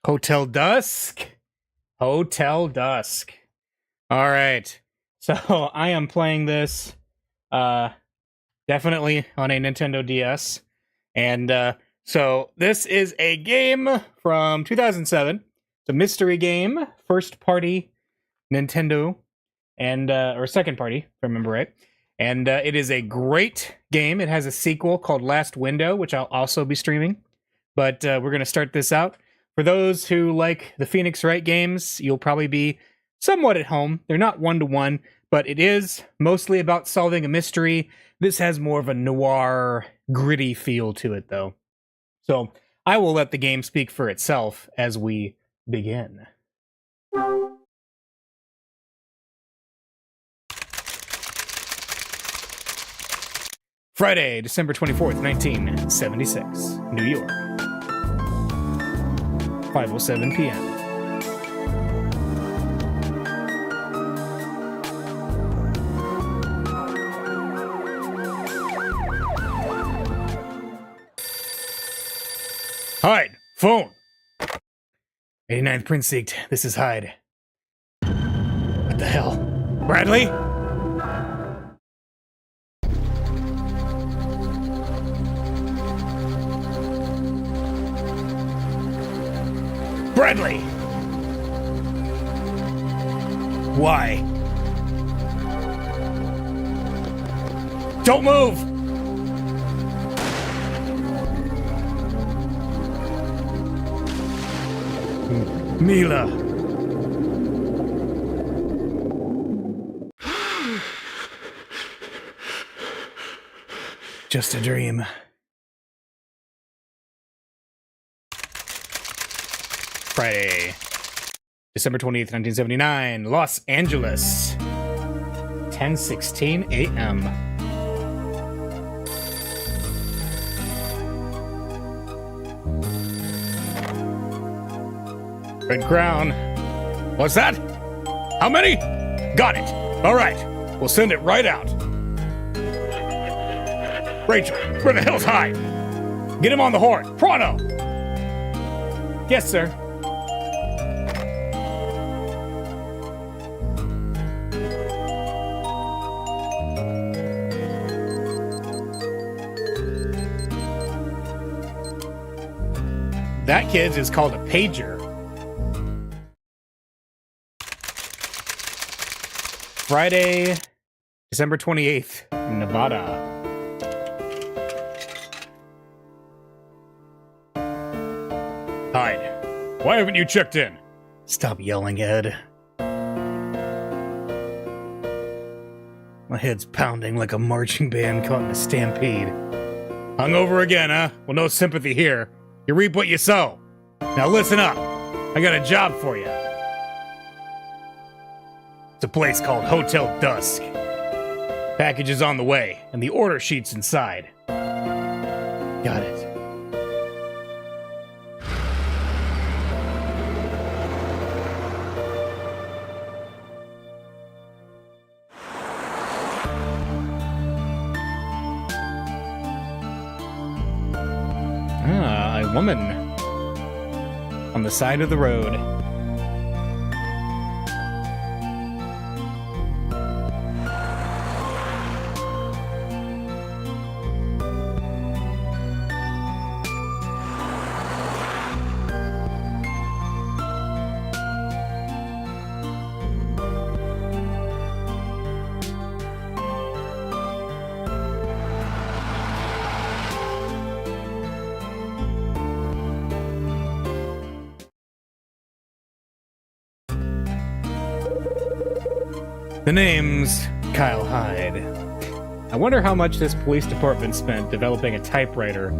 Hotel Dusk. Hotel Dusk. All right. So I am playing this definitely on a Nintendo DS. And so this is a game from 2007. It's a mystery game, first party Nintendo and or second party, if I remember right. And it is a great game. It has a sequel called Last Window, which I'll also be streaming. But we're going to start this out. For those who like the Phoenix Wright games, you'll probably be somewhat at home. They're not one-to-one, but it is mostly about solving a mystery. This has more of a noir, gritty feel to it, though. So I will let the game speak for itself as we begin. Friday, December 24th, 1976, New York. 5:07 p.m. Hyde, phone. 89th Precinct, this is Hyde. What the hell? Bradley? Bradley! Why? Don't move! Mila. Just a dream. Friday, December 20th, 1979, Los Angeles, 10:16 a.m. Red Crown. What's that? How many? Got it. All right, we'll send it right out. Rachel, where the hell's Hyde? Get him on the horn, pronto. Yes, sir. That, kids, is called a pager. Friday, December 28th, Nevada. Hyde, why haven't you checked in? Stop yelling, Ed. My head's pounding like a marching band caught in a stampede. Hungover again, huh? Well, no sympathy here. You reap what you sow. Now listen up. I got a job for you. It's a place called Hotel Dusk. Package is on the way, and the order sheet's inside. Got it. A woman on the side of the road. The name's Kyle Hyde. I wonder how much this police department spent developing a typewriter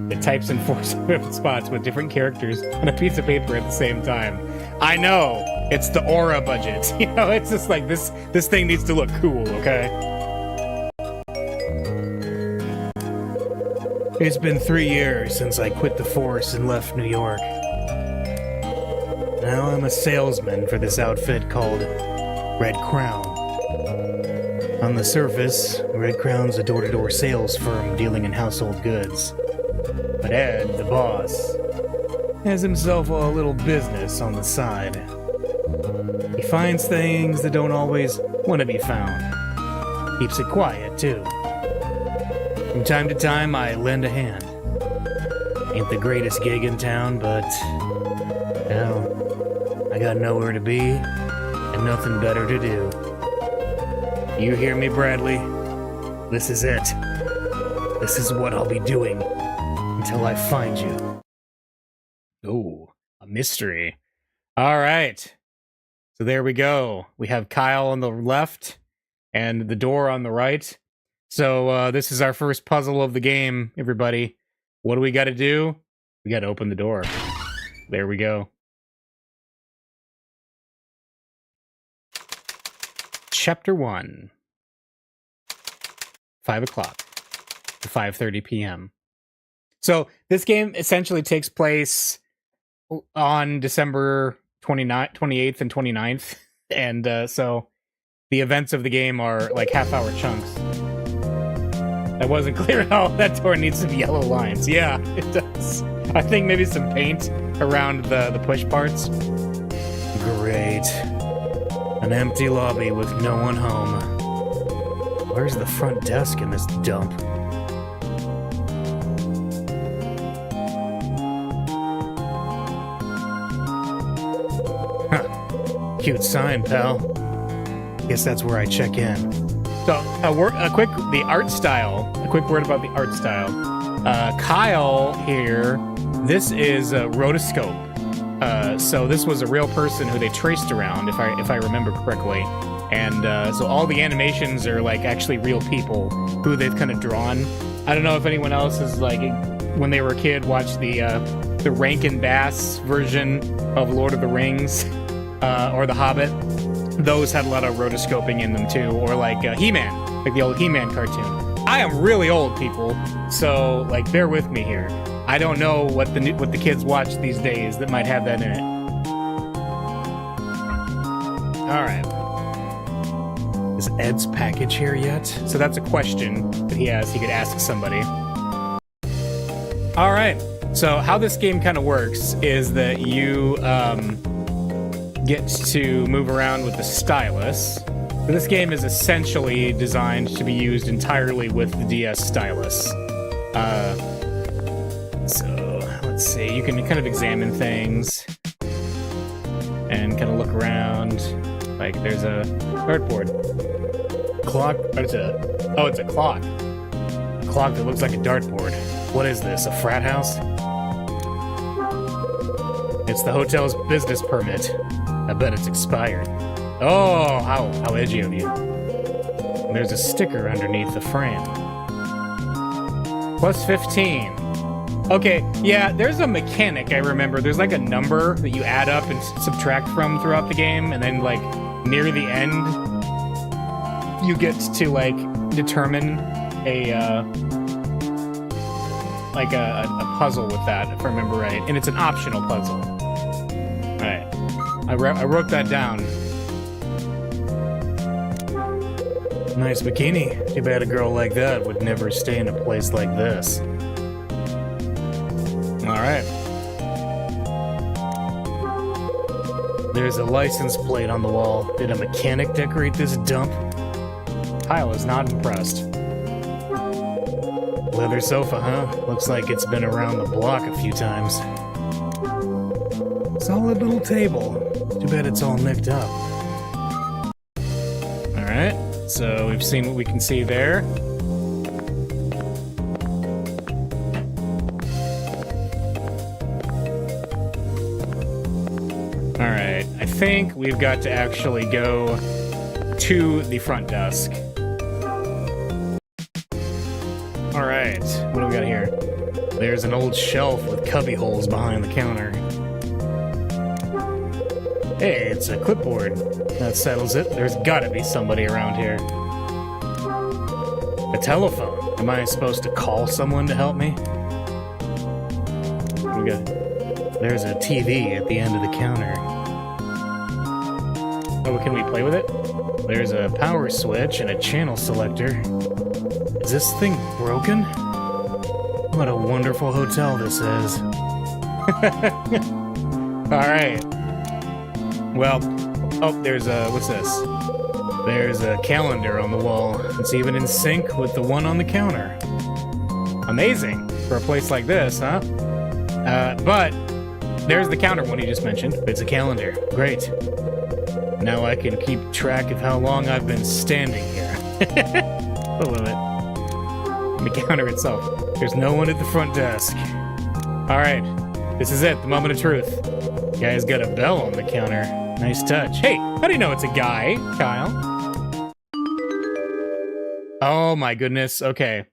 that types in 4 different spots with different characters on a piece of paper at the same time. I know, it's the aura budget. You know, it's just like this thing needs to look cool, okay? It's been 3 years since I quit the force and left New York. Now I'm a salesman for this outfit called Red Crown. On the surface, Red Crown's a door-to-door sales firm dealing in household goods. But Ed, the boss, has himself a little business on the side. He finds things that don't always want to be found. Keeps it quiet, too. From time to time, I lend a hand. Ain't the greatest gig in town, but... hell, I got nowhere to be and nothing better to do. You hear me, Bradley? This is it. This is what I'll be doing until I find you. Oh, a mystery. All right. So there we go. We have Kyle on the left and the door on the right. So this is our first puzzle of the game, everybody. What do we got to do? We got to open the door. There we go. Chapter 1. 5 o'clock to 5:30 p.m. So this game essentially takes place on December 28th and 29th. And so the events of the game are like half-hour chunks. That wasn't clear how that door needs some yellow lines. Yeah, it does. I think maybe some paint around the push parts. Great. An empty lobby with no one home. Where's the front desk in this dump? Huh. Cute sign, pal. Guess that's where I check in. So, the art style. A quick word about the art style. Kyle here, this is a rotoscope. So this was a real person who they traced around, if I remember correctly. And so all the animations are like actually real people who they've kind of drawn. I don't know if anyone else is like, when they were a kid, watched the Rankin Bass version of Lord of the Rings or The Hobbit. Those had a lot of rotoscoping in them too, or like He-Man, like the old He-Man cartoon. I am really old, people, so like bear with me here. I don't know what the kids watch these days that might have that in it. All right. Is Ed's package here yet? So that's a question that he has. He could ask somebody. All right. So how this game kind of works is that you get to move around with the stylus. This game is essentially designed to be used entirely with the DS stylus. So let's see, you can kind of examine things and kind of look around. Like there's a dartboard. Clock, it's a clock. A clock that looks like a dartboard. What is this, a frat house? It's the hotel's business permit. I bet it's expired. Oh, how edgy of you. There's a sticker underneath the frame. Plus 15. Okay, yeah, there's a mechanic I remember. There's like a number that you add up and subtract from throughout the game, and then like near the end, you get to like determine a puzzle with that, if I remember right. And it's an optional puzzle. Alright. I wrote that down. Nice bikini. Too bad a girl like that would never stay in a place like this. Alright. There's a license plate on the wall. Did a mechanic decorate this dump? Kyle is not impressed. Leather sofa, huh? Looks like it's been around the block a few times. Solid little table. Too bad it's all nicked up. Alright, so we've seen what we can see there. Alright, I think we've got to actually go to the front desk. Alright, what do we got here? There's an old shelf with cubby holes behind the counter. Hey, it's a clipboard. That settles it. There's gotta be somebody around here. A telephone. Am I supposed to call someone to help me? There's a TV at the end of the counter. Oh, can we play with it? There's a power switch and a channel selector. Is this thing broken? What a wonderful hotel this is. All right. Well, oh, there's a, what's this? There's a calendar on the wall. It's even in sync with the one on the counter. Amazing for a place like this, huh? But there's the counter one you just mentioned. It's a calendar. Great. Now I can keep track of how long I've been standing here. I love it. The counter itself. There's no one at the front desk. All right. This is it. The moment of truth. Guy's got a bell on the counter. Nice touch. Hey, how do you know it's a guy, Kyle? Oh my goodness. Okay.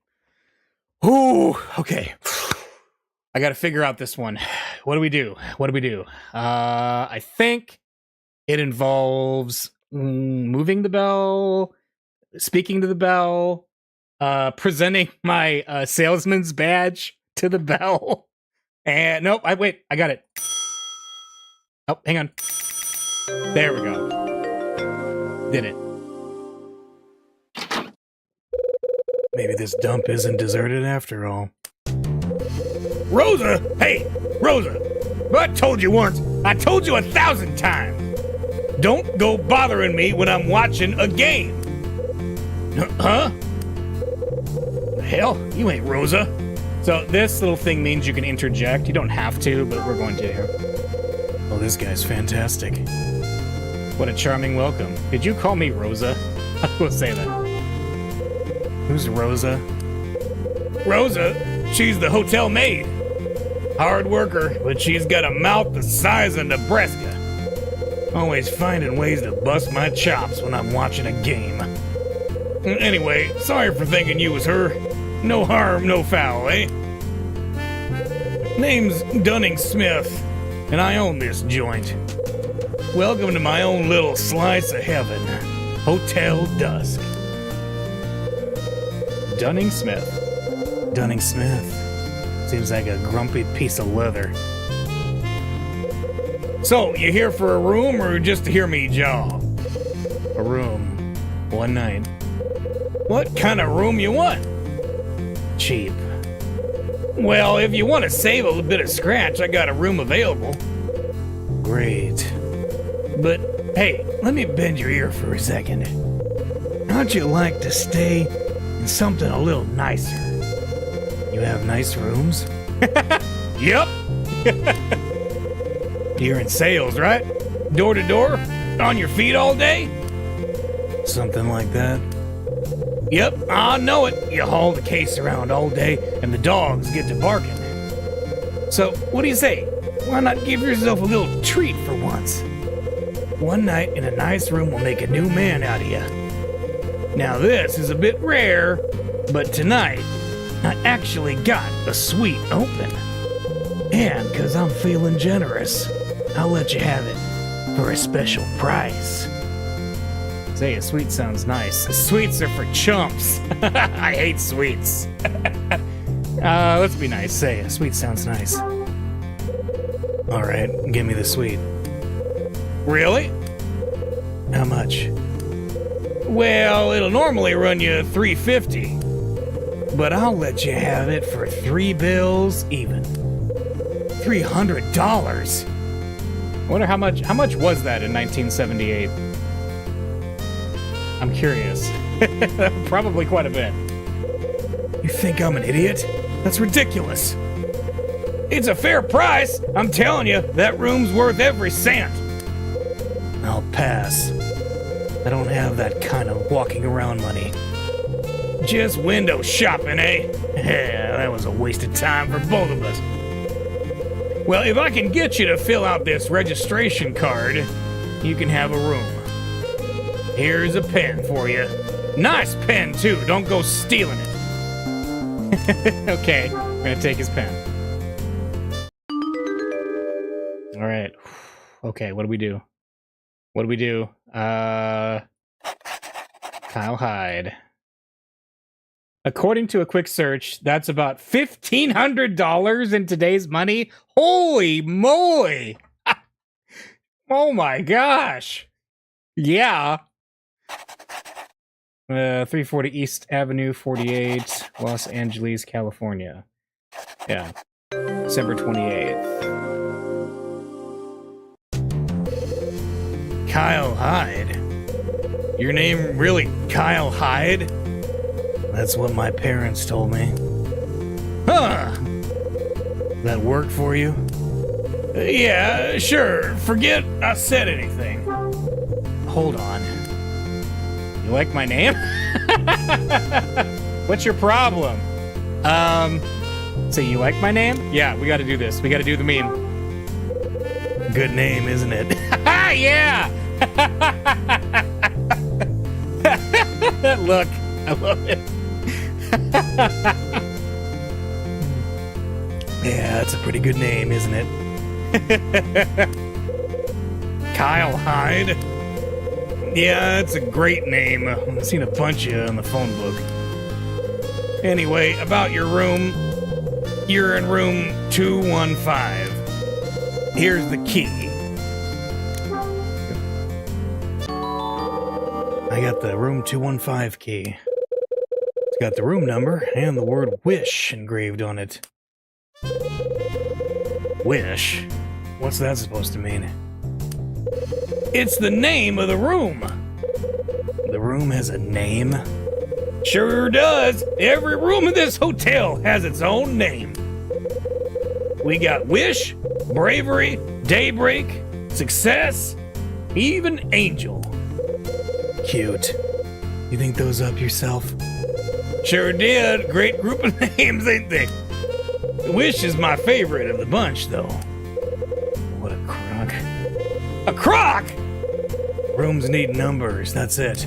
Ooh, okay. I gotta figure out this one. What do we do? What do we do? I think it involves moving the bell, speaking to the bell, presenting my salesman's badge to the bell. And nope, wait, I got it. Oh, hang on. There we go. Did it. Maybe this dump isn't deserted after all. Rosa! Hey, Rosa! I told you once, I told you 1,000 times. Don't go bothering me when I'm watching a game. Huh? Hell, you ain't Rosa. So this little thing means you can interject. You don't have to, but we're going to here. Oh, this guy's fantastic. What a charming welcome. Did you call me Rosa? I will say that. Who's Rosa? Rosa? She's the hotel maid. Hard worker, but she's got a mouth the size of Nebraska. Always finding ways to bust my chops when I'm watching a game. Anyway, sorry for thinking you was her. No harm, no foul, eh? Name's Dunning Smith, and I own this joint. Welcome to my own little slice of heaven, Hotel Dusk. Dunning Smith. Dunning Smith. Seems like a grumpy piece of leather. So, you here for a room or just to hear me jaw? A room. One night. What kind of room you want? Cheap. Well, if you want to save a little bit of scratch, I got a room available. Great. But, hey, let me bend your ear for a second. How'd you like to stay in something a little nicer? You have nice rooms? Yep. You're in sales, right? Door to door? On your feet all day? Something like that. Yep, I know it. You haul the case around all day and the dogs get to barking. So, what do you say? Why not give yourself a little treat for once? One night in a nice room will make a new man out of you. Now this is a bit rare, but tonight I actually got a suite open. And because I'm feeling generous, I'll let you have it for a special price. Say, a suite sounds nice. Suites are for chumps. I hate suites. Let's be nice. Say, a suite sounds nice. All right, give me the suite. Really? How much? Well, it'll normally run you $350, but I'll let you have it for 3 bills even. $300. I wonder how much was that in 1978? I'm curious. Probably quite a bit. You think I'm an idiot? That's ridiculous. It's a fair price. I'm telling you, that room's worth every cent. I'll pass. I don't have that kind of walking around money. Just window shopping, eh? Yeah, that was a waste of time for both of us. Well, if I can get you to fill out this registration card, you can have a room. Here's a pen for you. Nice pen, too. Don't go stealing it. Okay, I'm gonna take his pen. All right. Okay, what do we do? What do we do? Kyle Hyde. According to a quick search, that's about $1,500 in today's money. Holy moly! Oh my gosh! Yeah. 340 East Avenue, 48, Los Angeles, California. Yeah. December 28th. Kyle Hyde. Your name really Kyle Hyde? That's what my parents told me. Huh. That work for you? Yeah, sure. Forget I said anything. Hold on. You like my name? What's your problem? So you like my name? Yeah, we gotta do this. We gotta do the meme. Good name, isn't it? Yeah! That look. I love it. Yeah, that's a pretty good name, isn't it? Kyle Hyde? Yeah, that's a great name. I've seen a bunch of you in the phone book. Anyway, about your room. You're in room 215. Here's the key. I got the room 215 key. It's got the room number and the word wish engraved on it. Wish? What's that supposed to mean? It's the name of the room. The room has a name? Sure does. Every room in this hotel has its own name. We got Wish, Bravery, Daybreak, Success, even Angel. Cute. You think those up yourself? Sure did. Great group of names, ain't they? Wish is my favorite of the bunch, though. What a crock. A crock?! Rooms need numbers, that's it.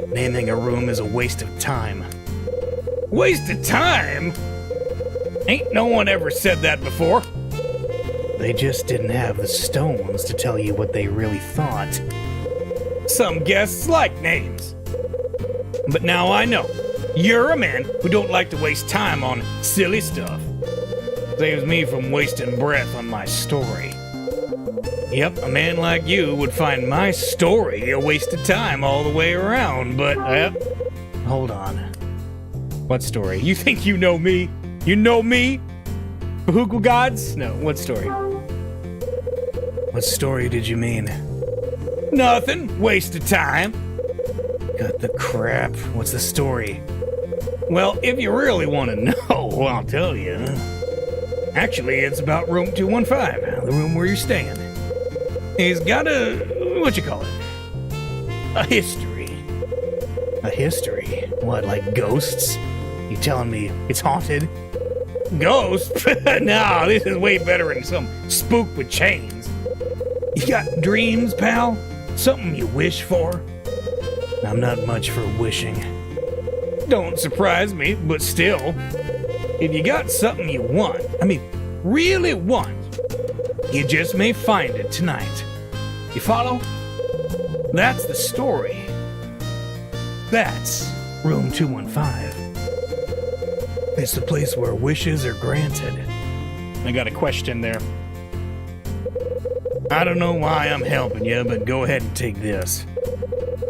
Naming a room is a waste of time. Waste of time? Ain't no one ever said that before. They just didn't have the stones to tell you what they really thought. Some guests like names. But now I know. You're a man who don't like to waste time on silly stuff. Saves me from wasting breath on my story. Yep, a man like you would find my story a waste of time all the way around, but, hold on. What story? You think you know me? You know me? Bahuku gods? No, what story? What story did you mean? Nothing. Waste of time. Got the crap. What's the story? Well, if you really want to know, I'll tell you. Actually, it's about room 215, the room where you're staying. He's got a, what you call it? A history. A history? What, like ghosts? You telling me it's haunted? Ghosts? No, this is way better than some spook with chains. You got dreams, pal? Something you wish for? I'm not much for wishing. Don't surprise me, but still. If you got something you want, really want, you just may find it tonight. You follow? That's the story. That's room 215. It's the place where wishes are granted. I got a question there. I don't know why I'm helping you, but go ahead and take this.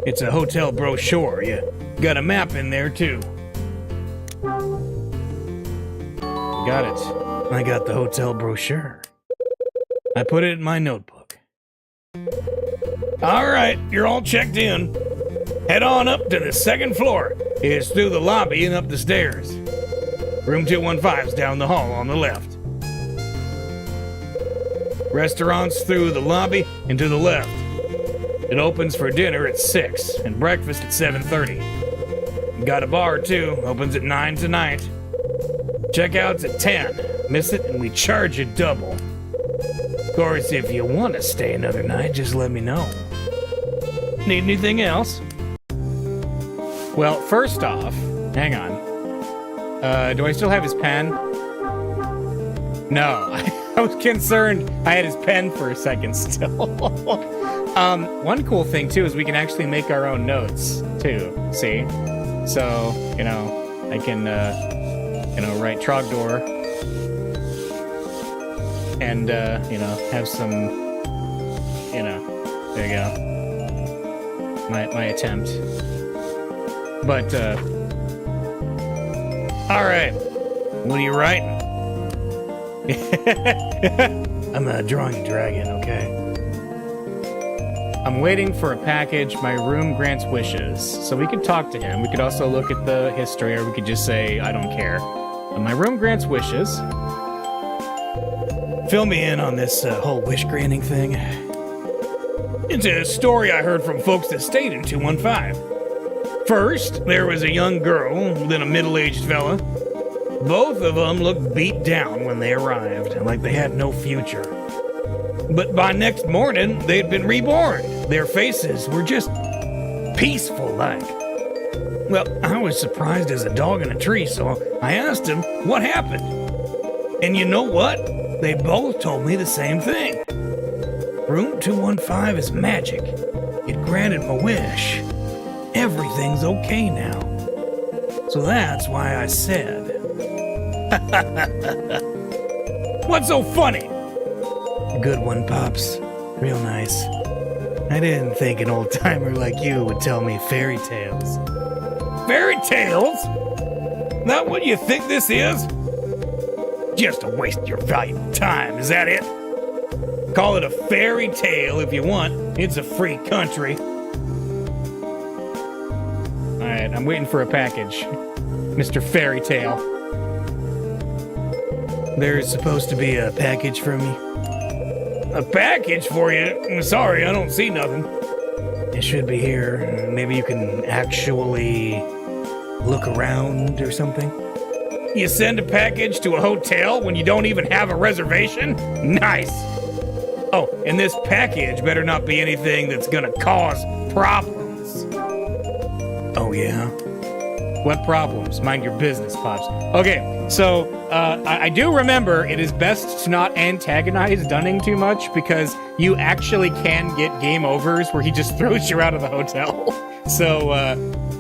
It's a hotel brochure. You got a map in there, too. Got it. I got the hotel brochure. I put it in my notebook. All right, you're all checked in. Head on up to the second floor. It's through the lobby and up the stairs. Room 215's down the hall on the left. Restaurant's through the lobby and to the left. It opens for dinner at 6 and breakfast at 7:30. Got a bar, too. Opens at 9 tonight. Checkout's at 10. Miss it and we charge you double. Of course, if you want to stay another night, just let me know. Need anything else? Well, first off, hang on. Do I still have his pen? No, I was concerned I had his pen for a second still. One cool thing, too, is we can actually make our own notes, too. See? So, I can, write Trogdor and, have some, there you go. My attempt. But, all right. What are you writing? I'm drawing a dragon, okay? I'm waiting for a package. My room grants wishes. So we could talk to him. We could also look at the history, or we could just say, I don't care. My room grants wishes. Fill me in on this whole wish granting thing. It's a story I heard from folks that stayed in 215. First, there was a young girl, then a middle-aged fella. Both of them looked beat down when they arrived, like they had no future. But by next morning, they'd been reborn. Their faces were just peaceful-like. Well, I was surprised as a dog in a tree, so I asked them what happened. And you know what? They both told me the same thing. Room 215 is magic. It granted my wish. Everything's okay now. So that's why I said... What's so funny? Good one, Pops. Real nice. I didn't think an old-timer like you would tell me fairy tales. Fairy tales? That what you think this is? Just a waste of your valuable time, is that it? Call it a fairy tale if you want. It's a free country. Alright, I'm waiting for a package. Mr. Fairy Tale. There's supposed to be a package for me. A package for you? Sorry, I don't see nothing. It should be here. Maybe you can actually look around or something. You send a package to a hotel when you don't even have a reservation? Nice. Oh, and this package better not be anything that's gonna cause problems. Oh, yeah? What problems? Mind your business, Pops. Okay, so I do remember it is best to not antagonize Dunning too much because you actually can get game overs where he just throws you out of the hotel. So,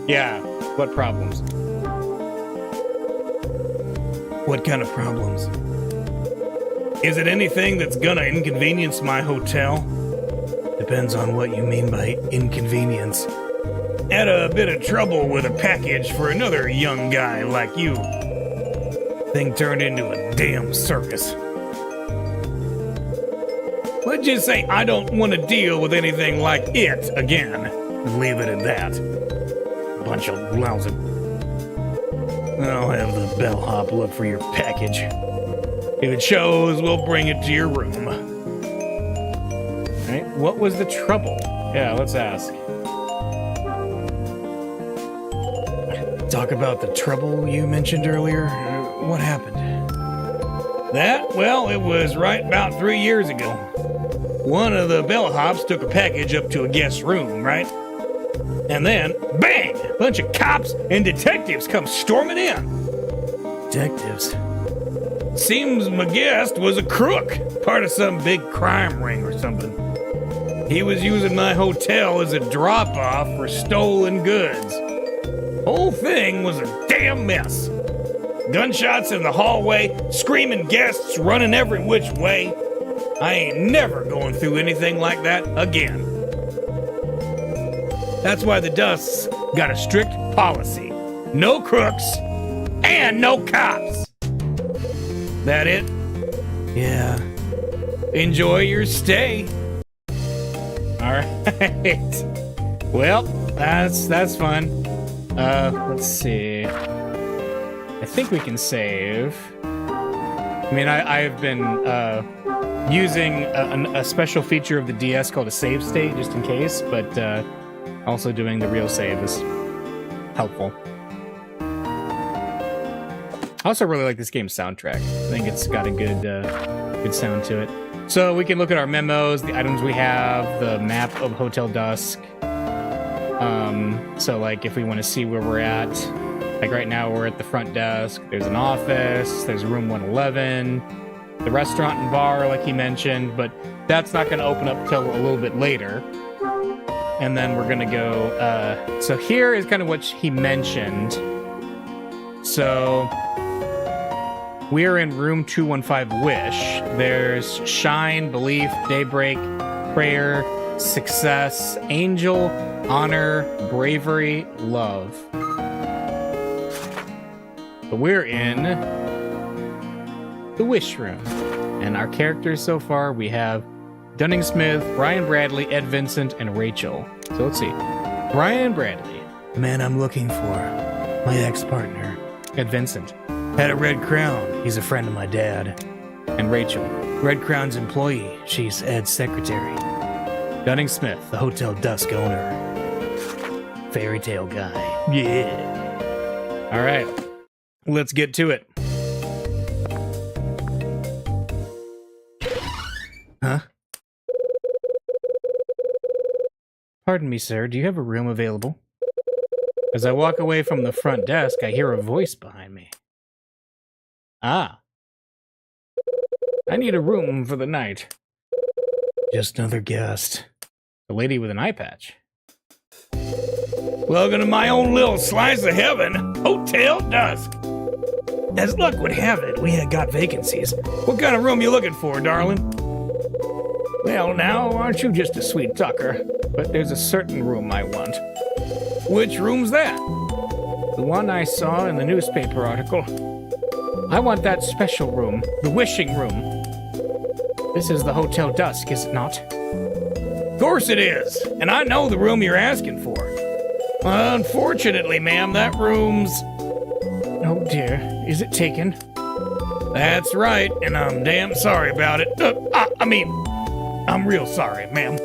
yeah, what problems? What kind of problems? Is it anything that's gonna inconvenience my hotel? Depends on what you mean by inconvenience. Had a bit of trouble with a package for another young guy like you. Thing turned into a damn circus. Let's just say I don't want to deal with anything like it again. Leave it at that. Bunch of lousy. I'll have the bellhop look for your package. If it shows, we'll bring it to your room. Alright, what was the trouble? Yeah, let's ask. Talk about the trouble you mentioned earlier. What happened? That? Well, it was right about 3 years ago. One of the bellhops took a package up to a guest's room, right? And then, bang! A bunch of cops and detectives come storming in. Detectives? Seems my guest was a crook, part of some big crime ring or something. He was using my hotel as a drop-off for stolen goods. Whole thing was a damn mess. Gunshots in the hallway, screaming guests running every which way. I ain't never going through anything like that again. That's why the Dusks got a strict policy. No crooks and no cops. That it? Yeah. Enjoy your stay. All right. Well, that's fun. Let's see. I think we can save. I mean, I've been using a special feature of the DS called a save state, just in case, but also doing the real save is helpful. I also really like this game's soundtrack. I think it's got a good sound to it. So we can look at our memos, the items we have, the map of Hotel Dusk. So like if we want to see where we're at, like right now we're at the front desk, there's an office, there's room 111, the restaurant and bar like he mentioned, but that's not going to open up till a little bit later. And then we're going to go, so here is kind of what he mentioned. So we're in room 215 Wish. There's Shine, Belief, Daybreak, Prayer, Success, Angel, Honor, Bravery, Love. But we're in the Wish room. And our characters so far, we have Dunning Smith, Brian Bradley, Ed Vincent, and Rachel. So let's see. Brian Bradley. The man I'm looking for. My ex-partner. Ed Vincent. Had a Red Crown. He's a friend of my dad. And Rachel. Red Crown's employee. She's Ed's secretary. Dunning Smith, the Hotel Dusk owner. Fairy tale guy. Yeah. All right. Let's get to it. Huh? Pardon me, sir. Do you have a room available? As I walk away from the front desk, I hear a voice behind me. Ah. I need a room for the night. Just another guest. The lady with an eye patch. Welcome to my own little slice of heaven, Hotel Dusk. As luck would have it, we had got vacancies. What kind of room you looking for, darling? Well, now, aren't you just a sweet talker? But there's a certain room I want. Which room's that? The one I saw in the newspaper article. I want that special room, the wishing room. This is the Hotel Dusk, is it not? Of course it is, and I know the room you're asking for. Unfortunately, ma'am, that room's... Oh dear, is it taken? That's right, and I'm damn sorry about it. I'm real sorry, ma'am.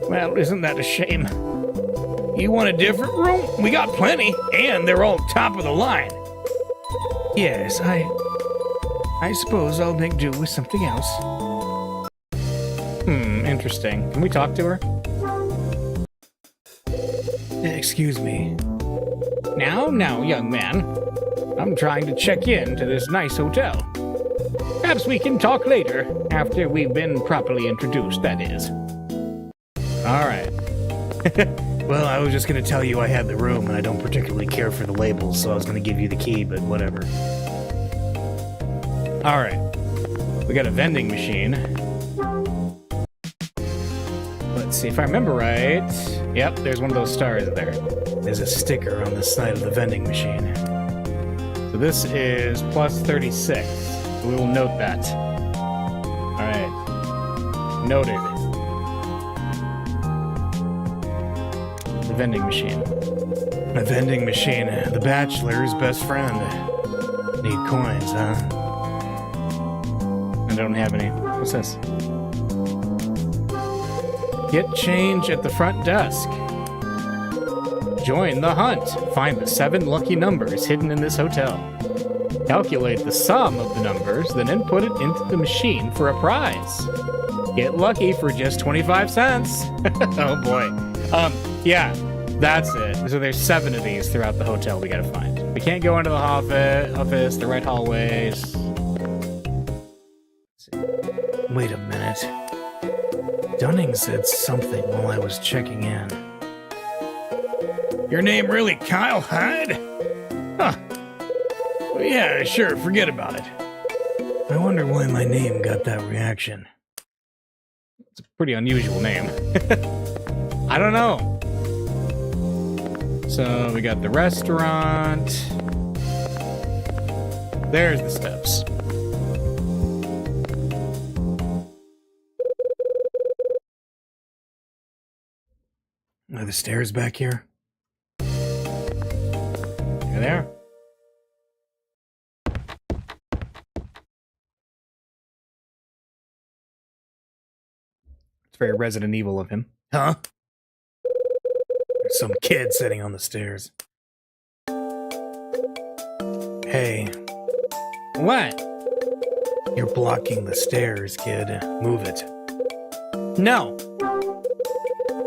Well, isn't that a shame? You want a different room? We got plenty, and they're all top of the line. Yes, I suppose I'll make do with something else. Interesting. Can we talk to her? Excuse me. Now, young man. I'm trying to check in to this nice hotel. Perhaps we can talk later, after we've been properly introduced, that is. Alright. Well, I was just going to tell you I had the room, and I don't particularly care for the labels, so I was going to give you the key, but whatever. Alright. We got a vending machine. Let's see if I remember right. Yep, there's one of those stars there. There's a sticker on the side of the vending machine. So this is plus 36. So we will note that. Alright. Noted. The vending machine. A vending machine. The bachelor's best friend. Need coins, huh? I don't have any. What's this? Get change at the front desk. Join the hunt. Find the 7 lucky numbers hidden in this hotel. Calculate the sum of the numbers, then input it into the machine for a prize. Get lucky for just 25 cents. Oh boy. Yeah, that's it. So there's 7 of these throughout the hotel we gotta find. We can't go into the office, the right hallways. Wait a minute. Dunning said something while I was checking in. Your name really Kyle Hyde? Huh. Well, yeah, sure, forget about it. I wonder why my name got that reaction. It's a pretty unusual name. I don't know. So, we got the restaurant. There's the steps. Are the stairs back here? You're there? It's very Resident Evil of him. Huh? There's some kid sitting on the stairs. Hey. What? You're blocking the stairs, kid. Move it. No.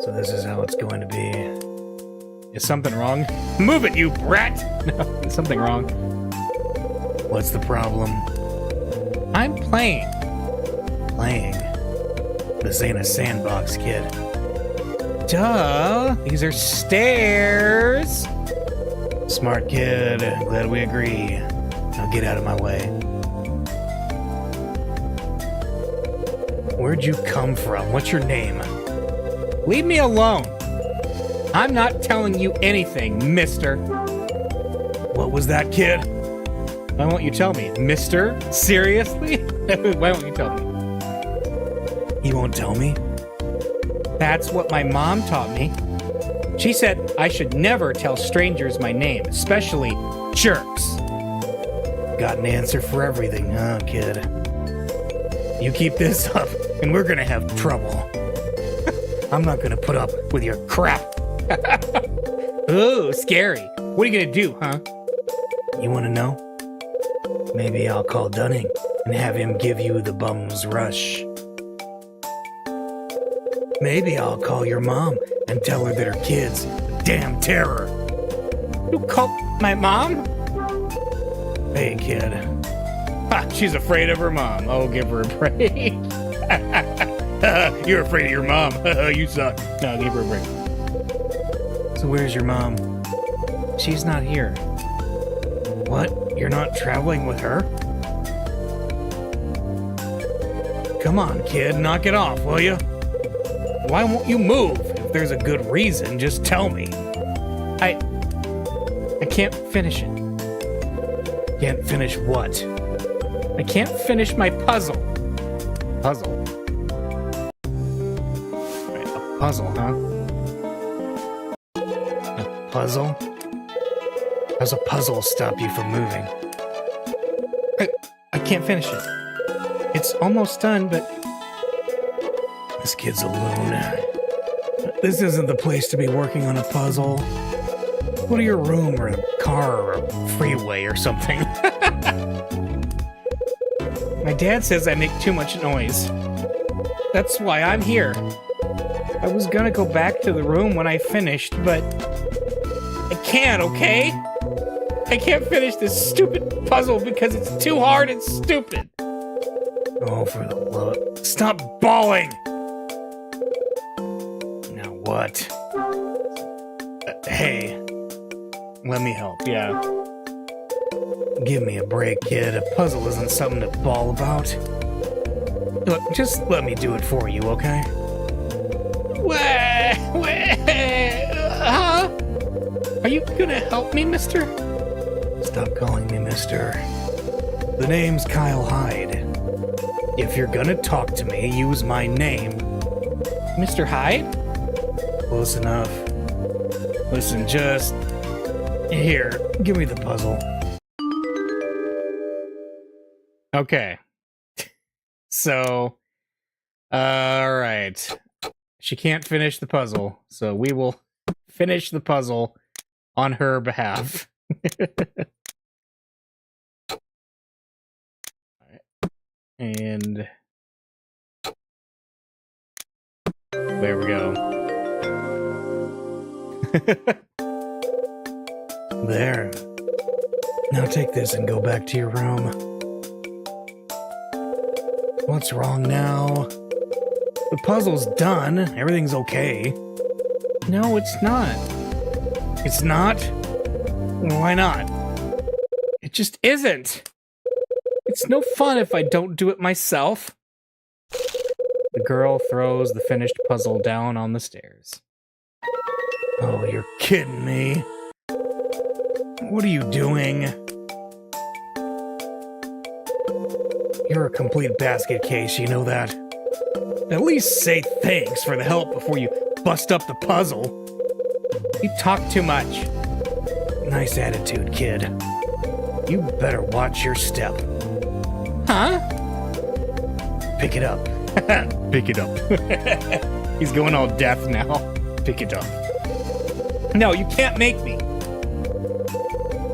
So this is how it's going to be. Is something wrong? Move it, you brat! No, is something wrong? What's the problem? I'm playing. Playing? This ain't a sandbox, kid. Duh! These are stairs! Smart kid. Glad we agree. Now get out of my way. Where'd you come from? What's your name? Leave me alone. I'm not telling you anything, mister. What was that, kid? Why won't you tell me? Mister? Seriously? Why won't you tell me? You won't tell me? That's what my mom taught me. She said I should never tell strangers my name, especially jerks. Got an answer for everything, huh, kid? You keep this up, and we're gonna have trouble. I'm not gonna put up with your crap. Ooh, scary. What are you gonna do, huh? You wanna know? Maybe I'll call Dunning and have him give you the bum's rush. Maybe I'll call your mom and tell her that her kid's a damn terror. You call my mom? Hey, kid. Ha, she's afraid of her mom. Oh, give her a break. You're afraid of your mom. You suck. No, give her a break. So where's your mom? She's not here. What? You're not traveling with her? Come on, kid. Knock it off, will you? Why won't you move? If there's a good reason, just tell me. I can't finish it. Can't finish what? I can't finish my puzzle. Puzzle? Right, a puzzle, huh? A puzzle? How's a puzzle stop you from moving? I can't finish it. It's almost done, but this kid's a loon. This isn't the place to be working on a puzzle. Go to your room or a car or a freeway or something. My dad says I make too much noise. That's why I'm here. I was gonna go back to the room when I finished, but I can't, okay? I can't finish this stupid puzzle because it's too hard and stupid. Oh, for the love... Stop bawling! Now what? Hey, let me help, yeah. Give me a break, kid. A puzzle isn't something to bawl about. Look, just let me do it for you, okay? Huh? Are you gonna help me, mister? Stop calling me mister. The name's Kyle Hyde. If you're gonna talk to me, use my name. Mr. Hyde? Close enough. Listen, just... Here, give me the puzzle. Okay. So... Alright. She can't finish the puzzle, so we will finish the puzzle on her behalf. And there we go. There. Now take this and go back to your room. What's wrong now? The puzzle's done. Everything's okay. No, it's not. It's not? Why not? It just isn't. It's no fun if I don't do it myself. The girl throws the finished puzzle down on the stairs. Oh, you're kidding me. What are you doing? You're a complete basket case, you know that? At least say thanks for the help before you bust up the puzzle. You talk too much. Nice attitude, kid. You better watch your step. Huh? Pick it up. Pick it up. He's going all deaf now. Pick it up. No, you can't make me.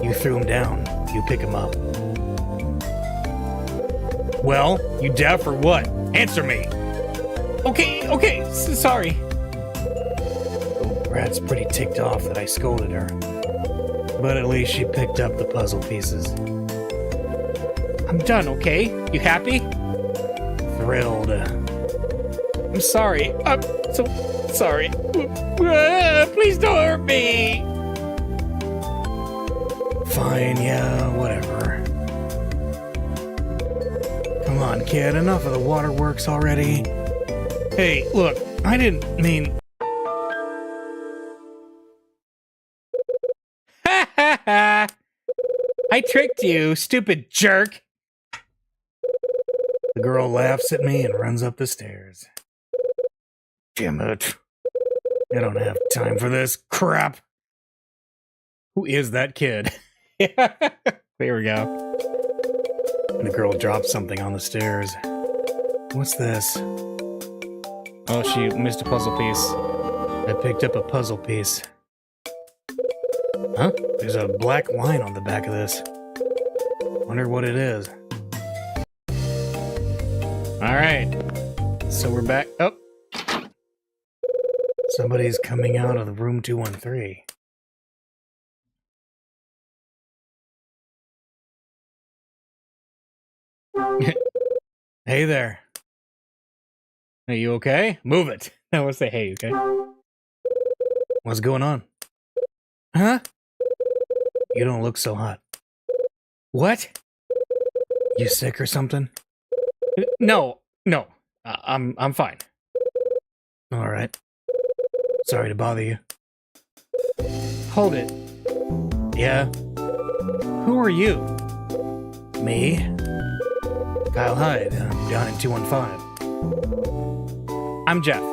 You threw him down. You pick him up. Well, you deaf or what? Answer me. Okay, sorry. Oh, Brad's pretty ticked off that I scolded her. But at least she picked up the puzzle pieces. I'm done, okay? You happy? Thrilled. I'm sorry. I'm so sorry. Please don't hurt me. Fine, yeah, whatever. Come on, kid, enough of the waterworks already. Hey, look, I didn't mean... Ha ha ha! I tricked you, stupid jerk! The girl laughs at me and runs up the stairs. Damn it. I don't have time for this crap. Who is that kid? There we go. The girl dropped something on the stairs. What's this? Oh, she missed a puzzle piece. I picked up a puzzle piece. Huh? There's a black line on the back of this. Wonder what it is. Alright. So we're back. Oh! Somebody's coming out of the room 213. Hey there. Are you okay? Move it. I want to say hey, okay? What's going on? Huh? You don't look so hot. What? You sick or something? No. I'm fine. All right. Sorry to bother you. Hold it. Yeah? Who are you? Me? Kyle Hyde. I'm down in 215. I'm Jeff.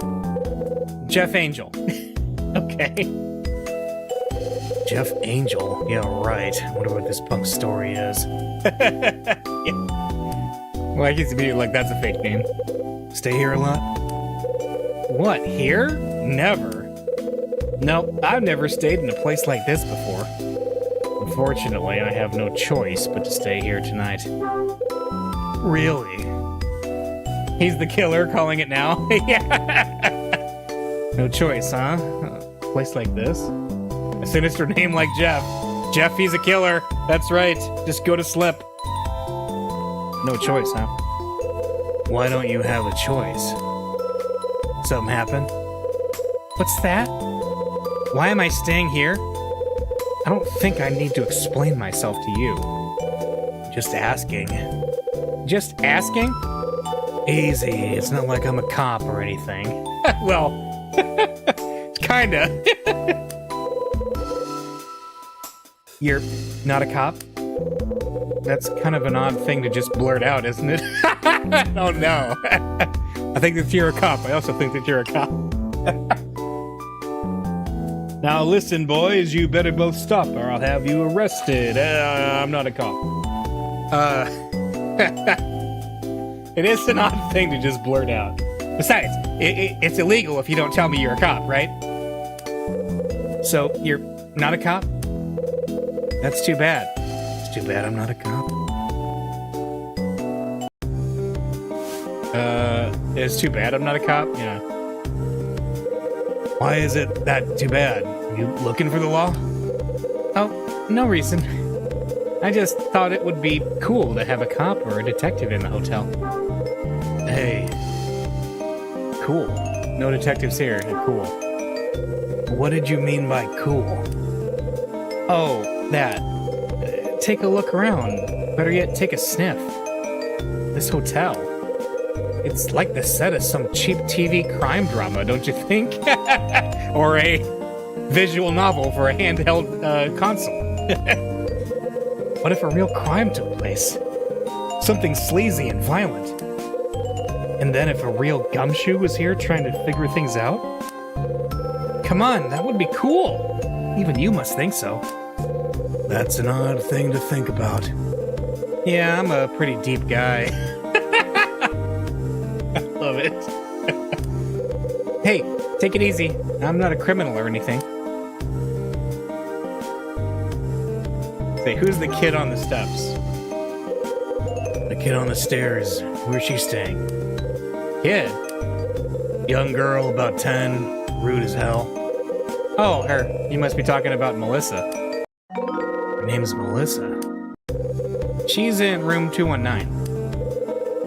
Jeff Angel. Okay. Jeff Angel? Yeah, right. I wonder what this punk's story is. Yeah. Well, I guess immediately like, that's a fake name. Stay here a lot? What, here? Never. Nope, I've never stayed in a place like this before. Unfortunately, I have no choice but to stay here tonight. Really? He's the killer calling it now? Yeah. No choice, huh? A place like this? A sinister name like Jeff. Jeff, he's a killer. That's right. Just go to sleep. No choice, huh? Why don't you have a choice? Something happened? What's that? Why am I staying here? I don't think I need to explain myself to you. Just asking. Just asking? Easy. It's not like I'm a cop or anything. Well, kinda. You're not a cop? That's kind of an odd thing to just blurt out, isn't it? Oh no. I think that you're a cop. I also think that you're a cop. Now listen, boys, you better both stop or I'll have you arrested. I'm not a cop. It is an odd thing to just blurt out. Besides, it's illegal if you don't tell me you're a cop, right? So, you're not a cop? That's too bad. It's too bad I'm not a cop. It's too bad I'm not a cop? Yeah. Why is it that too bad? Are you looking for the law? Oh, no reason. I just thought it would be cool to have a cop or a detective in the hotel. Hey. Cool. No detectives here. Cool. What did you mean by cool? Oh, that. Take a look around. Better yet, take a sniff. This hotel. It's like the set of some cheap TV crime drama, don't you think? Or a visual novel for a handheld console. What if a real crime took place? Something sleazy and violent. And then if a real gumshoe was here trying to figure things out? Come on, that would be cool. Even you must think so. That's an odd thing to think about. Yeah, I'm a pretty deep guy. I love it. Hey, take it easy. I'm not a criminal or anything. Say, who's the kid on the steps? The kid on the stairs. Where's she staying? Kid? Young girl, about 10, rude as hell. Oh, her. You must be talking about Melissa. Her name's Melissa. She's in room 219.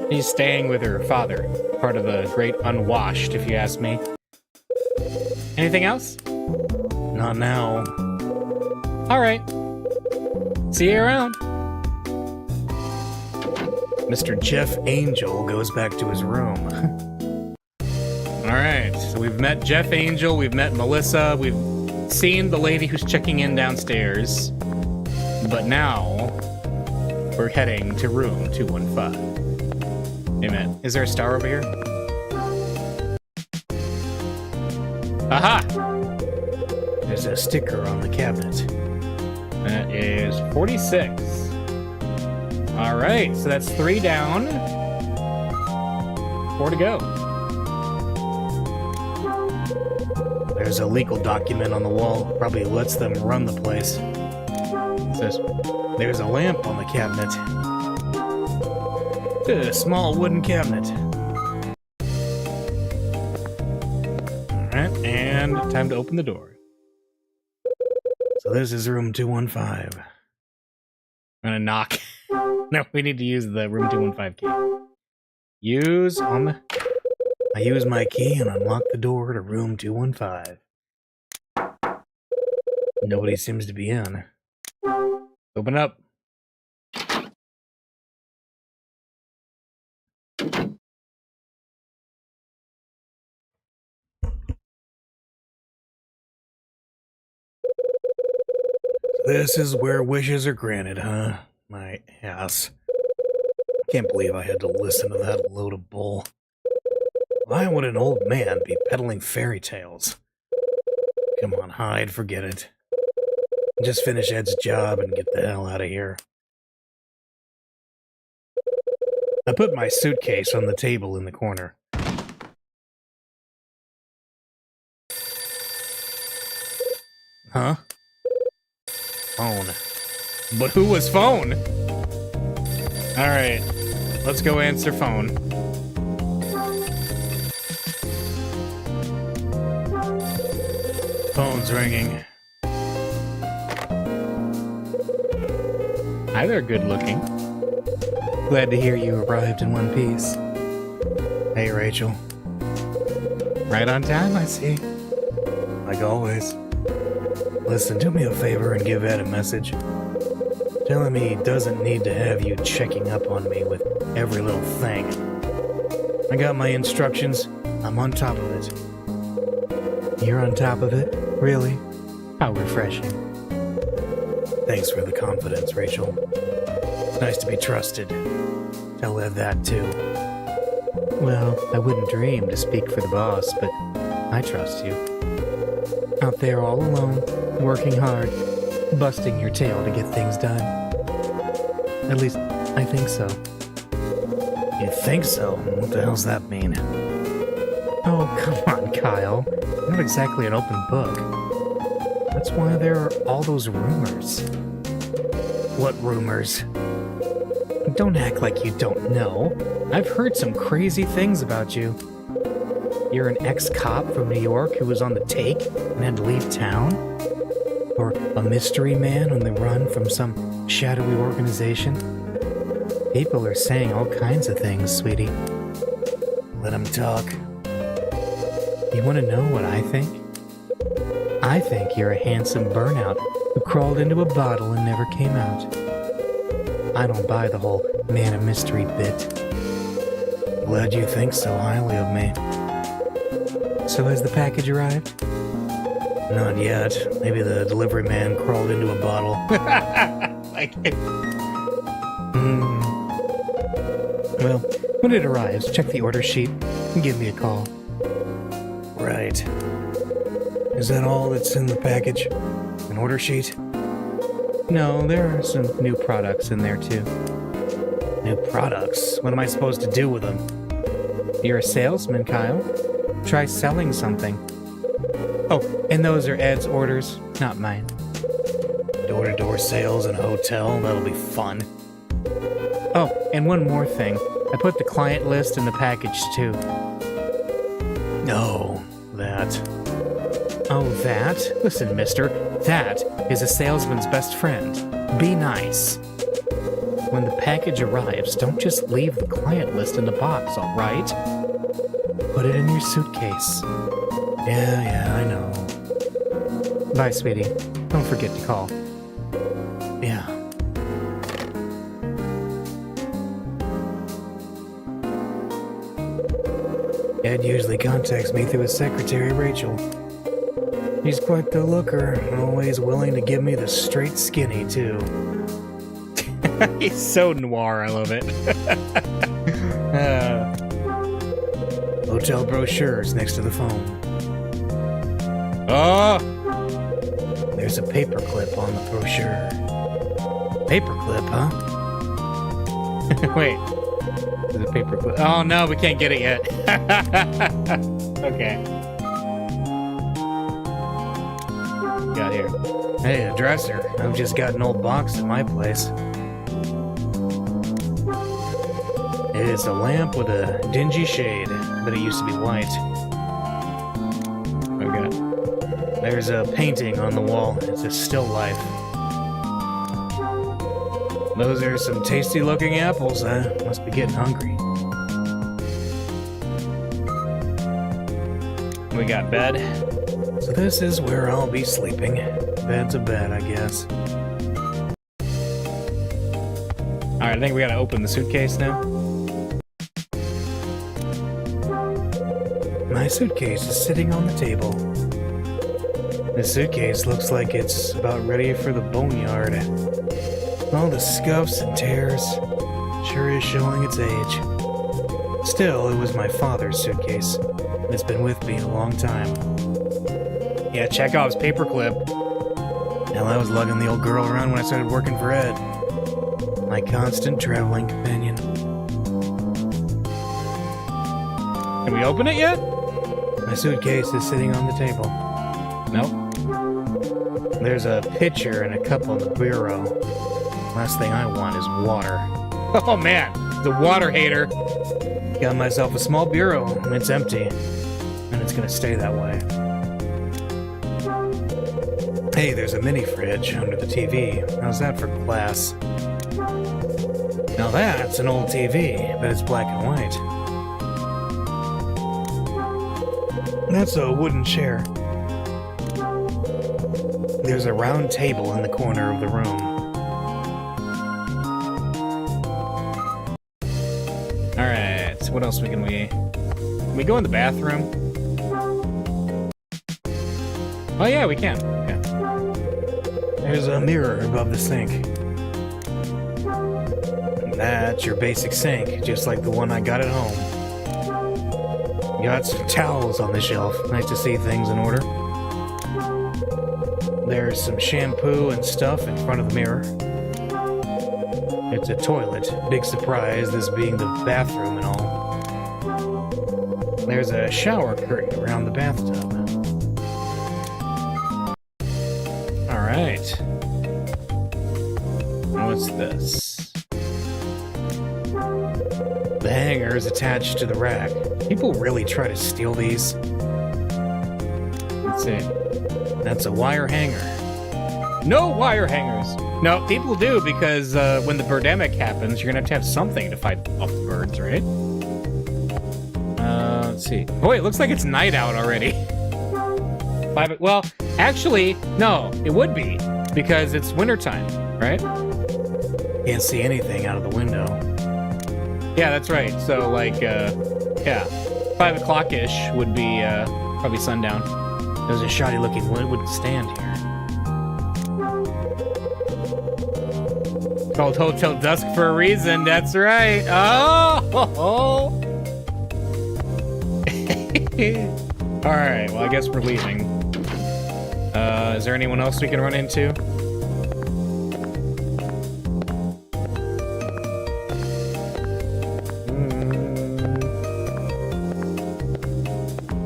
She's staying with her father. Part of the great unwashed, if you ask me. Anything else? Not now. Alright. See you around. Mr. Jeff Angel goes back to his room. Alright, so we've met Jeff Angel, we've met Melissa, we've seen the lady who's checking in downstairs. But now, we're heading to room 215. Hey man, is there a star over here? Aha! There's a sticker on the cabinet. That is 46. All right, so that's 3 down. 4 to go. There's a legal document on the wall. Probably lets them run the place. It says, there's a lamp on the cabinet. A small wooden cabinet. Alright, and time to open the door. So this is room 215. I'm gonna knock. No, we need to use the room 215 key. I use my key and unlock the door to room 215. Nobody seems to be in. Open up. This is where wishes are granted, huh? My ass. I can't believe I had to listen to that load of bull. Why would an old man be peddling fairy tales? Come on, Hyde, forget it. Just finish Ed's job and get the hell out of here. I put my suitcase on the table in the corner. Huh? Phone. But who was phone? Alright, let's go answer phone. Phone's ringing. Hi there, good looking. Glad to hear you arrived in one piece. Hey, Rachel. Right on time, I see. Like always. Listen, do me a favor and give Ed a message. Tell him he doesn't need to have you checking up on me with every little thing. I got my instructions. I'm on top of it. You're on top of it? Really? How refreshing. Thanks for the confidence, Rachel. It's nice to be trusted. Tell Ed that, too. Well, I wouldn't dream to speak for the boss, but I trust you. Out there all alone, working hard, busting your tail to get things done. At least, I think so. You think so? What the hell's that mean? Oh, come on, Kyle. You're not exactly an open book. That's why there are all those rumors. What rumors? Don't act like you don't know. I've heard some crazy things about you. You're an ex-cop from New York who was on the take and had to leave town? Or a mystery man on the run from some shadowy organization? People are saying all kinds of things, sweetie. Let them talk. You want to know what I think? I think you're a handsome burnout who crawled into a bottle and never came out. I don't buy the whole man of mystery bit. Glad you think so highly of me. So has the package arrived? Not yet. Maybe the delivery man crawled into a bottle. Like it. Well, when it arrives, check the order sheet and give me a call. Right. Is that all that's in the package? An order sheet? No, there are some new products in there too. New products? What am I supposed to do with them? You're a salesman, Kyle. Try selling something. Oh, and those are Ed's orders, not mine. Door-to-door sales in a hotel? That'll be fun. Oh, and one more thing. I put the client list in the package too. No, that. Oh, that? Listen, mister, that is a salesman's best friend. Be nice. When the package arrives, don't just leave the client list in the box, all right? Put it in your suitcase. Yeah, I know. Bye, sweetie. Don't forget to call. Yeah. Ed usually contacts me through his secretary, Rachel. He's quite the looker, always willing to give me the straight skinny, too. He's so noir, I love it. Hotel brochures next to the phone. Oh! There's a paperclip on the brochure. Paperclip, huh? Wait. There's a paperclip. Oh no, we can't get it yet. Okay. Got here. Hey, a dresser. I've just got an old box at my place. It's a lamp with a dingy shade, but it used to be white. Okay. There's a painting on the wall. It's a still life. Those are some tasty looking apples. I must be getting hungry. We got bed. So this is where I'll be sleeping. Bed's a bed, I guess. Alright, I think we gotta open the suitcase now. My suitcase is sitting on the table. This suitcase looks like it's about ready for the boneyard. All the scuffs and tears sure is showing its age. Still, it was my father's suitcase. It's been with me a long time. Yeah, Chekhov's paperclip. Hell, I was lugging the old girl around when I started working for Ed. My constant traveling companion. Can we open it yet? My suitcase is sitting on the table. Nope. There's a pitcher and a cup on the bureau. Last thing I want is water. Oh man, the water hater. Got myself a small bureau, and it's empty. And it's gonna stay that way. Hey, there's a mini fridge under the TV. How's that for class? Now that's an old TV, but it's black and white. That's a wooden chair. There's a round table in the corner of the room. Alright, so what else can we go in the bathroom? Oh yeah, we can. Yeah. There's a mirror above the sink. That's your basic sink, just like the one I got at home. Got some towels on the shelf. Nice to see things in order. There's some shampoo and stuff in front of the mirror. It's a toilet. Big surprise, this being the bathroom and all. There's a shower curtain around the bathtub. Alright. What's this? The hanger is attached to the rack. People really try to steal these. Let's see. That's a wire hanger. No wire hangers! No, people do because when the birdemic happens, you're gonna have something to fight off the birds, right? Let's see. Oh, it looks like it's night out already. Well, actually, no, it would be because it's wintertime, right? Can't see anything out of the window. Yeah, that's right. So, like, yeah, 5 o'clock-ish would be probably sundown. There's a shoddy-looking wooden stand here. It's called Hotel Dusk for a reason. That's right. Oh! All right. Well, I guess we're leaving. Is there anyone else we can run into?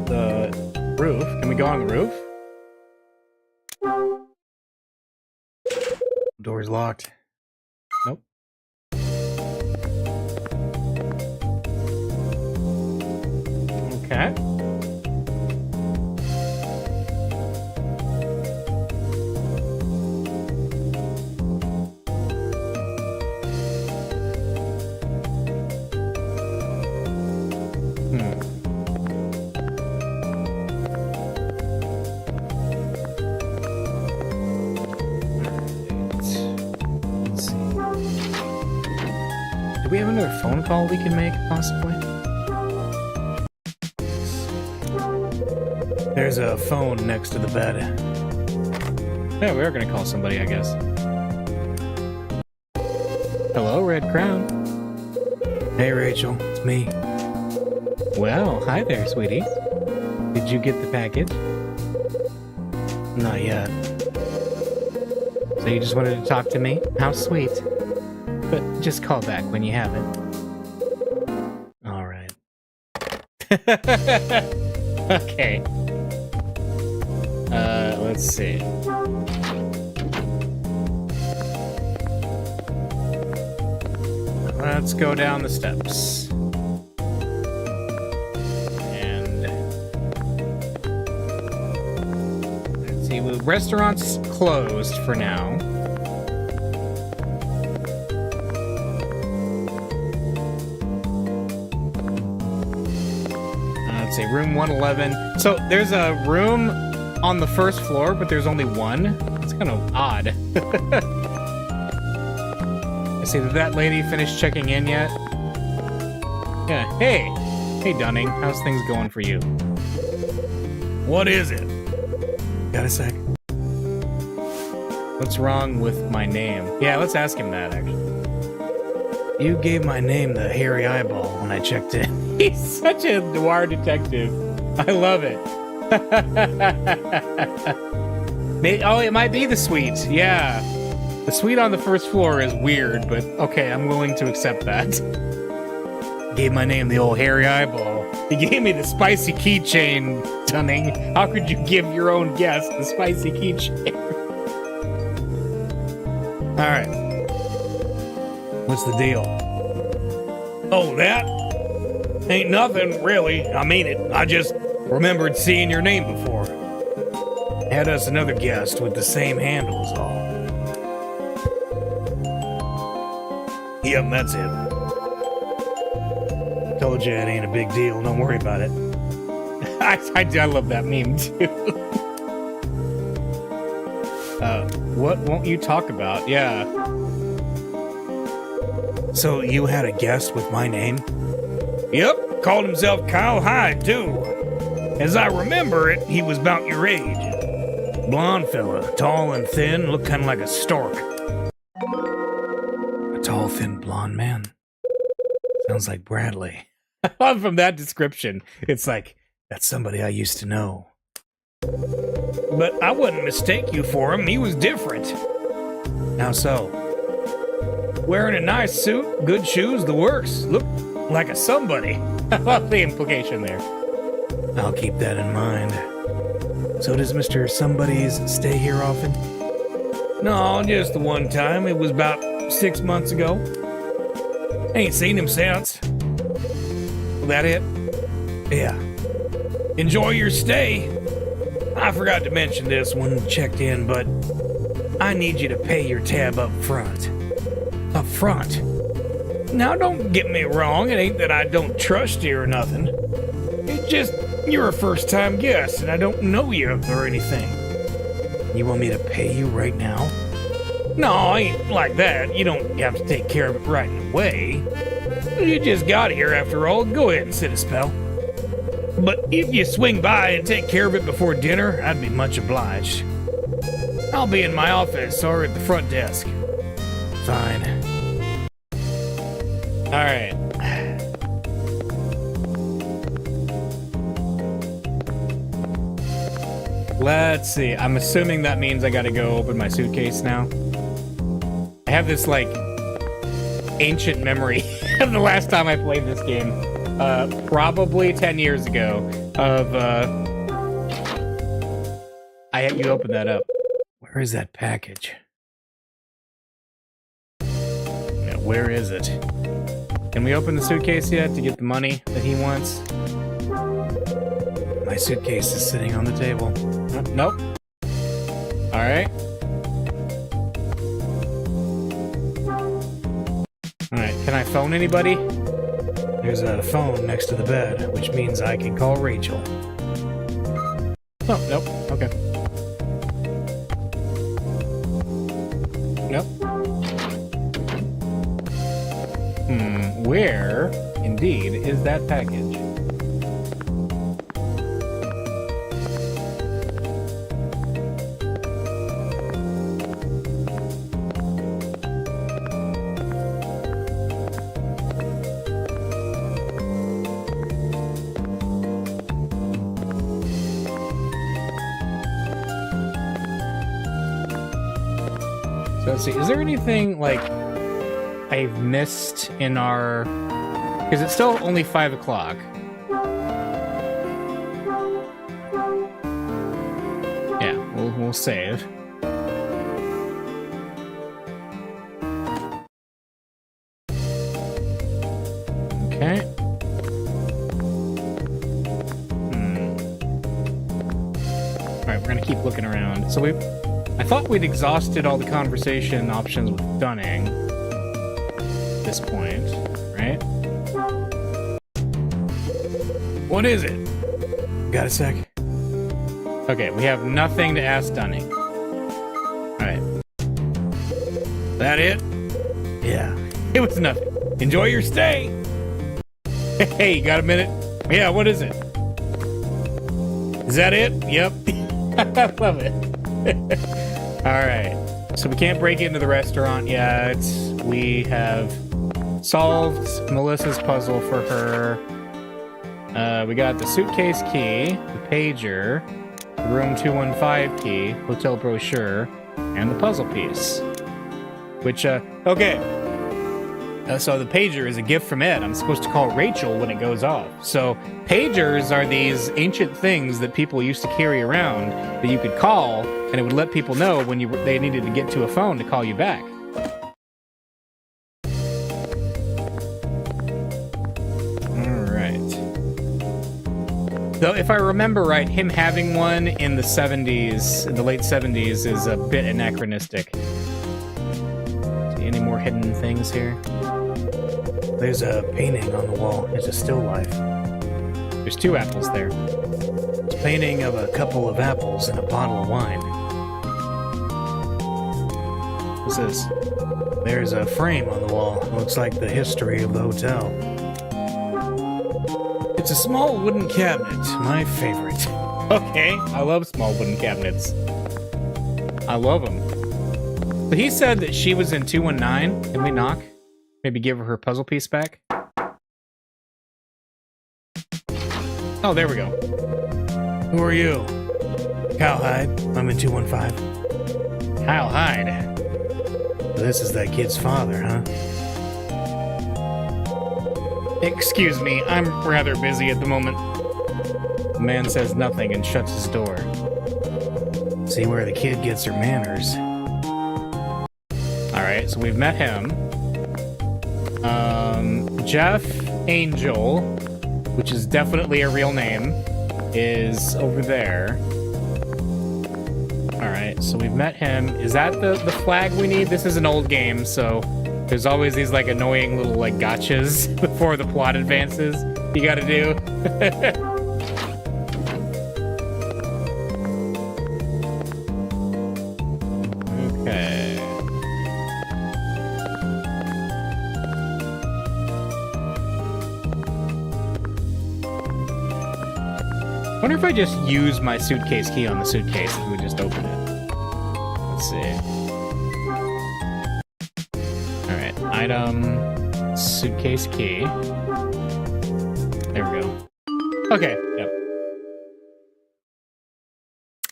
The roof. Can we go on the roof? Door's locked. Nope. Okay. Do we have another phone call we can make, possibly? There's a phone next to the bed. Yeah, we are gonna call somebody, I guess. Hello, Red Crown. Hey, Rachel, it's me. Well, hi there, sweetie. Did you get the package? Not yet. So you just wanted to talk to me? How sweet. But just call back when you have it. All right. Okay. Let's see. Let's go down the steps. And let's see, well, restaurant's closed for now. Let's see, room 111. So there's a room on the first floor, but there's only one. It's kind of odd. I see, did that lady finish checking in yet? Yeah, hey. Hey, Dunning. How's things going for you? What is it? Got a sec? What's wrong with my name? Yeah, let's ask him that, actually. You gave my name the hairy eyeball when I checked in. He's such a noir detective. I love it. Oh, it might be the suite. Yeah. The suite on the first floor is weird, but okay, I'm willing to accept that. Gave my name the old hairy eyeball. He gave me the spicy keychain, Dunning. How could you give your own guest the spicy keychain? Alright. What's the deal? Oh, that? Ain't nothing, really. I mean it. I just remembered seeing your name before. Had us another guest with the same handle as all. Yep, that's it. Told you it ain't a big deal. Don't worry about it. I love that meme, too. What won't you talk about? Yeah. So you had a guest with my name? Yep, called himself Kyle Hyde, too. As I remember it, he was about your age. Blonde fella, tall and thin, looked kind of like a stork. A tall, thin, blonde man. Sounds like Bradley. I love from that description. It's like, that's somebody I used to know. But I wouldn't mistake you for him. He was different. How so? Wearing a nice suit, good shoes, the works. Looked like a somebody. I love the implication there. I'll keep that in mind. So does Mr. Somebody's stay here often? No, just the one time. It was about 6 months ago. Ain't seen him since. That it? Yeah. Enjoy your stay. I forgot to mention this when we checked in, but I need you to pay your tab up front. Up front? Now, don't get me wrong. It ain't that I don't trust you or nothing. It's just you're a first-time guest, and I don't know you or anything. You want me to pay you right now? No, I ain't like that. You don't have to take care of it right away. You just got here after all. Go ahead and sit a spell. But if you swing by and take care of it before dinner, I'd be much obliged. I'll be in my office or at the front desk. Fine. Alright. Let's see. I'm assuming that means I gotta go open my suitcase now. I have this, like, ancient memory of the last time I played this game. Probably 10 years ago. Of, I had you open that up. Where is that package? Yeah, where is it? Can we open the suitcase yet to get the money that he wants? My suitcase is sitting on the table. Nope. Alright. Alright, can I phone anybody? There's a phone next to the bed, which means I can call Rachel. Oh, nope. Okay. Nope. Where, indeed, is that package? let's see, is there anything, like, I've missed in our... Because it's still only 5 o'clock. Yeah, we'll save. Okay. Alright, we're gonna keep looking around. So I thought we'd exhausted all the conversation options with Dunning at this point, right? What is it? Got a sec? Okay, we have nothing to ask Dunning. Alright. That it? Yeah, it was nothing. Enjoy your stay! Hey, you got a minute? Yeah, what is it? Is that it? Yep. I love it. Alright. So we can't break into the restaurant yet. We have solved Melissa's puzzle for her. We got the suitcase key, the pager, the room 215 key, hotel brochure, and the puzzle piece. Which, okay. So the pager is a gift from Ed. I'm supposed to call Rachel when it goes off. So pagers are these ancient things that people used to carry around that you could call, and it would let people know when they needed to get to a phone to call you back. Though, if I remember right, him having one in the 70s, in the late 70s, is a bit anachronistic. See any more hidden things here? There's a painting on the wall. It's a still life. There's 2 apples there. It's a painting of a couple of apples and a bottle of wine. What's this? There's a frame on the wall. Looks like the history of the hotel. It's a small wooden cabinet, my favorite. Okay, I love small wooden cabinets. I love them. So he said that she was in 219. Can we knock? Maybe give her puzzle piece back? Oh, there we go. Who are you? Kyle Hyde. I'm in 215. Kyle Hyde? This is that kid's father, huh? Excuse me, I'm rather busy at the moment. The man says nothing and shuts his door. See where the kid gets her manners. Alright, so we've met him. Jeff Angel, which is definitely a real name, is over there. Alright, so we've met him. Is that the flag we need? This is an old game, so there's always these, like, annoying little, like, gotchas before the plot advances you gotta do. Okay. Wonder if I just use my suitcase key on the suitcase and we just open it. Let's see. Item, suitcase key. There we go. Okay, yep.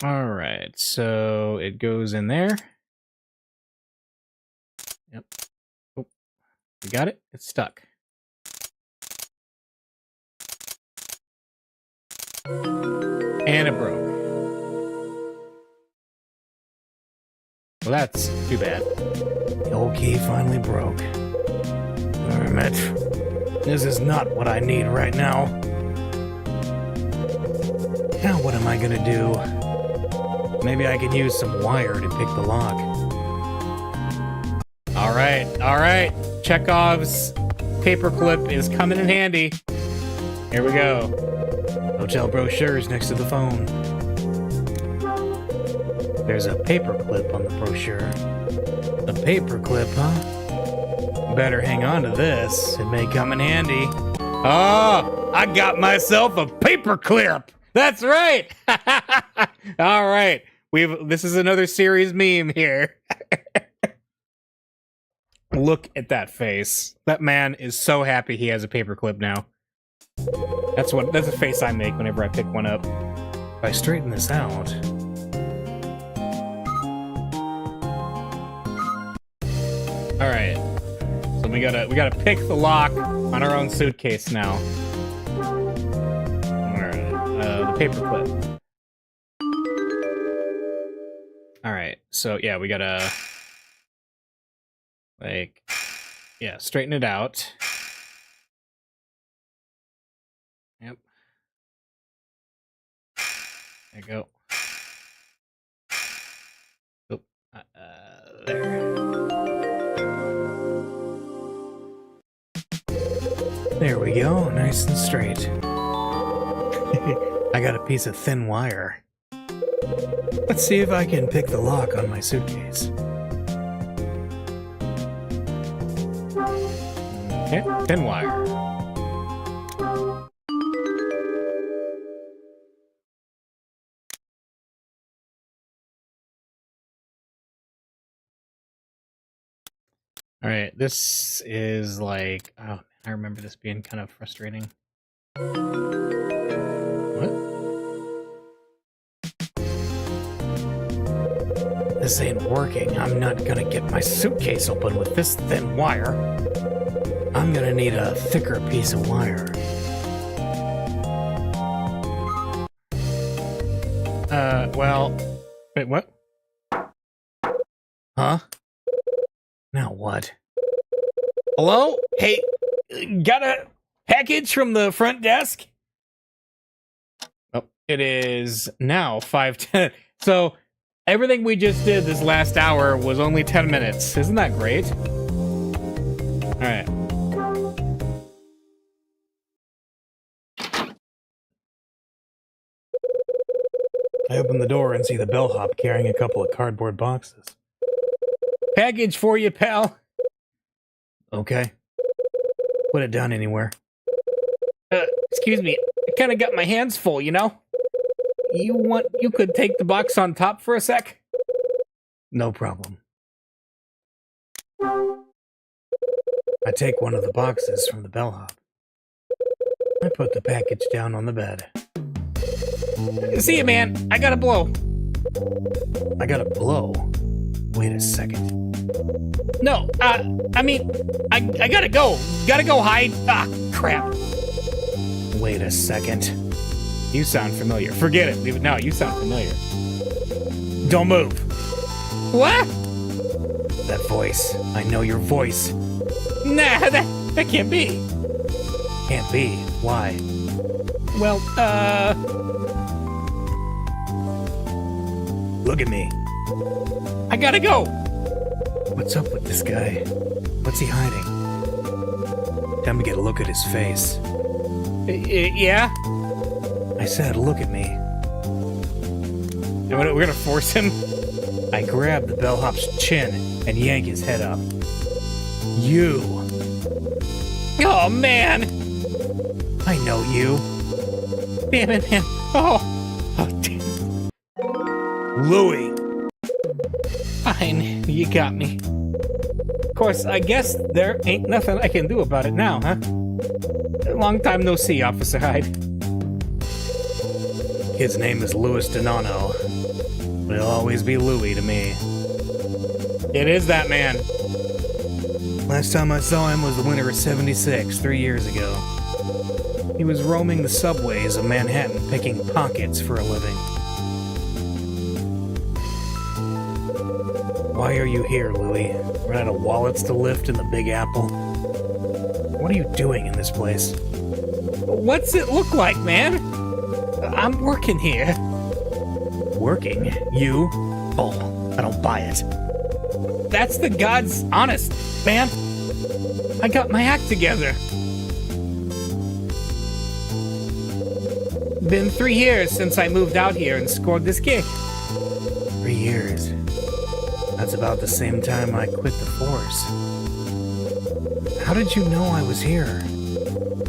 Alright, so it goes in there. Yep. Oh, we got it? It's stuck. And it broke. Well, that's too bad. The old key finally broke. Damn it. This is not what I need right now. Now what am I gonna do? Maybe I can use some wire to pick the lock. Alright. Chekhov's paperclip is coming in handy. Here we go. Hotel brochures next to the phone. There's a paperclip on the brochure. A paperclip, huh? Better hang on to this. It may come in handy. Oh, I got myself a paperclip. That's right. All right. This is another series meme here. Look at that face. That man is so happy he has a paperclip now. That's the face I make whenever I pick one up. If I straighten this out. We gotta pick the lock on our own suitcase now. Alright, the paperclip. Alright, so yeah, we gotta like straighten it out. Yep. There you go. Oh, there. There we go, nice and straight. I got a piece of thin wire. Let's see if I can pick the lock on my suitcase. Okay, thin wire. Alright, this is like... Oh, I remember this being kind of frustrating. What? This ain't working. I'm not gonna get my suitcase open with this thin wire. I'm gonna need a thicker piece of wire. Well... Wait, what? Huh? Now what? Hello? Hey, got a package from the front desk? Oh, it is now 5:10. So, everything we just did this last hour was only 10 minutes. Isn't that great? Alright. I open the door and see the bellhop carrying a couple of cardboard boxes. Package for you, pal. Okay. Put it down anywhere. Excuse me. I kind of got my hands full, you know? You could take the box on top for a sec? No problem. I take one of the boxes from the bellhop. I put the package down on the bed. See you, man. I gotta blow. I gotta blow? Wait a second. No, I mean, I gotta go. Gotta go hide. Ah, crap. Wait a second. You sound familiar. Forget it. Leave it. No, you sound familiar. Don't move. What? That voice. I know your voice. Nah, that can't be. Can't be. Why? Well, look at me. I gotta go. What's up with this guy? What's he hiding? Time to get a look at his face. Yeah? I said, look at me. And we're gonna force him? I grab the bellhop's chin and yank his head up. You. Oh, man. I know you. Damn it, man. Oh, damn. Louie. Fine, you got me. Of course, I guess there ain't nothing I can do about it now, huh? Long time no see, Officer Hyde. His name is Louis Donano, but he'll always be Louie to me. It is that man. Last time I saw him was the winter of '76, 3 years ago. He was roaming the subways of Manhattan picking pockets for a living. Why are you here, Louie? Run out of wallets to lift in the Big Apple? What are you doing in this place? What's it look like, man? I'm working here. Working? You? Oh, I don't buy it. That's the God's honest, man. I got my act together. Been 3 years since I moved out here and scored this gig. 3 years. That's about the same time I quit the force. How did you know I was here?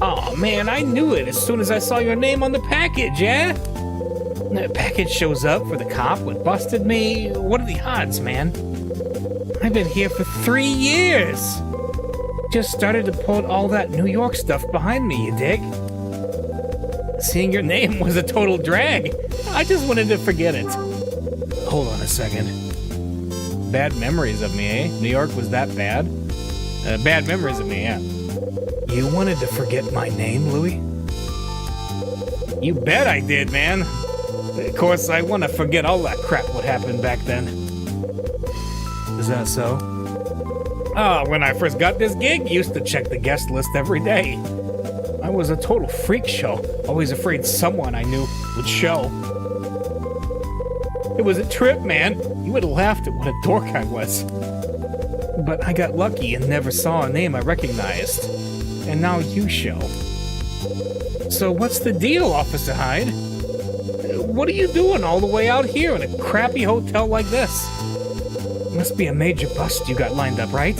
Oh man, I knew it as soon as I saw your name on the package, yeah? The package shows up for the cop what busted me. What are the odds, man? I've been here for 3 years. Just started to put all that New York stuff behind me, you dig? Seeing your name was a total drag. I just wanted to forget it. Hold on a second. Bad memories of me, eh? New York was that bad? Bad memories of me, yeah. You wanted to forget my name, Louis? You bet I did, man. Of course, I want to forget all that crap what happened back then. Is that so? When I first got this gig, used to check the guest list every day. I was a total freak show, always afraid someone I knew would show. It was a trip, man. You would have laughed at what a dork I was. But I got lucky and never saw a name I recognized. And now you show. So what's the deal, Officer Hyde? What are you doing all the way out here in a crappy hotel like this? Must be a major bust you got lined up, right?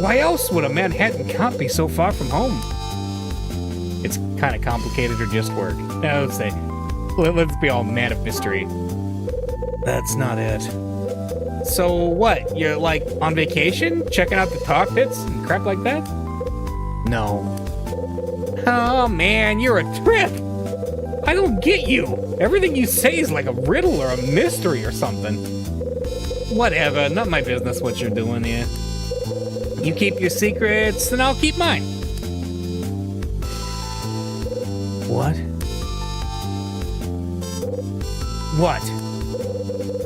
Why else would a Manhattan cop be so far from home? It's kind of complicated or just work. Let's say, let's be all man of mystery. That's not it. So what? You're like on vacation, checking out the tar pits and crap like that? No. Oh man, you're a trip. I don't get you. Everything you say is like a riddle or a mystery or something. Whatever, not my business what you're doing here. You keep your secrets, and I'll keep mine. What? What?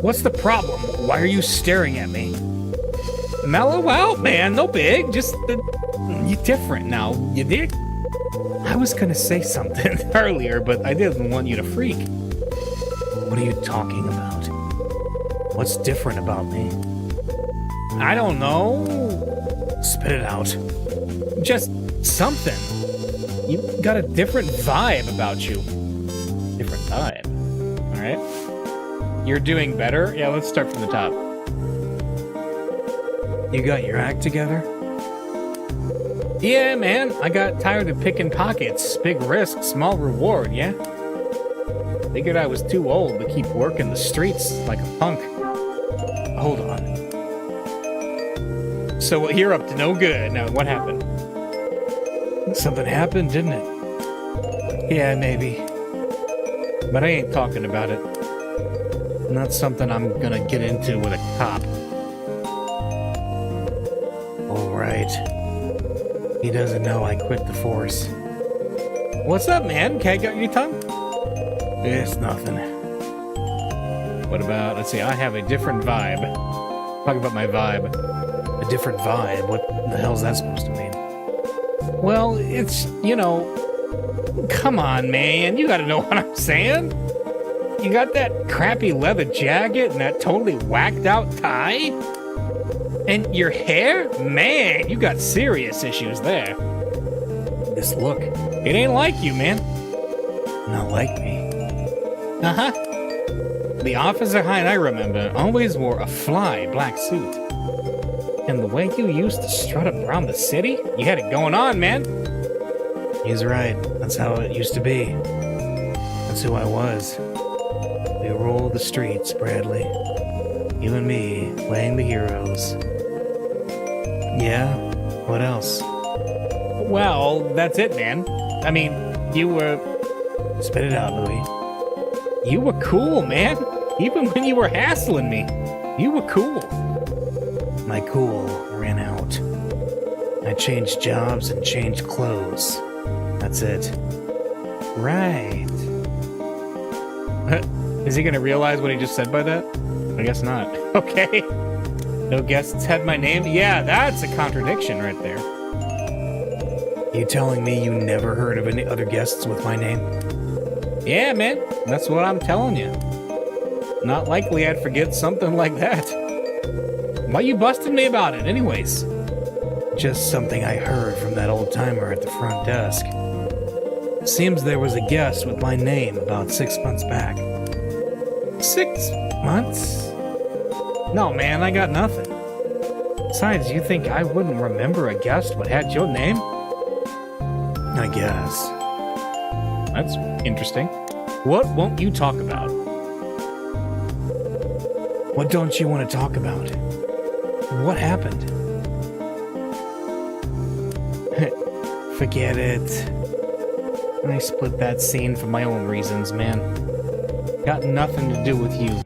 What's the problem? Why are you staring at me? Mellow out, man. No big. Just, you're different now. You dig? I was gonna say something earlier, but I didn't want you to freak. What are you talking about? What's different about me? I don't know. Spit it out. Just something. You got a different vibe about you. Different vibe. All right. You're doing better? Yeah, let's start from the top. You got your act together? Yeah, man. I got tired of picking pockets. Big risk, small reward, yeah? Figured I was too old to keep working the streets like a punk. Hold on. So what you're up to no good. Now, what happened? Something happened, didn't it? Yeah, maybe. But I ain't talking about it. Not something I'm gonna get into with a cop. All right. He doesn't know I quit the force. What's up, man? Cat got your tongue? It's nothing. What about, let's see, I have a different vibe. Talk about my vibe. A different vibe? What the hell's that supposed to mean? Well, it's, come on, man. You gotta know what I'm saying. You got that crappy leather jacket and that totally whacked out tie? And your hair? Man, you got serious issues there. This look. It ain't like you, man. Not like me. Uh-huh. The Officer Hyde I remember always wore a fly black suit. And the way you used to strut around the city, you had it going on, man. He's right. That's how it used to be. That's who I was. We ruled the streets, Bradley. You and me, playing the heroes. Yeah? What else? Well, that's it, man. I mean, you were... Spit it out, Louis. You were cool, man. Even when you were hassling me. You were cool. My cool ran out. I changed jobs and changed clothes. That's it. Right. Is he gonna realize what he just said by that? I guess not. Okay. No guests had my name? Yeah, that's a contradiction right there. You telling me you never heard of any other guests with my name? Yeah, man. That's what I'm telling you. Not likely I'd forget something like that. Why you busting me about it, anyways? Just something I heard from that old timer at the front desk. Seems there was a guest with my name about 6 months back. 6 months? No, man, I got nothing. Besides, you think I wouldn't remember a guest what had your name? I guess. That's interesting. What won't you talk about? What don't you want to talk about? What happened? Forget it. I split that scene for my own reasons, man. Got nothing to do with you.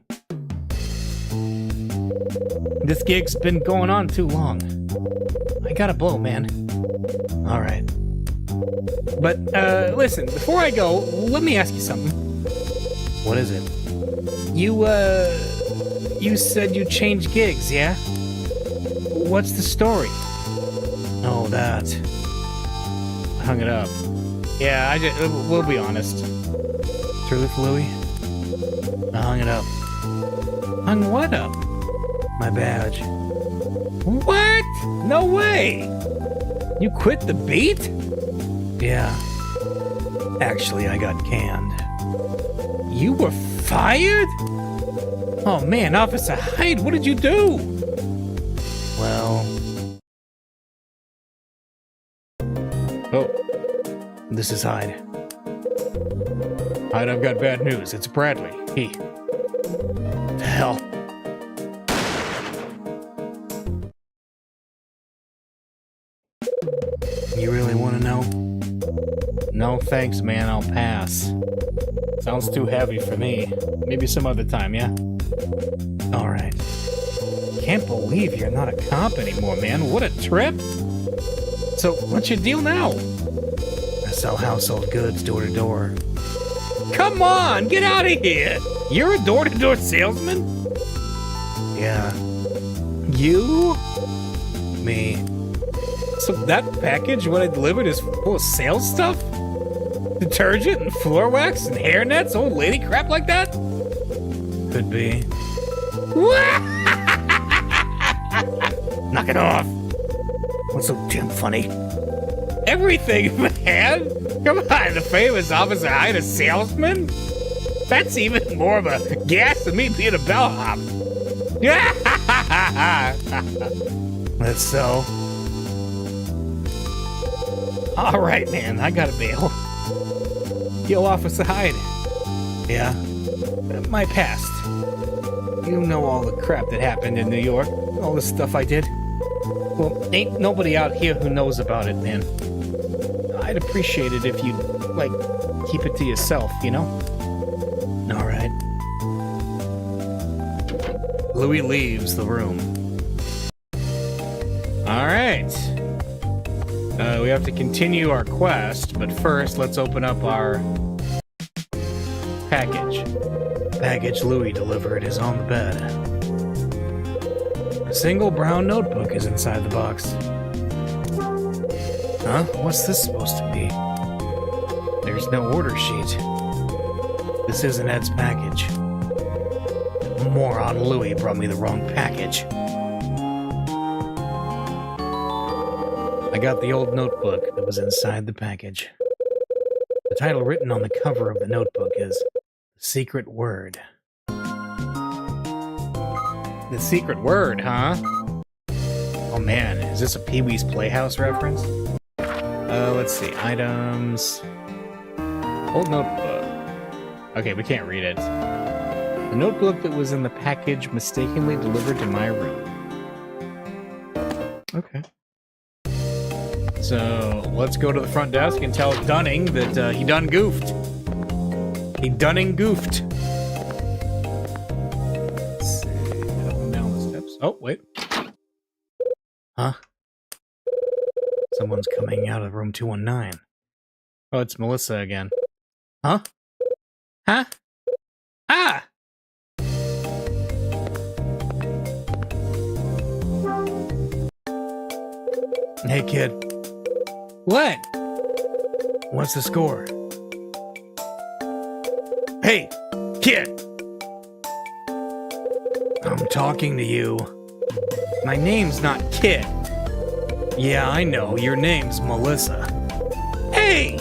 This gig's been going on too long. gotta blow, man. All right. But, listen, before I go, let me ask you something. What is it? You said you changed gigs, yeah? What's the story? Oh, that. I hung it up. Yeah, we'll be honest. Truth, Louie? I hung it up. Hung what up? My badge. What? No way! You quit the beat? Yeah. Actually, I got canned. You were fired? Oh man, Officer Hyde, what did you do? Well... Oh, this is Hyde. Hyde, I've got bad news. It's Bradley. The hell? You really want to know? No thanks, man. I'll pass. Sounds too heavy for me. Maybe some other time, yeah? All right. Can't believe you're not a cop anymore, man. What a trip! So, what's your deal now? I sell household goods door to door. Come on, get out of here! You're a door-to-door salesman? Yeah, You? me. So that package, what I delivered, is full of sales stuff? Detergent and floor wax and hairnets, old lady crap like that? Could be. Knock it off. What's so damn funny? Everything, man. Come on, the famous Officer Hyde, a salesman? That's even more of a gas than me being a bellhop. That's so. All right, man, I gotta bail. Yo, Officer Hyde. Yeah? My past. You know all the crap that happened in New York. All the stuff I did. Well, ain't nobody out here who knows about it, man. I'd appreciate it if you'd, like, keep it to yourself, you know? All right. Louis leaves the room. All right. We have to continue our quest, but first, let's open up our package. Package Louis delivered is on the bed. A single brown notebook is inside the box. Huh? What's this supposed to be? There's no order sheet. This isn't Ed's package. Moron Louis brought me the wrong package. I got the old notebook that was inside the package. The title written on the cover of the notebook is The Secret Word. The secret word, huh? Oh man, is this a Pee-wee's Playhouse reference? Let's see. Items. Old notebook. Okay, we can't read it. The notebook that was in the package mistakenly delivered to my room. Okay. So, let's go to the front desk and tell Dunning that he done goofed. He Dunning goofed. Let's see. Up and down the steps. Oh, wait. Huh? Someone's coming out of room 219. Oh, it's Melissa again. Huh? Huh? Ah! Hey kid, What? what's the score? Hey, kid! I'm talking to you. My name's not Kid. Yeah, I know. Your name's Melissa. Hey!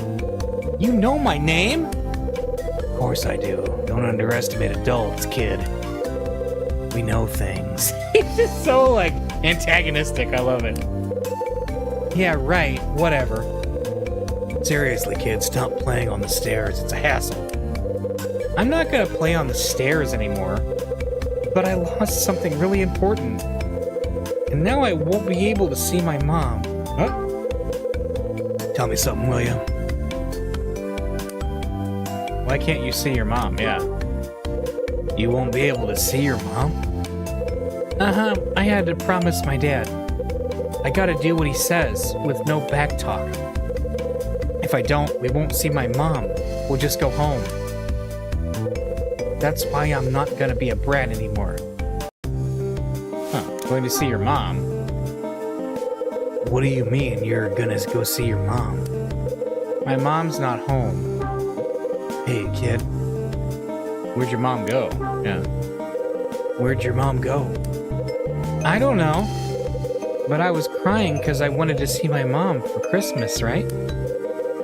You know my name? Of course I do. Don't underestimate adults, kid. We know things. He's just so, like, antagonistic. I love it. Yeah, right. Whatever. Seriously, kid, stop playing on the stairs. It's a hassle. I'm not gonna play on the stairs anymore. But I lost something really important. And now I won't be able to see my mom. Huh? Tell me something, will you? Why can't you see your mom? Yeah. You won't be able to see your mom? Uh-huh. I had to promise my dad. I gotta do what he says with no back talk. If I don't, we won't see my mom. We'll just go home. That's why I'm not gonna be a brat anymore. Huh, going to see your mom? What do you mean you're gonna go see your mom? My mom's not home. Hey, kid. Where'd your mom go? Yeah. Where'd your mom go? I don't know. But I was crying because I wanted to see my mom for Christmas, right?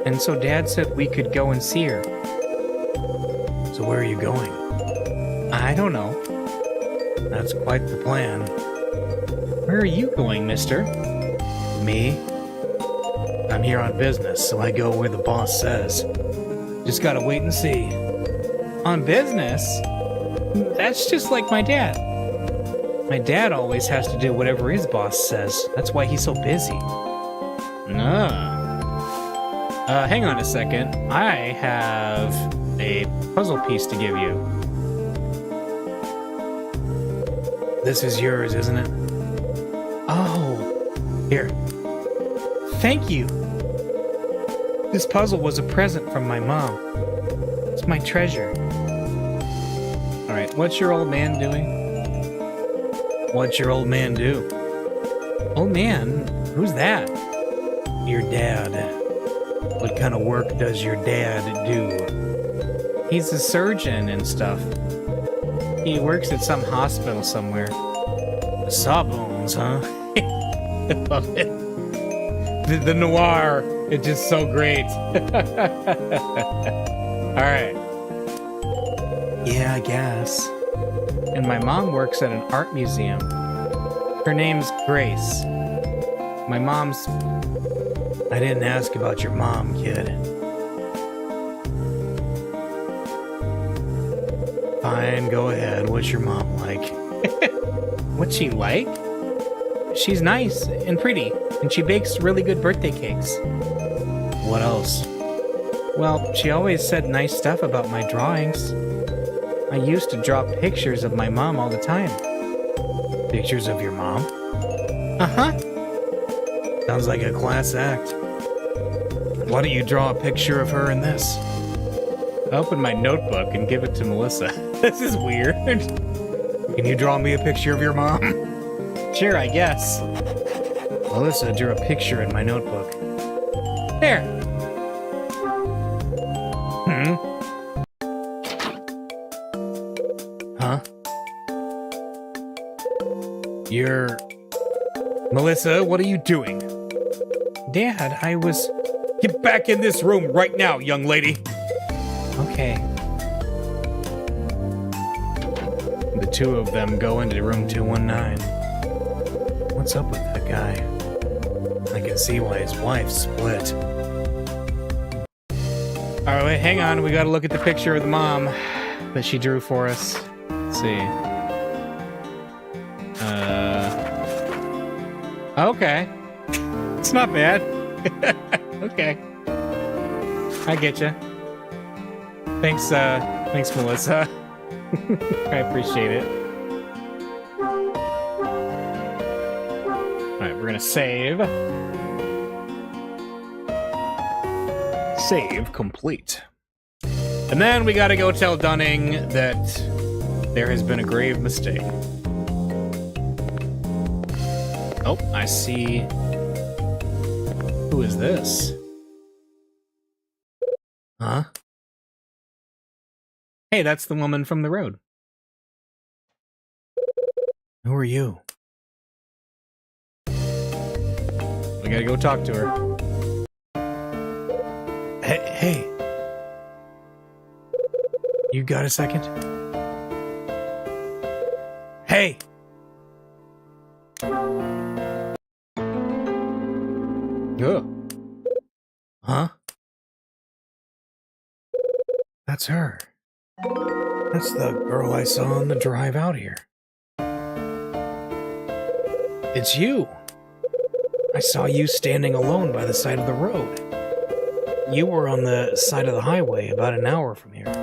And so Dad said we could go and see her. So where are you going? I don't know. That's quite the plan. Where are you going, mister? Me? I'm here on business, so I go where the boss says. Just gotta wait and see. On business? That's just like my dad. My dad always has to do whatever his boss says. That's why he's so busy. Hang on a second. I have a puzzle piece to give you. This is yours, isn't it? Oh, here. Thank you. This puzzle was a present from my mom. It's my treasure. All right, what's your old man doing? What's your old man do? Old man? Who's that? Your dad. What kind of work does your dad do? He's a surgeon and stuff. He works at some hospital somewhere. Sawbones, huh? I love it. The noir. It's just so great. Alright. Yeah, I guess. And my mom works at an art museum. Her name's Grace. My mom's... I didn't ask about your mom, kid. Fine, go ahead. What's your mom like? What's she like? She's nice and pretty, and she bakes really good birthday cakes. What else? Well, she always said nice stuff about my drawings. I used to draw pictures of my mom all the time. Pictures of your mom? Uh-huh. Sounds like a class act. Why don't you draw a picture of her in this? I open my notebook and give it to Melissa. This is weird. Can you draw me a picture of your mom? Sure, I guess. Melissa drew a picture in my notebook. There. Huh? You're... Melissa, what are you doing? Dad, I was... Get back in this room right now, young lady! Okay. The two of them go into room 219. What's up with that guy? I can see why his wife split. Alright, wait, hang on. We gotta look at the picture of the mom that she drew for us. Let's see. Okay. It's not bad. Okay. I get you. Thanks, Melissa. I appreciate it. Alright, we're gonna save. Save complete. And then we gotta go tell Dunning that there has been a grave mistake. Oh, I see. Who is this? Huh? Hey, that's the woman from the road. Who are you? We gotta go talk to her. Hey. You got a second? Hey! Ugh. Huh? That's her. That's the girl I saw on the drive out here. It's you. I saw you standing alone by the side of the road. You were on the side of the highway about an hour from here.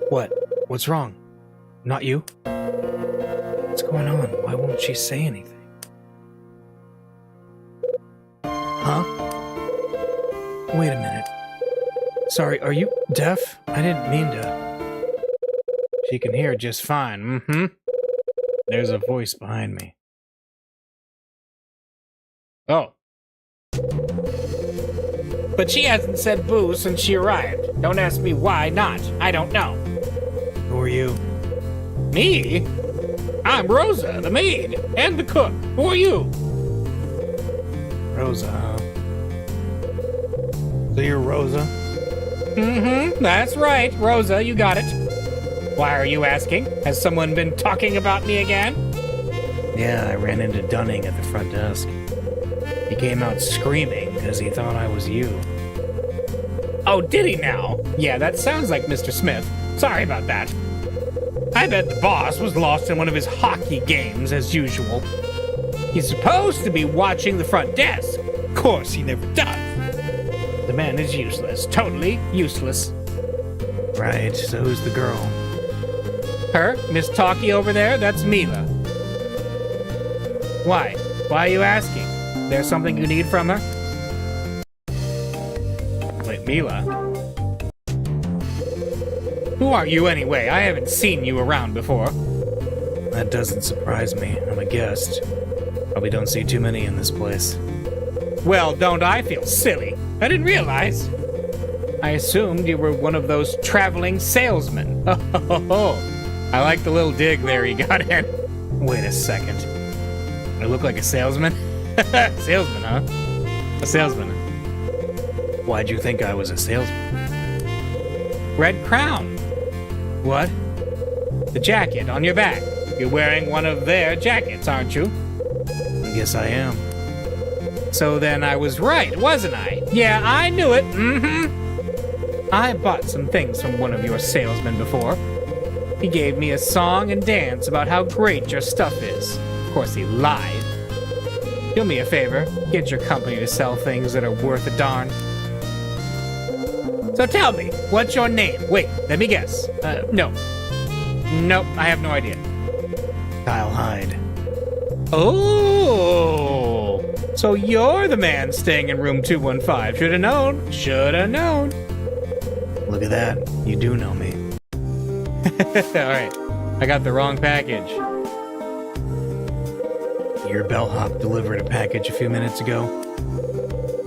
What? What's wrong? Not you? What's going on? Why won't she say anything? Huh? Wait a minute. Sorry, are you deaf? I didn't mean to. She can hear just fine. Mm-hmm. There's a voice behind me. Oh. But she hasn't said boo since she arrived. Don't ask me why not. I don't know. Who are you? Me? I'm Rosa, the maid, and the cook. Who are you? Rosa, huh? So you're Rosa? Mm-hmm, that's right. Rosa, you got it. Why are you asking? Has someone been talking about me again? Yeah, I ran into Dunning at the front desk. He came out screaming because he thought I was you. Oh, did he now? Yeah, that sounds like Mr. Smith. Sorry about that. I bet the boss was lost in one of his hockey games, as usual. He's supposed to be watching the front desk. Of course, he never does. The man is useless. Totally useless. Right, so who's the girl? Her? Miss Talkie over there? That's Mila. Why? Why are you asking? There's something you need from her? Wait, Mila? Who are you anyway? I haven't seen you around before. That doesn't surprise me. I'm a guest. Probably don't see too many in this place. Well, don't I feel silly? I didn't realize. I assumed you were one of those traveling salesmen. I like the little dig there he got in. Wait a second. I look like a salesman? Salesman, huh? A salesman. Why'd you think I was a salesman? Red Crown. What? The jacket on your back. You're wearing one of their jackets, aren't you? I guess I am. So then I was right, wasn't I? Yeah, I knew it. Mm-hmm. I bought some things from one of your salesmen before. He gave me a song and dance about how great your stuff is. Of course, he lied. Do me a favor. Get your company to sell things that are worth a darn. So tell me, what's your name? Wait, let me guess. No. Nope, I have no idea. Kyle Hyde. Oh, so you're the man staying in room 215. Should have known. Should have known. Look at that. You do know me. All right, I got the wrong package. Your bellhop delivered a package a few minutes ago,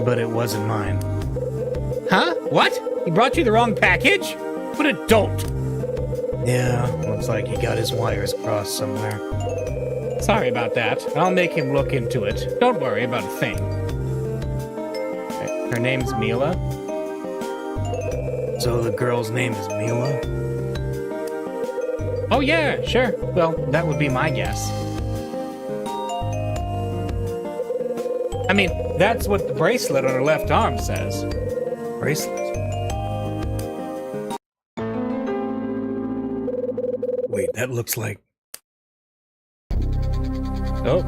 but it wasn't mine. Huh? What? He brought you the wrong package? What a dolt. Yeah, looks like he got his wires crossed somewhere. Sorry about that. I'll make him look into it. Don't worry about a thing. Her name's Mila? So the girl's name is Mila? Oh yeah, sure. Well, that would be my guess. I mean, that's what the bracelet on her left arm says. Bracelet? Wait, that looks like... Oh.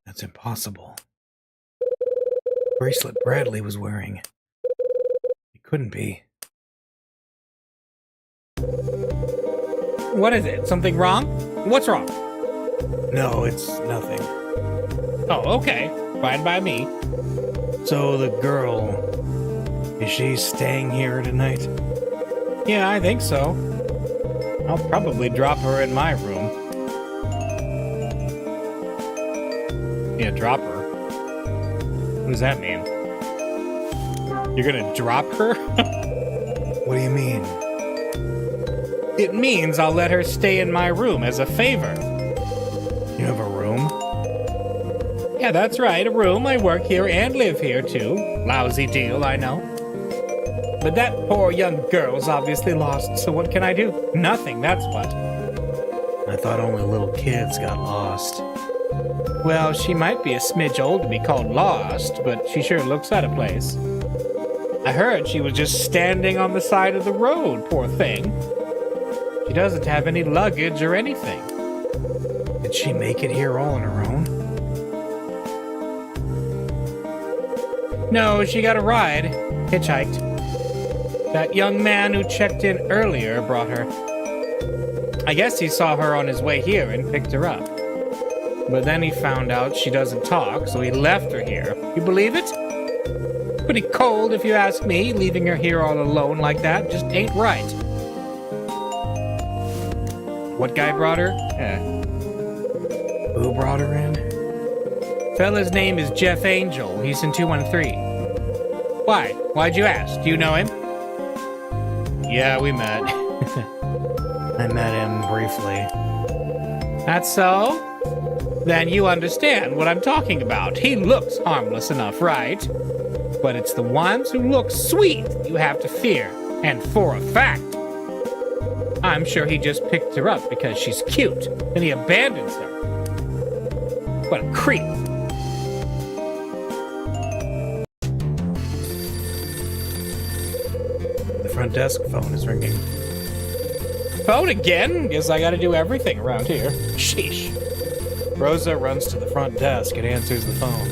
That's impossible. Bracelet Bradley was wearing. It couldn't be. What is it? Something wrong? What's wrong? No, it's nothing. Oh, okay. Fine by me. So the girl, is she staying here tonight? Yeah, I think so. I'll probably drop her in my room. Yeah, drop her. What does that mean? You're gonna drop her? What do you mean? It means I'll let her stay in my room as a favor. You have a room? Yeah, that's right, a room. I work here and live here, too. Lousy deal, I know. But that poor young girl's obviously lost, so what can I do? Nothing, that's what. I thought only little kids got lost. Well, she might be a smidge old to be called lost, but she sure looks out of place. I heard she was just standing on the side of the road, poor thing. She doesn't have any luggage or anything. Did she make it here all on her own? No, she got a ride. Hitchhiked. That young man who checked in earlier brought her. I guess he saw her on his way here and picked her up. But then he found out she doesn't talk, so he left her here. You believe it? Pretty cold if you ask me. Leaving her here all alone like that just ain't right. What guy brought her? Who brought her in? Fella's name is Jeff Angel. He's in 213. Why? Why'd you ask? Do you know him? Yeah, we met. I met him briefly. That's so? Then you understand what I'm talking about. He looks harmless enough, right? But it's the ones who look sweet you have to fear. And for a fact. I'm sure he just picked her up because she's cute, and he abandons her. What a creep. The front desk phone is ringing. Phone again? Guess I gotta do everything around here. Sheesh. Rosa runs to the front desk and answers the phone.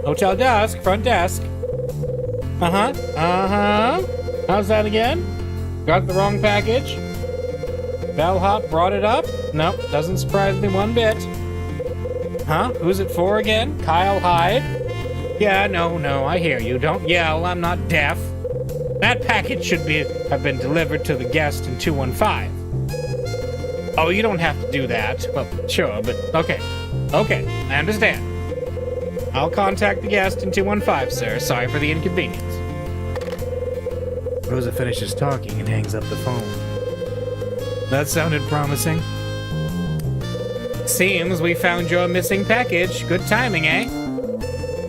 Hotel Dusk, front desk. How's that again? Got the wrong package? Bellhop brought it up? Nope, doesn't surprise me one bit. Huh? Who's it for again? Kyle Hyde? Yeah, no, I hear you. Don't yell, I'm not deaf. That package should have been delivered to the guest in 215. Oh, you don't have to do that. Well, sure, but okay, I understand. I'll contact the guest in 215, sir. Sorry for the inconvenience. Rosa finishes talking and hangs up the phone. That sounded promising. Seems we found your missing package. Good timing, eh?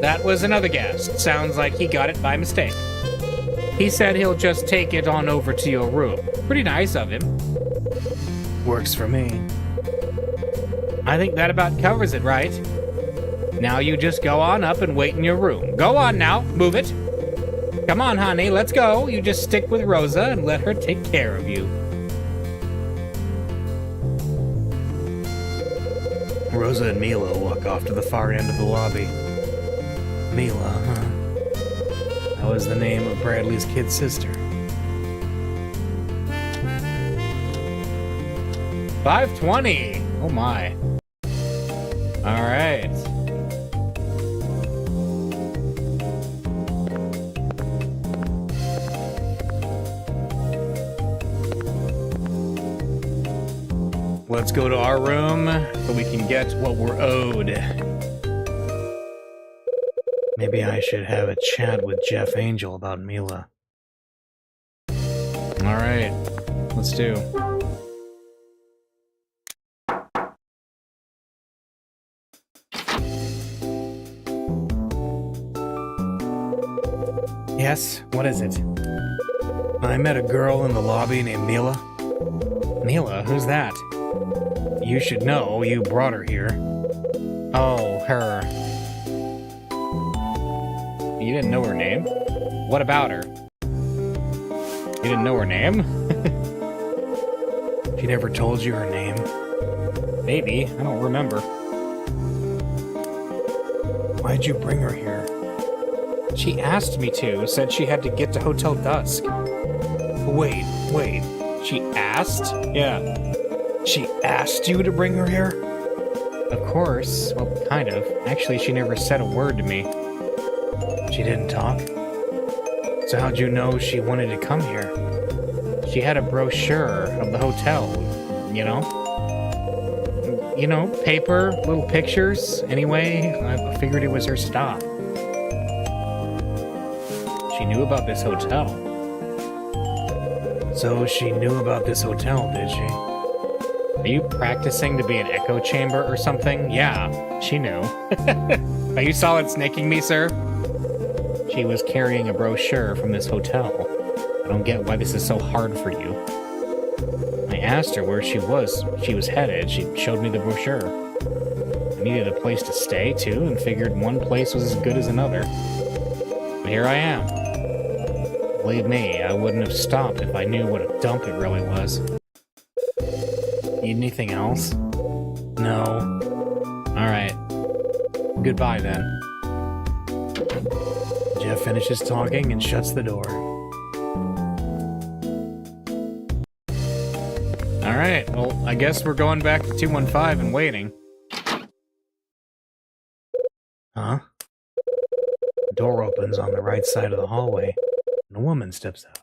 That was another guest. Sounds like he got it by mistake. He said he'll just take it on over to your room. Pretty nice of him. Works for me. I think that about covers it, right? Now you just go on up and wait in your room. Go on now, move it. Come on, honey, let's go. You just stick with Rosa and let her take care of you. Rosa and Mila walk off to the far end of the lobby. Mila, huh? That was the name of Bradley's kid sister. 520. Oh my. All right. Let's go to our room so we can get what we're owed. Maybe I should have a chat with Jeff Angel about Mila. All right. Let's do. Yes, what is it? I met a girl in the lobby named Mila. Mila, who's that? You should know, you brought her here. Oh, her. You didn't know her name? What about her? You didn't know her name? She never told you her name? Maybe, I don't remember. Why'd you bring her here? She asked me to, said she had to get to Hotel Dusk. Wait. She asked? Yeah. She asked you to bring her here? Of course. Well, kind of. Actually, she never said a word to me. She didn't talk? So how'd you know she wanted to come here? She had a brochure of the hotel, you know? You know, paper, little pictures. Anyway, I figured it was her stop. She knew about this hotel. So she knew about this hotel, did she? Are you practicing to be an echo chamber or something? Yeah, she knew. Are you solid snaking me, sir? She was carrying a brochure from this hotel. I don't get why this is so hard for you. I asked her where she was headed. She showed me the brochure. I needed a place to stay, too, and figured one place was as good as another. But here I am. Believe me, I wouldn't have stopped if I knew what a dump it really was. Need anything else? No. Alright. Goodbye, then. Jeff finishes talking and shuts the door. All right, well, I guess we're going back to 215 and waiting. Huh? The door opens on the right side of the hallway, and a woman steps out.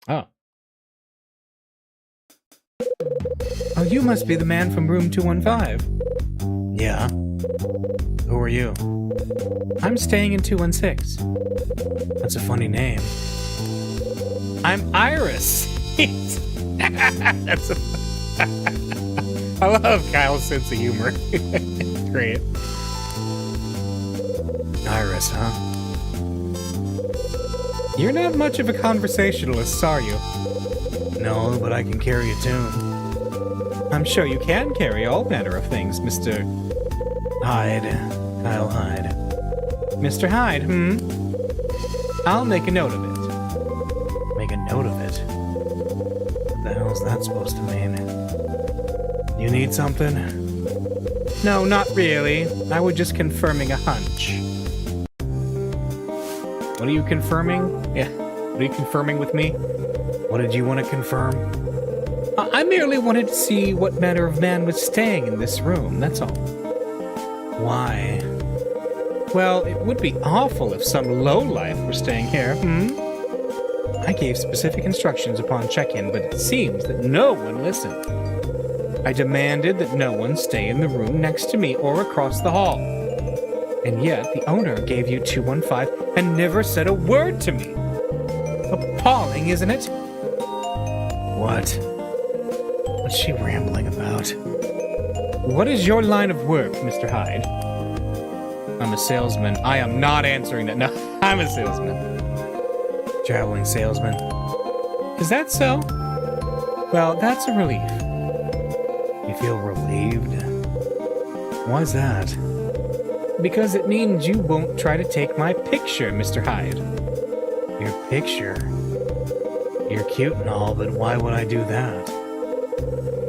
Oh. Oh, you must be the man from room 215. Yeah. Who are you? I'm staying in 216. That's a funny name. I'm Iris. That's a... I love Kyle's sense of humor. It's great. Iris, huh? You're not much of a conversationalist, are you? No, but I can carry a tune. I'm sure you can carry all manner of things, Mr. Hyde. Kyle Hyde. Mr. Hyde, I'll make a note of it. Make a note of it? What the hell's that supposed to mean? You need something? No, not really. I was just confirming a hunch. What are you confirming? Yeah. What are you confirming with me? What did you want to confirm? I merely wanted to see what manner of man was staying in this room, that's all. Why? Well, it would be awful if some lowlife were staying here, I gave specific instructions upon check-in, but it seems that no one listened. I demanded that no one stay in the room next to me or across the hall. And yet, the owner gave you 215 and never said a word to me. Appalling, isn't it? What? What's she rambling about? What is your line of work, Mr. Hyde? I'm a salesman. I am not answering that. No, I'm a salesman. Traveling salesman. Is that so? Well, that's a relief. You feel relieved? Why's that? Because it means you won't try to take my picture, Mr. Hyde. Your picture? You're cute and all, but why would I do that?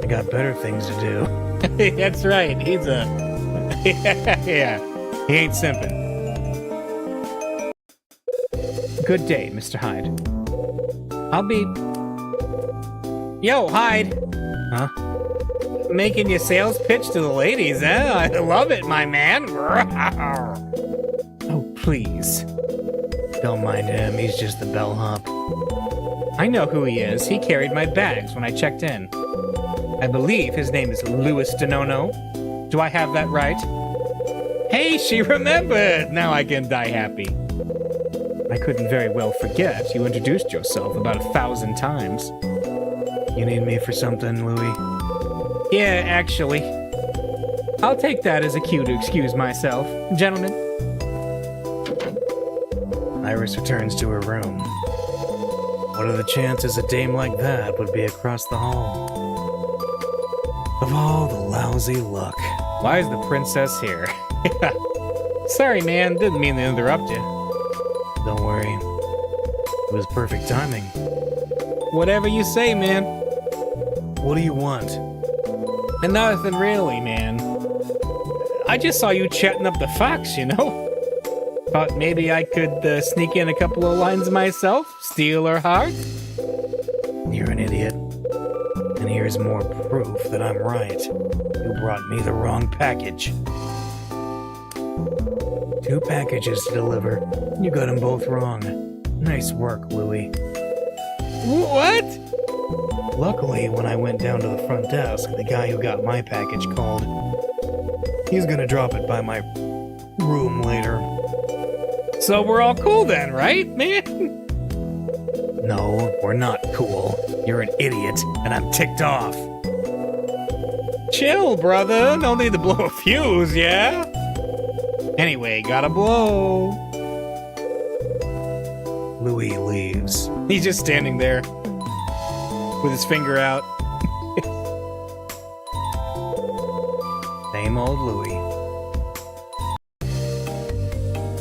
I got better things to do. That's right. He's a... yeah. He ain't simping. Good day, Mr. Hyde. I'll be... Yo, Hyde. Huh? Making your sales pitch to the ladies, eh? I love it, my man. Oh, please. Don't mind him, he's just the bellhop. I know who he is. He carried my bags when I checked in. I believe his name is Louis Denono. Do I have that right? Hey, she remembered! Now I can die happy. I couldn't very well forget. You introduced yourself about 1,000 times. You need me for something, Louis? Yeah, actually. I'll take that as a cue to excuse myself. Gentlemen. Iris returns to her room. What are the chances a dame like that would be across the hall? Of all the lousy luck. Why is the princess here? Sorry, man. Didn't mean to interrupt you. Don't worry. It was perfect timing. Whatever you say, man. What do you want? And nothing really, man. I just saw you chatting up the fox, you know? Thought maybe I could sneak in a couple of lines myself, steal her heart. You're an idiot. And here's more proof that I'm right. You brought me the wrong package. 2 packages to deliver. You got them both wrong. Nice work, Louis. What? Luckily, when I went down to the front desk, the guy who got my package called. He's gonna drop it by my room later. So we're all cool then, right, man? No, we're not cool. You're an idiot, and I'm ticked off. Chill, brother. No need to blow a fuse, yeah? Anyway, gotta blow. Louis leaves. He's just standing there with his finger out. Same old Louis.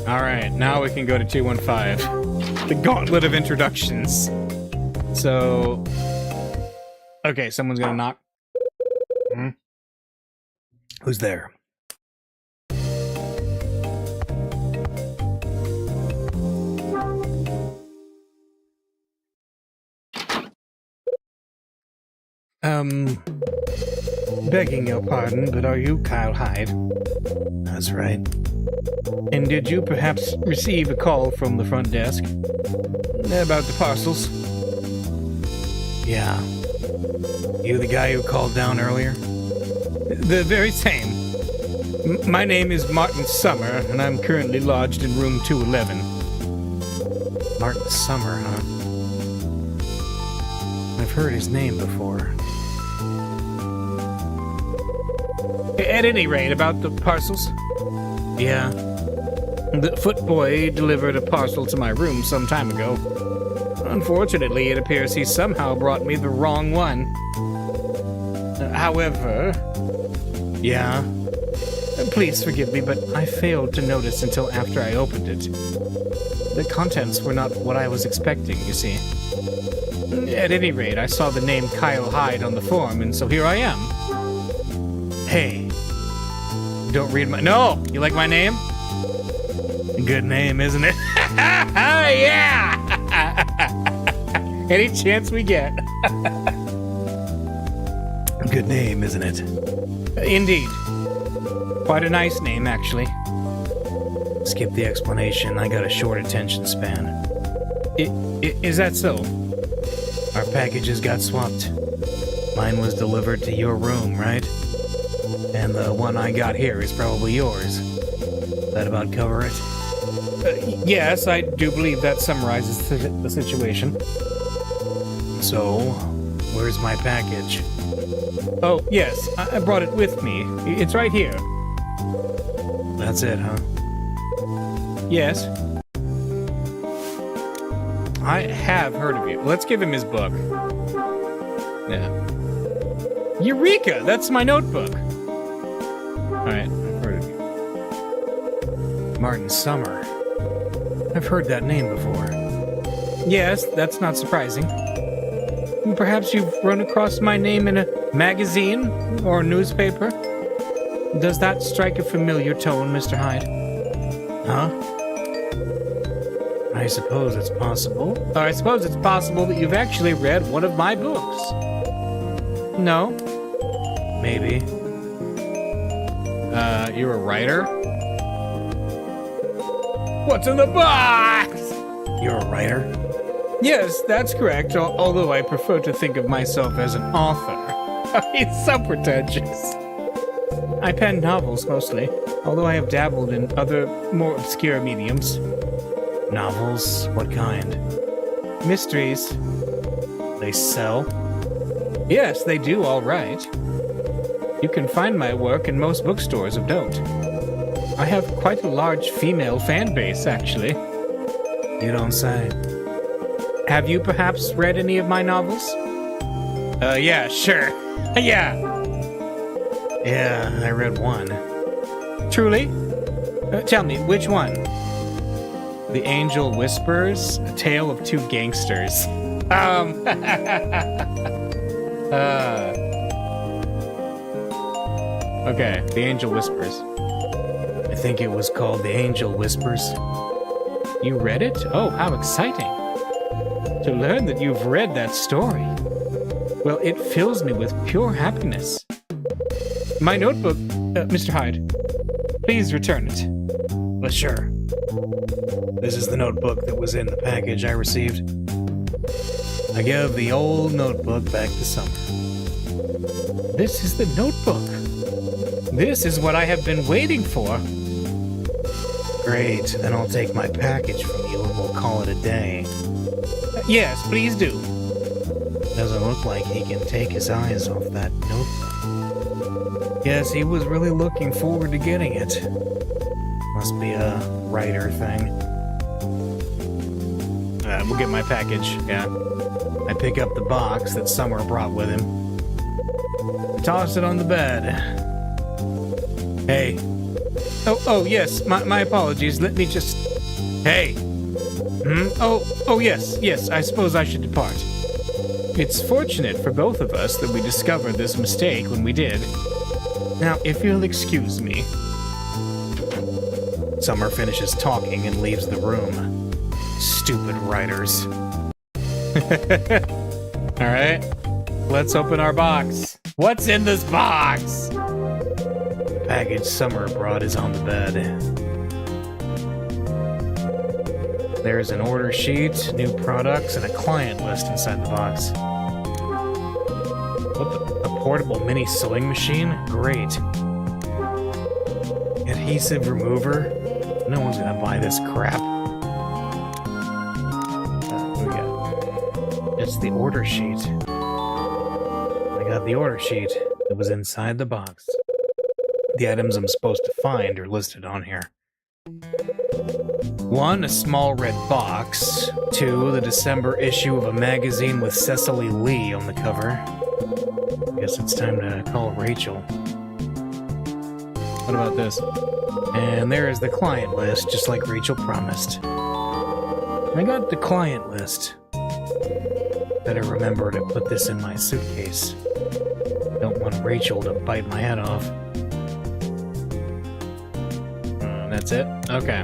Alright, now we can go to 215. The gauntlet of introductions. So... Okay, someone's gonna knock. Who's there? Begging your pardon, but are you Kyle Hyde? That's right. And did you perhaps receive a call from the front desk? About the parcels? Yeah. You the guy who called down earlier? The very same. My name is Martin Summer, and I'm currently lodged in room 211. Martin Summer, huh? I've heard his name before. At any rate, about the parcels? Yeah. The footboy delivered a parcel to my room some time ago. Unfortunately, it appears he somehow brought me the wrong one. However... Yeah? Please forgive me, but I failed to notice until after I opened it. The contents were not what I was expecting, you see. At any rate, I saw the name Kyle Hyde on the form, and so here I am. Hey. Don't read my... No! You like my name? Good name, isn't it? Yeah! Any chance we get. Good name, isn't it? Indeed. Quite a nice name, actually. Skip the explanation. I got a short attention span. Is that so? Our packages got swapped. Mine was delivered to your room, right? And the one I got here is probably yours. That about cover it? Yes, I do believe that summarizes the situation. So, where's my package? Oh, yes, I brought it with me. It's right here. That's it, huh? Yes. I have heard of you. Let's give him his book. Yeah. Eureka! That's my notebook. Alright, I've heard of you. Martin Summer. I've heard that name before. Yes, that's not surprising. Perhaps you've run across my name in a magazine or newspaper? Does that strike a familiar tone, Mr. Hyde? Huh? I suppose it's possible. Or I suppose it's possible that you've actually read one of my books. No? Maybe. You're a writer? What's in the box? You're a writer? Yes, that's correct, although I prefer to think of myself as an author. It's so pretentious. I pen novels mostly, although I have dabbled in other, more obscure mediums. Novels? What kind? Mysteries. They sell? Yes, they do, all right. You can find my work in most bookstores of note. I have quite a large female fan base, actually. You don't say. Have you perhaps read any of my novels? Yeah, sure. Yeah. Yeah, I read one. Truly? Tell me, which one? The Angel Whispers, A Tale of Two Gangsters. Okay, The Angel Whispers. I think it was called The Angel Whispers. You read it? Oh, how exciting. To learn that you've read that story. Well, it fills me with pure happiness. My notebook, Mr. Hyde. Please return it. Well, sure. This is the notebook that was in the package I received. I give the old notebook back to Summer. This is the notebook. This is what I have been waiting for. Great, then I'll take my package from you and we'll call it a day. Yes, please do. Doesn't look like he can take his eyes off that notebook. Guess he was really looking forward to getting it. Must be a writer thing. We'll get my package, yeah. I pick up the box that Summer brought with him. Toss it on the bed. Hey. Oh, yes, my apologies. Let me just... Hey! Oh, yes, I suppose I should depart. It's fortunate for both of us that we discovered this mistake when we did. Now, if you'll excuse me... Summer finishes talking and leaves the room. Stupid writers. Alright. Let's open our box. What's in this box? The package Summer brought is on the bed. There's an order sheet, new products, and a client list inside the box. A portable mini sewing machine? Great. Adhesive remover? No one's gonna buy this crap. What do we got? It's the order sheet. I got the order sheet that was inside the box. The items I'm supposed to find are listed on here. 1, a small red box. 2, the December issue of a magazine with Cecily Lee on the cover. I guess it's time to call Rachel. What about this? And there is the client list, just like Rachel promised. I got the client list. Better remember to put this in my suitcase. Don't want Rachel to bite my head off. That's it? Okay.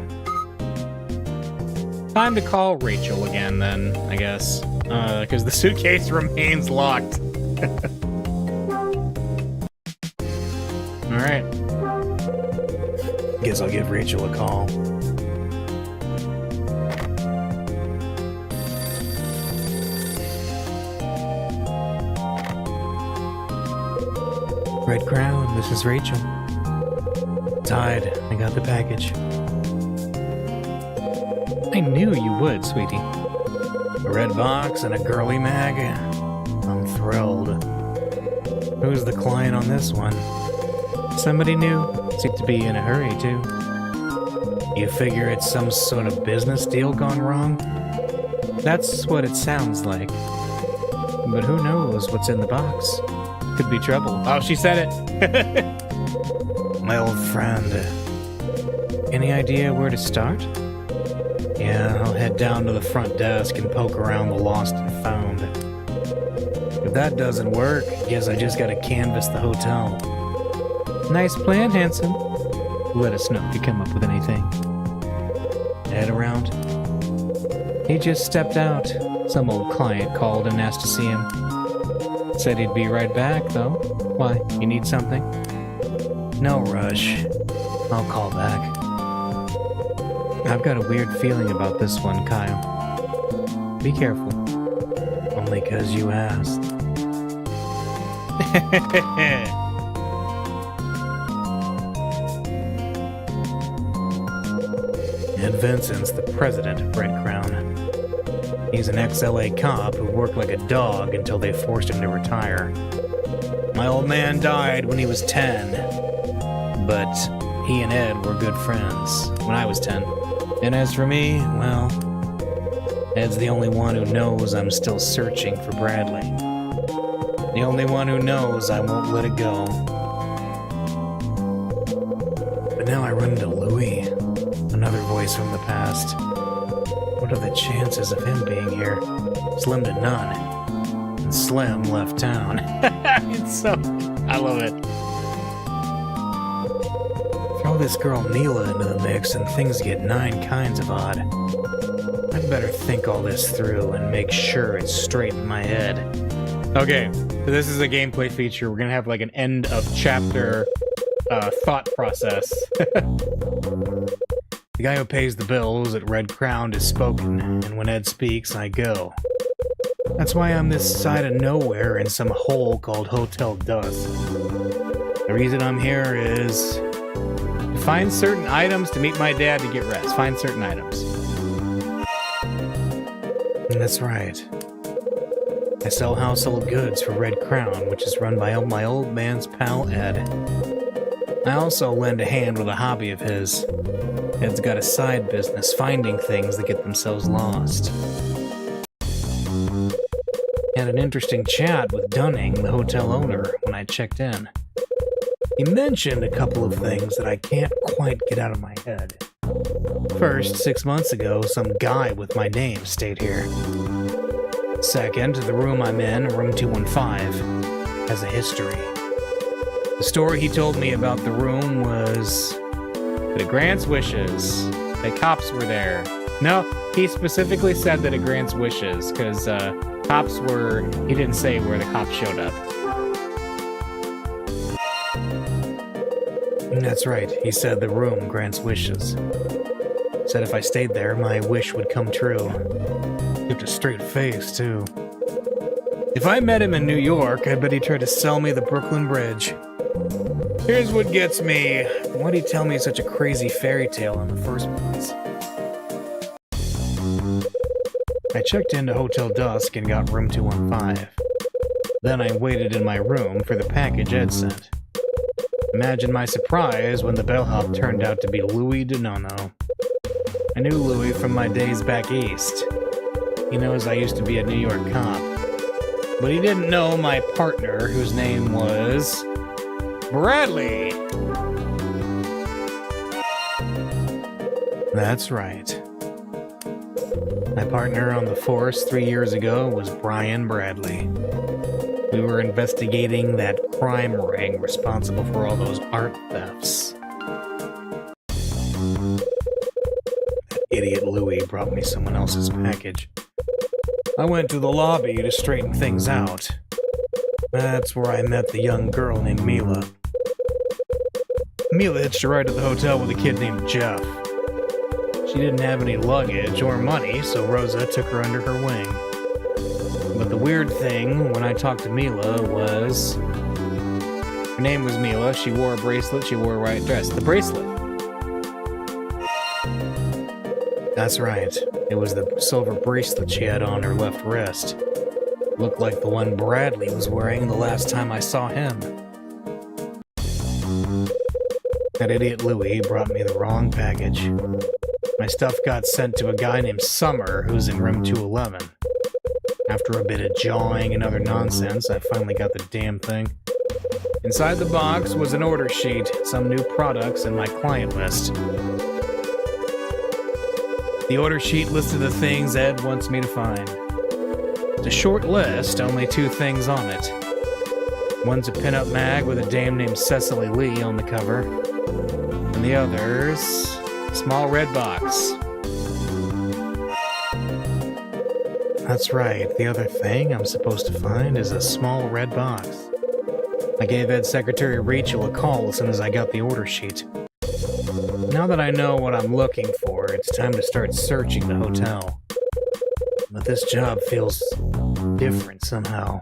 Time to call Rachel again, then, I guess. Because the suitcase remains locked. Alright. Guess I'll give Rachel a call. Red Crown, this is Rachel. Tied, I got the package. I knew you would, sweetie. A red box and a girly mag. I'm thrilled. Who's the client on this one? Somebody new. Seems to be in a hurry, too. You figure it's some sort of business deal gone wrong? That's what it sounds like. But who knows what's in the box? Could be trouble. Oh, she said it. My old friend. Any idea where to start? Yeah, I'll head down to the front desk and poke around the lost and found. If that doesn't work, guess I just gotta canvass the hotel. Nice plan, handsome. Let us know if you come up with anything. Head around? He just stepped out. Some old client called and asked to see him. Said he'd be right back, though. Why, you need something? No rush. I'll call back. I've got a weird feeling about this one, Kyle. Be careful. Only 'cause you asked. Ed Vincent's the president of Red Crown. He's an ex-LA cop who worked like a dog until they forced him to retire. My old man died when he was 10, but he and Ed were good friends when I was 10. And as for me, well, Ed's the only one who knows I'm still searching for Bradley. The only one who knows I won't let it go. But now I run into Louis, another voice from the past. What are the chances of him being here? Slim to none. And Slim left town. It's so... I love it. Throw this girl Neela into the mix and things get 9 kinds of odd. I'd better think all this through and make sure it's straight in my head. Okay, so this is a gameplay feature. We're gonna have like an end of chapter thought process. The guy who pays the bills at Red Crown is spoken, and when Ed speaks, I go. That's why I'm this side of nowhere in some hole called Hotel Dusk. The reason I'm here is... Find certain items to meet my dad to get rest. Find certain items. That's right. I sell household goods for Red Crown, which is run by my old man's pal Ed. I also lend a hand with a hobby of his. Ed's got a side business finding things that get themselves lost. Had an interesting chat with Dunning, the hotel owner, when I checked in. He mentioned a couple of things that I can't quite get out of my head. First, 6 months ago, some guy with my name stayed here. Second, the room I'm in, room 215, has a history. The story he told me about the room was that it grants wishes. That cops were there. No, he specifically said that it grants wishes, because cops were... He didn't say where the cops showed up. That's right. He said the room grants wishes. Said if I stayed there, my wish would come true. Kept a straight face, too. If I met him in New York, I bet he'd try to sell me the Brooklyn Bridge. Here's what gets me. Why'd he tell me such a crazy fairy tale in the first place? I checked into Hotel Dusk and got room 215. Then I waited in my room for the package Ed sent. Imagine my surprise when the bellhop turned out to be Louis DeNono. I knew Louis from my days back east. He knows I used to be a New York cop. But he didn't know my partner, whose name was... Bradley! That's right. My partner on the force 3 years ago was Brian Bradley. We were investigating that crime ring responsible for all those art thefts. That idiot Louis brought me someone else's package. I went to the lobby to straighten things out. That's where I met the young girl named Mila. Mila hitched a ride to the hotel with a kid named Jeff. She didn't have any luggage or money, so Rosa took her under her wing. But the weird thing when I talked to Mila was... Her name was Mila, she wore a bracelet, she wore a white dress. The bracelet! That's right. It was the silver bracelet she had on her left wrist. Looked like the one Bradley was wearing the last time I saw him. That idiot Louis brought me the wrong package. My stuff got sent to a guy named Summer, who's in room 211. After a bit of jawing and other nonsense, I finally got the damn thing. Inside the box was an order sheet, some new products, and my client list. The order sheet listed the things Ed wants me to find. It's a short list, only 2 things on it. One's a pinup mag with a dame named Cecily Lee on the cover, and the other's a small red box. That's right, the other thing I'm supposed to find is a small red box. I gave Ed's secretary Rachel a call as soon as I got the order sheet. Now that I know what I'm looking for, it's time to start searching the hotel. But this job feels different somehow.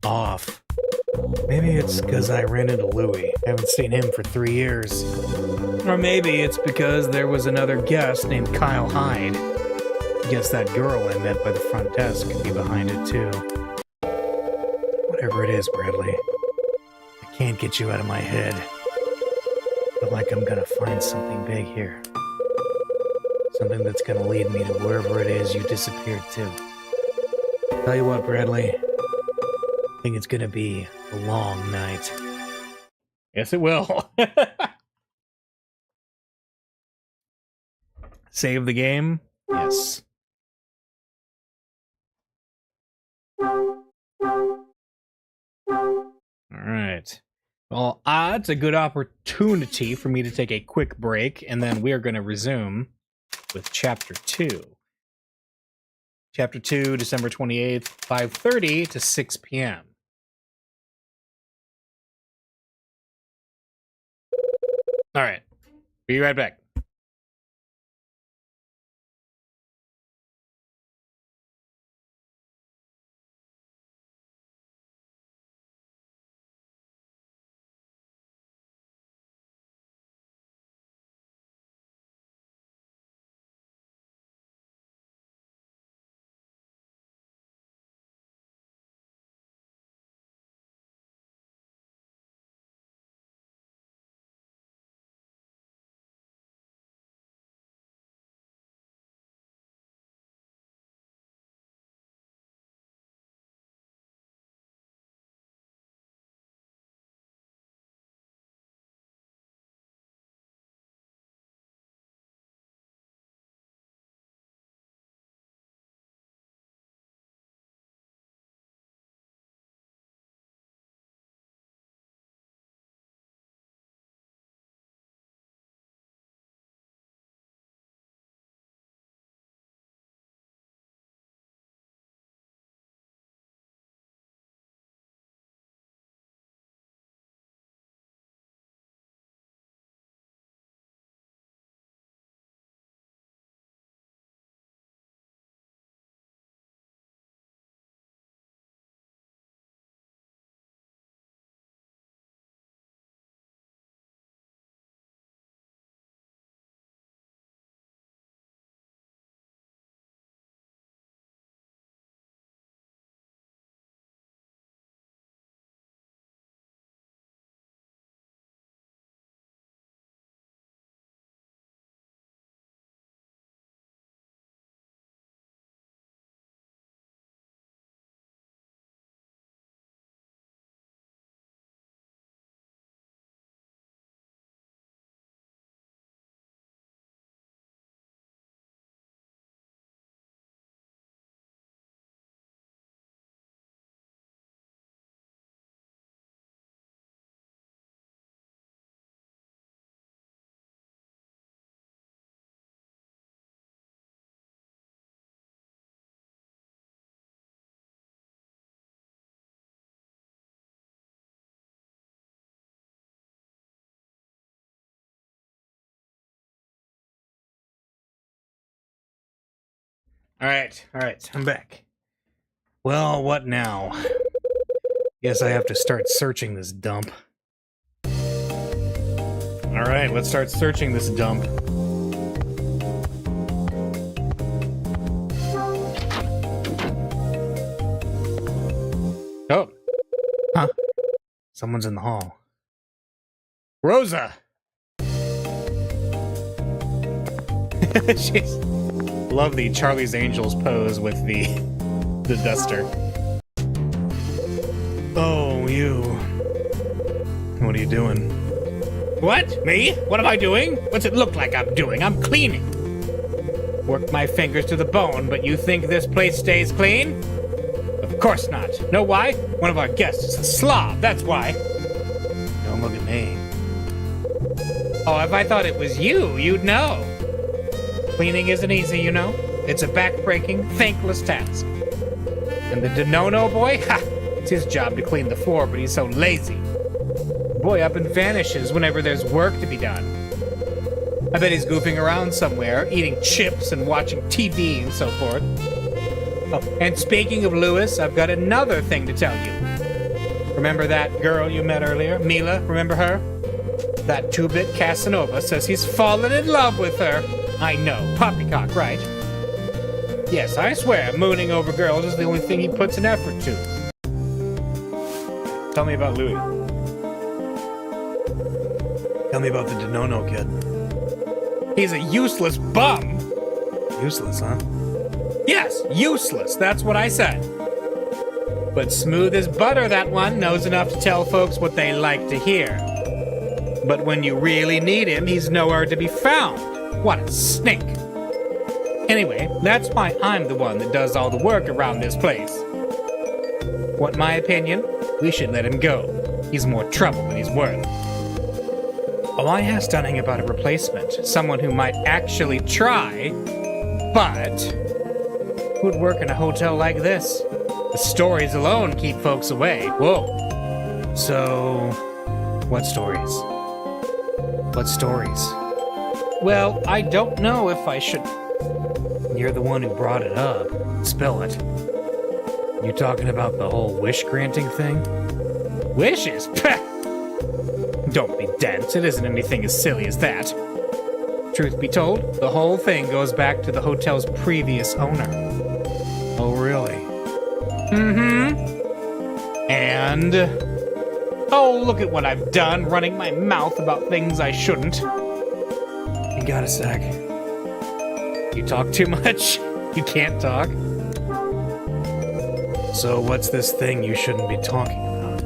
Off. Maybe it's because I ran into Louis. Haven't seen him for 3 years. Or maybe it's because there was another guest named Kyle Hyde. Guess that girl I met by the front desk could be behind it too. Whatever it is, Bradley, I can't get you out of my head. I feel like I'm gonna find something big here. Something that's gonna lead me to wherever it is you disappeared to. Tell you what, Bradley, I think it's gonna be a long night. Yes, it will. Save the game? Yes. Alright. Well, it's a good opportunity for me to take a quick break, and then we are going to resume with Chapter 2. Chapter 2, December 28th, 5:30 to 6 p.m. Alright. Be right back. Alright, I'm back. Well, what now? Guess I have to start searching this dump. Alright, let's start searching this dump. Oh. Huh? Someone's in the hall. Rosa! She's... Love the Charlie's Angels pose with the duster. Oh, you. What are you doing? What? Me? What am I doing? What's it look like I'm doing? I'm cleaning. Work my fingers to the bone, but you think this place stays clean? Of course not. Know why? One of our guests is a slob, that's why. Don't look at me. Oh, if I thought it was you, you'd know. Cleaning isn't easy, you know. It's a back-breaking, thankless task. And the Denono boy? Ha! It's his job to clean the floor, but he's so lazy. The boy up and vanishes whenever there's work to be done. I bet he's goofing around somewhere, eating chips and watching TV and so forth. Oh, and speaking of Lewis, I've got another thing to tell you. Remember that girl you met earlier? Mila, remember her? That two-bit Casanova says he's fallen in love with her. I know, poppycock, right? Yes, I swear, mooning over girls is the only thing he puts an effort to. Tell me about Louis. Tell me about the Denono kid. He's a useless bum. Useless, huh? Yes, useless, that's what I said. But smooth as butter, that one knows enough to tell folks what they like to hear. But when you really need him, he's nowhere to be found. What a snake. Anyway, that's why I'm the one that does all the work around this place. Want my opinion? We should let him go. He's more trouble than he's worth. Oh, I asked Dunning about a replacement. Someone who might actually try, but who'd work in a hotel like this? The stories alone keep folks away. Whoa. So, what stories? What stories? Well, I don't know if I should... You're the one who brought it up. Spill it. You talking about the whole wish-granting thing? Wishes? Pah! Don't be dense. It isn't anything as silly as that. Truth be told, the whole thing goes back to the hotel's previous owner. Oh, really? Mm-hmm. And... Oh, look at what I've done, running my mouth about things I shouldn't. You got a sec. You talk too much. You can't talk. So what's this thing you shouldn't be talking about?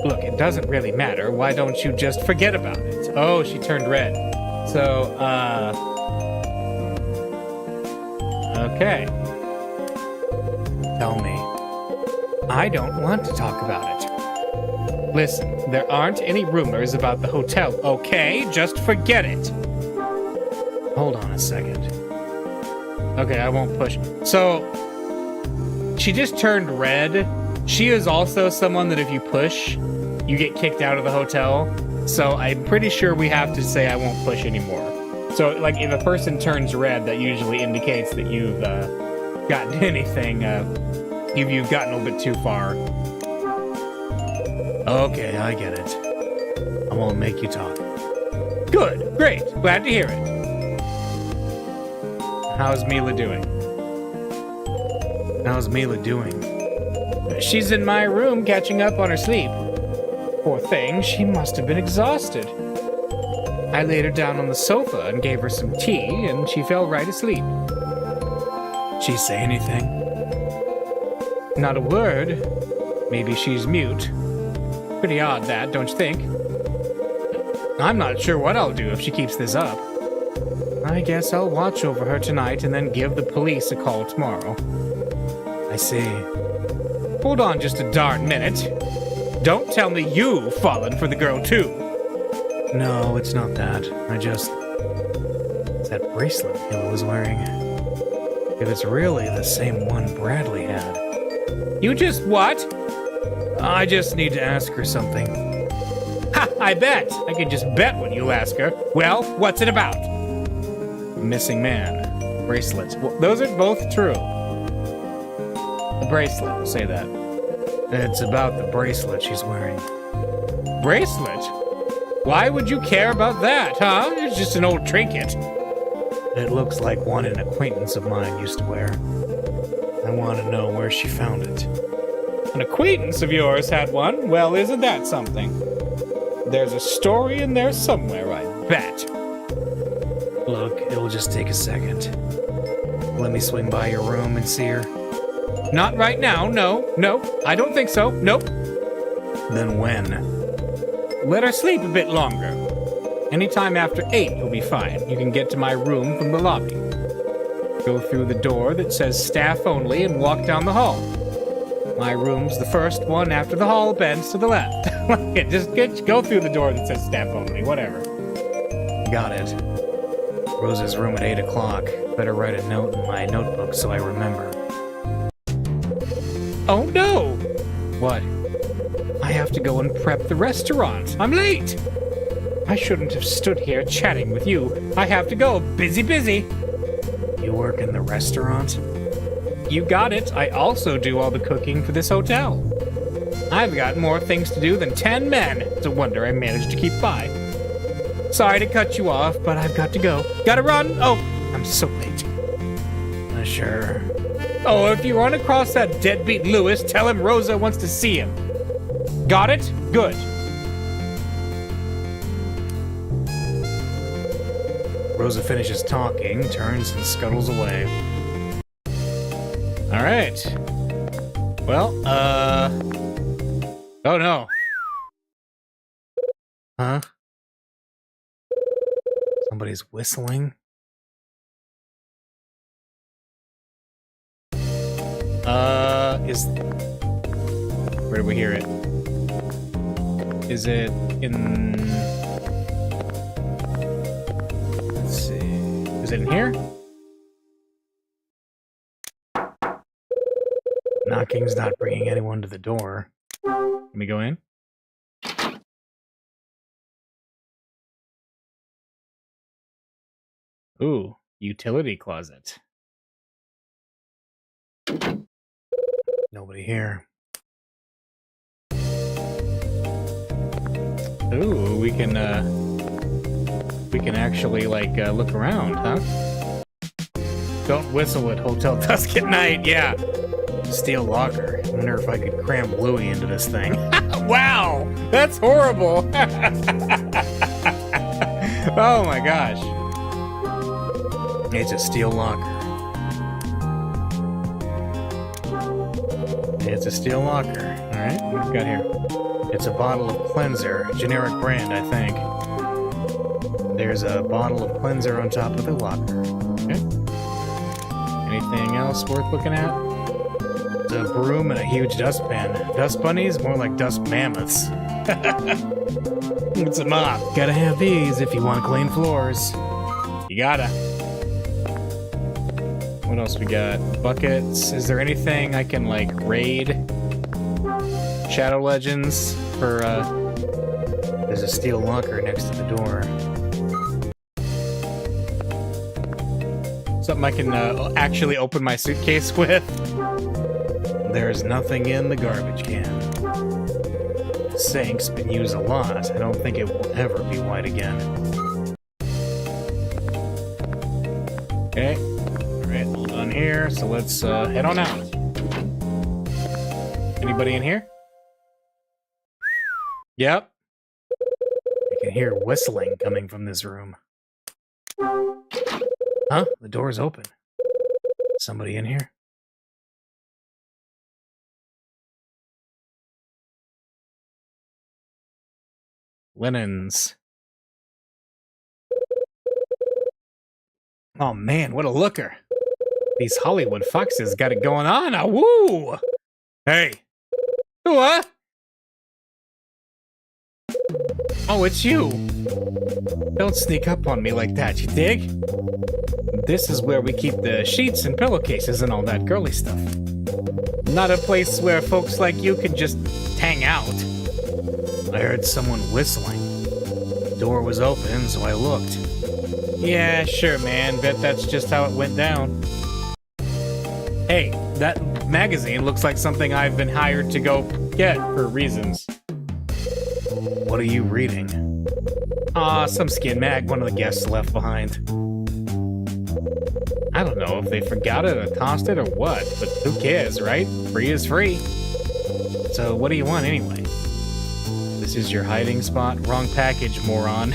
Look, it doesn't really matter. Why don't you just forget about it? Oh, she turned red. So, okay. Tell me. I don't want to talk about it. Listen, there aren't any rumors about the hotel, okay? Just forget it. Hold on a second. Okay, I won't push. So, she just turned red. She is also someone that if you push, you get kicked out of the hotel. So I'm pretty sure we have to say I won't push anymore. So, like, if a person turns red, that usually indicates that you've gotten anything, you've gotten a little bit too far. Okay, I get it. I won't make you talk. Good, great, glad to hear it. How's Mila doing? How's Mila doing? She's in my room catching up on her sleep. Poor thing, she must have been exhausted. I laid her down on the sofa and gave her some tea, and she fell right asleep. She say anything? Not a word. Maybe she's mute. Pretty odd that, don't you think? I'm not sure what I'll do if she keeps this up. I guess I'll watch over her tonight and then give the police a call tomorrow. I see. Hold on just a darn minute. Don't tell me you've fallen for the girl too. No, it's not that. It's that bracelet Mila was wearing. If it's really the same one Bradley had. You just what? I just need to ask her something. Ha! I bet! I can just bet when you ask her. Well, what's it about? A missing man. Bracelet. Well, those are both true. The bracelet, we'll say that. It's about the bracelet she's wearing. Bracelet? Why would you care about that, huh? It's just an old trinket. It looks like one an acquaintance of mine used to wear. I want to know where she found it. An acquaintance of yours had one? Well, isn't that something? There's a story in there somewhere, I bet. Look, it'll just take a second. Let me swing by your room and see her. Not right now, no, I don't think so, nope. Then when? Let her sleep a bit longer. Anytime after 8 will be fine. You can get to my room from the lobby. Go through the door that says staff only and walk down the hall. My room's the first one after the hall bends to the left. Go through the door that says staff only, whatever. Got it. Rose's room at 8 o'clock. Better write a note in my notebook so I remember. Oh no! What? I have to go and prep the restaurant. I'm late! I shouldn't have stood here chatting with you. I have to go. Busy. You work in the restaurant? You got it. I also do all the cooking for this hotel. I've got more things to do than 10 men. It's a wonder I managed to keep by. Sorry to cut you off, but I've got to go. Gotta run! Oh, I'm so late. Sure. Oh, if you run across that deadbeat Lewis, tell him Rosa wants to see him. Got it? Good. Rosa finishes talking, turns, and scuttles away. All right. Well, oh no. Huh? Somebody's whistling? Where do we hear it? Is it in... Let's see. Is it in here? Knocking's not bringing anyone to the door. Let me go in. Ooh, utility closet. Nobody here. Ooh, we can actually, like, look around, huh? Don't whistle at Hotel Dusk at night, yeah. Steel locker. I wonder if I could cram Bluey into this thing. Wow! That's horrible! Oh my gosh. It's a steel locker. It's a steel locker. Alright, what we got here? It's a bottle of cleanser. Generic brand, I think. There's a bottle of cleanser on top of the locker. Okay. Anything else worth looking at? It's a broom and a huge dustpan. Dust bunnies? More like dust mammoths. It's a mop. Gotta have these if you want clean floors. You gotta. What else we got? Buckets. Is there anything I can, like, raid? Shadow Legends for, There's a steel locker next to the door. something I can actually open my suitcase with? There's nothing in the garbage can. The sink's been used a lot. I don't think it will ever be white again. Okay. Alright, hold on here. So let's head on out. Anybody in here? Yep. I can hear whistling coming from this room. Huh? The door's open. Somebody in here? Linens. Oh man, what a looker. These Hollywood foxes got it going on. Ah, woo! Hey. What? Oh, it's you. Don't sneak up on me like that, you dig? This is where we keep the sheets and pillowcases and all that girly stuff. Not a place where folks like you can just hang out. I heard someone whistling. The door was open, so I looked. Yeah, sure, man. Bet that's just how it went down. Hey, that magazine looks like something I've been hired to go get for reasons. What are you reading? Some skin mag one of the guests left behind. I don't know if they forgot it or tossed it or what, but who cares, right? Free is free. So what do you want anyway? This is your hiding spot? Wrong package, moron.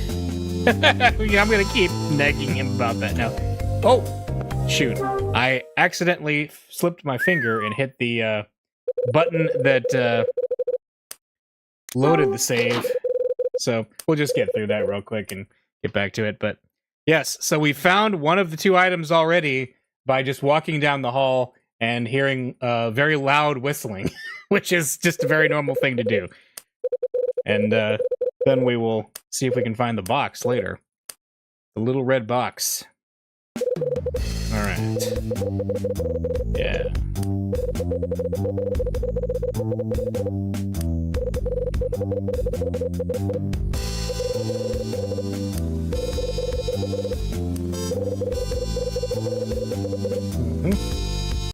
Yeah, I'm gonna keep nagging him about that now. Oh, shoot. I accidentally slipped my finger and hit the button that loaded the save. So we'll just get through that real quick and get back to it. But yes, so we found one of the two items already by just walking down the hall and hearing very loud whistling, which is just a very normal thing to do. And then we will see if we can find the box later. The little red box. All right. Yeah.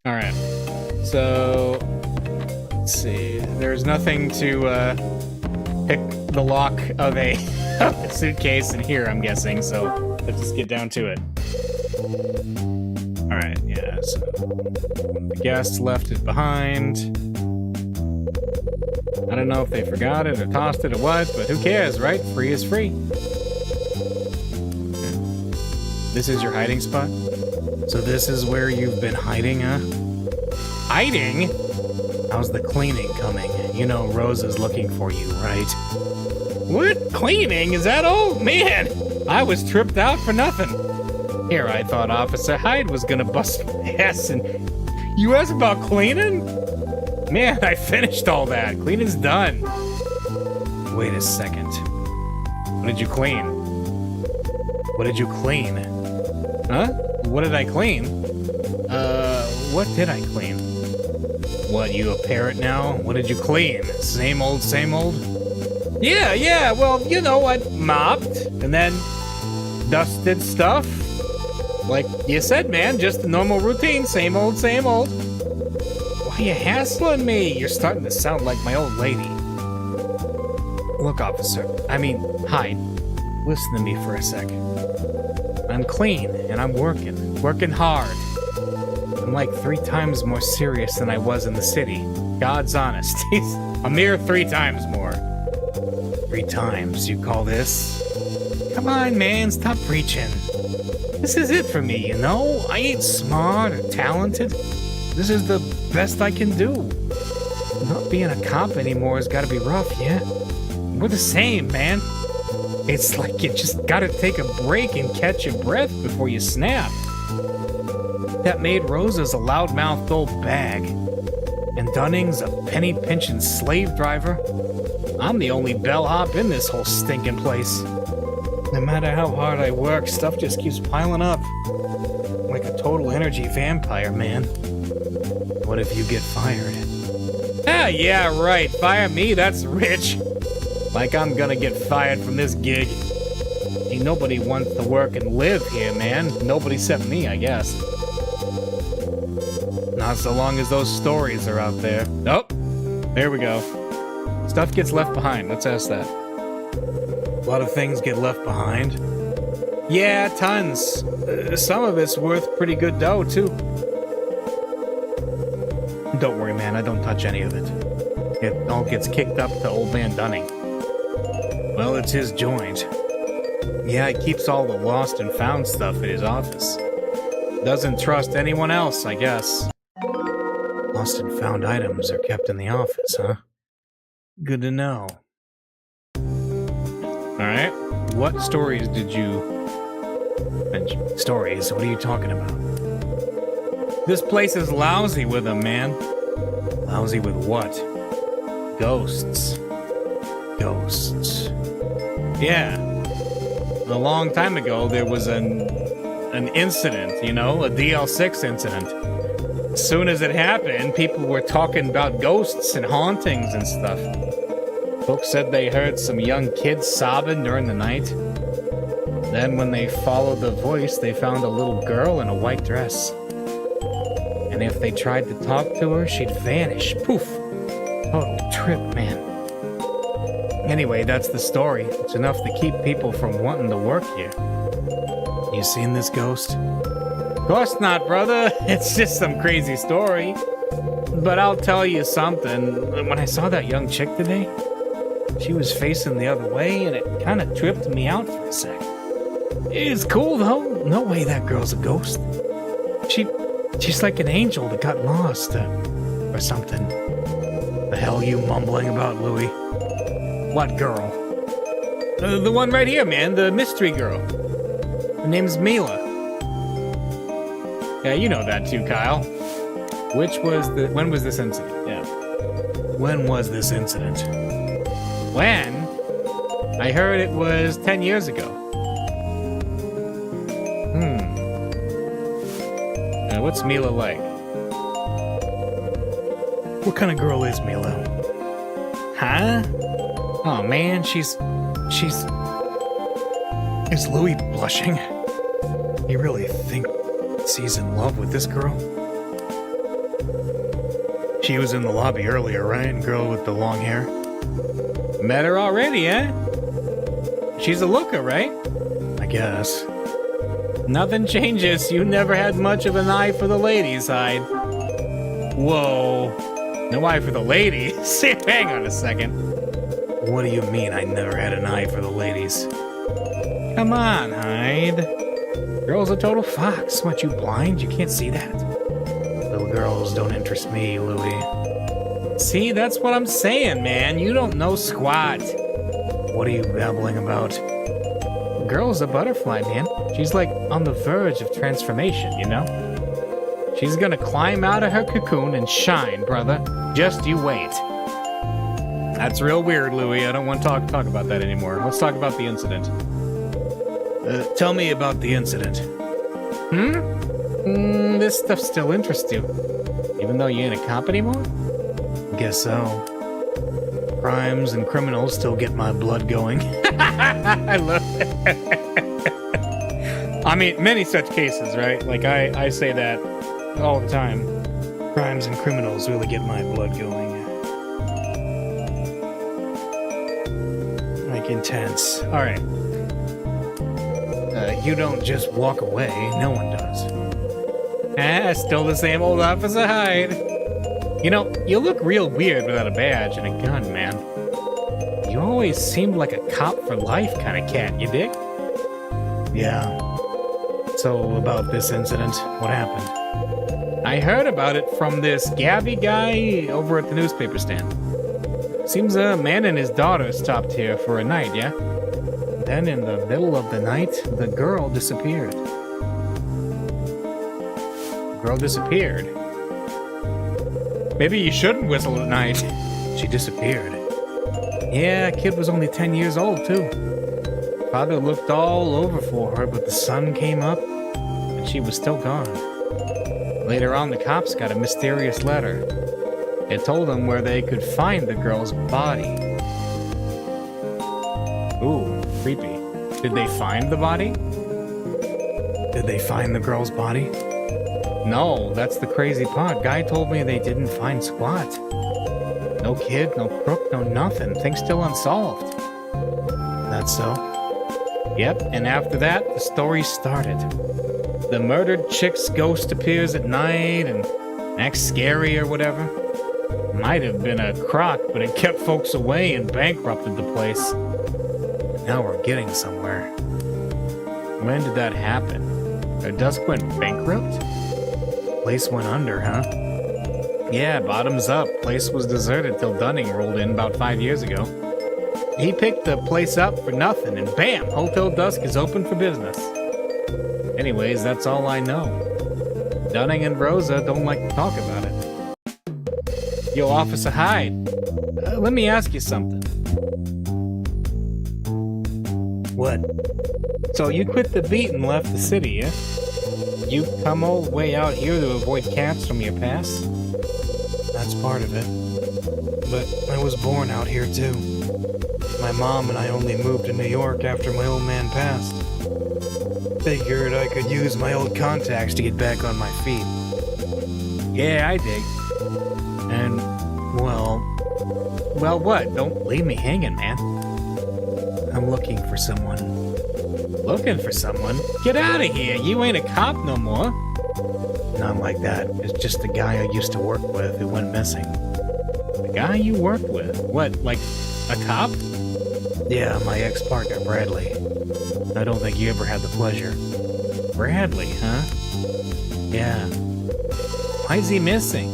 All right. So let's see. There's nothing to pick the lock of a suitcase in here, I'm guessing. So let's just get down to it. All right. Yeah. So the guests left it behind. I don't know if they forgot it or tossed it or what, but who cares, right? Free is free. This is your hiding spot? So this is where you've been hiding, huh? Hiding? How's the cleaning coming? You know Rose is looking for you, right? What? Cleaning? Is that all? Man, I was tripped out for nothing. Here, I thought Officer Hyde was gonna bust my ass, and you asked about cleaning? Man, I finished all that. Cleaning's done. Wait a second. What did you clean? What did you clean? Huh? What did I clean? What did I clean? What, you a parrot now? What did you clean? Same old, same old? Yeah, well, you know, I mopped, and then dusted stuff. Like you said, man, just the normal routine, same old, same old. Why are you hassling me? You're starting to sound like my old lady. Look, officer, Hyde, listen to me for a sec. I'm clean, and I'm working hard. I'm like 3 times more serious than I was in the city. God's honest. He's a mere 3 times more. 3 times, you call this? Come on, man, stop preaching. This is it for me, you know? I ain't smart or talented. This is the best I can do. Not being a cop anymore has got to be rough, yeah? We're the same, man. It's like you just gotta take a break and catch your breath before you snap. That maid Rosa's a loudmouthed old bag, and Dunning's a penny-pinching slave driver. I'm the only bellhop in this whole stinking place. No matter how hard I work, stuff just keeps piling up. Like a total energy vampire, man. What if you get fired? Ah, yeah, right. Fire me, that's rich. Like I'm gonna get fired from this gig. Ain't nobody wants to work and live here, man. Nobody except me, I guess. Not so long as those stories are out there. Oh, there we go. Stuff gets left behind. Let's ask that. A lot of things get left behind. Yeah, tons. Some of it's worth pretty good dough, too. Don't worry, man. I don't touch any of it. It all gets kicked up to old man Dunning. Well, it's his joint. Yeah, he keeps all the lost and found stuff at his office. Doesn't trust anyone else, I guess. Lost and found items are kept in the office, huh? Good to know. Alright. What stories did you mention? Stories? What are you talking about? This place is lousy with them, man. Lousy with what? Ghosts. Ghosts. Yeah. A long time ago, there was an incident, you know, a DL6 incident. As soon as it happened, people were talking about ghosts and hauntings and stuff. Folks said they heard some young kids sobbing during the night. Then when they followed the voice, they found a little girl in a white dress. And if they tried to talk to her, she'd vanish. Poof! Total trip, man. Anyway, that's the story. It's enough to keep people from wanting to work here. You seen this ghost? Of course not, brother. It's just some crazy story. But I'll tell you something. When I saw that young chick today, she was facing the other way, and it kind of tripped me out for a sec. It's cool, though. No way that girl's a ghost. She's like an angel that got lost, or something. The hell you mumbling about, Louie? What girl? The one right here, man. The mystery girl. Her name's Mila. Yeah, you know that too, Kyle. When was this incident? Yeah. When was this incident? When? I heard it was 10 years ago. What's Mila like? What kind of girl is Mila? Huh? Oh man, she's... Is Louie blushing? You really think he's in love with this girl? She was in the lobby earlier, right? Girl with the long hair. Met her already, eh? She's a looker, right? I guess. Nothing changes. You never had much of an eye for the ladies' side. Whoa. No eye for the ladies? Hang on a second. What do you mean I never had an eye for the ladies? Come on, Hyde. Girl's a total fox. What, you blind? You can't see that? Little girls don't interest me, Louie. See, that's what I'm saying, man. You don't know squat. What are you babbling about? Girl's a butterfly, man. She's like on the verge of transformation, you know? She's gonna climb out of her cocoon and shine, brother. Just you wait. That's real weird, Louie. I don't want to talk about that anymore. Let's talk about the incident. Tell me about the incident. This stuff still interests you. Even though you ain't a cop anymore? Guess so. Crimes and criminals still get my blood going. I love it. I mean, many such cases, right? Like, I say that all the time. Crimes and criminals really get my blood going. Like, intense. Alright. You don't just walk away. No one does. Still the same old Officer Hyde. You know, you look real weird without a badge and a gun, man. You always seemed like a cop for life kind of cat, you dig? Yeah. So, about this incident, what happened? I heard about it from this Gabby guy over at the newspaper stand. Seems a man and his daughter stopped here for a night, yeah? Then in the middle of the night, the girl disappeared. The girl disappeared? Maybe you shouldn't whistle at night. She disappeared. Yeah, kid was only 10 years old, too. Father looked all over for her, but the sun came up, and she was still gone. Later on, the cops got a mysterious letter. It told them where they could find the girl's body. Ooh, creepy. Did they find the body? Did they find the girl's body? No, that's the crazy part. Guy told me they didn't find squat. No kid, no crook, no nothing. Things still unsolved. That's so? Yep, and after that, the story started. The murdered chick's ghost appears at night and acts scary or whatever. Might have been a crock, but it kept folks away and bankrupted the place. Now we're getting somewhere. When did that happen? Dusk went bankrupt? Place went under, huh? Yeah, bottoms up. Place was deserted till Dunning rolled in about 5 years ago. He picked the place up for nothing, and bam! Hotel Dusk is open for business. Anyways, that's all I know. Dunning and Rosa don't like to talk about it. Yo, Officer Hyde, let me ask you something. What? So you quit the beat and left the city, yeah? You come all the way out here to avoid cats from your past? That's part of it. but I was born out here too. My mom and I only moved to New York after my old man passed. Figured I could use my old contacts to get back on my feet. Yeah, I dig. And, well, what? Don't leave me hanging, man. I'm looking for someone. Looking for someone? Get out of here. You ain't a cop no more. Not like that. It's just the guy I used to work with who went missing. The guy you worked with? What, like a cop? Yeah, my ex-partner, Bradley. I don't think you ever had the pleasure. Bradley, huh? Yeah. Why's he missing?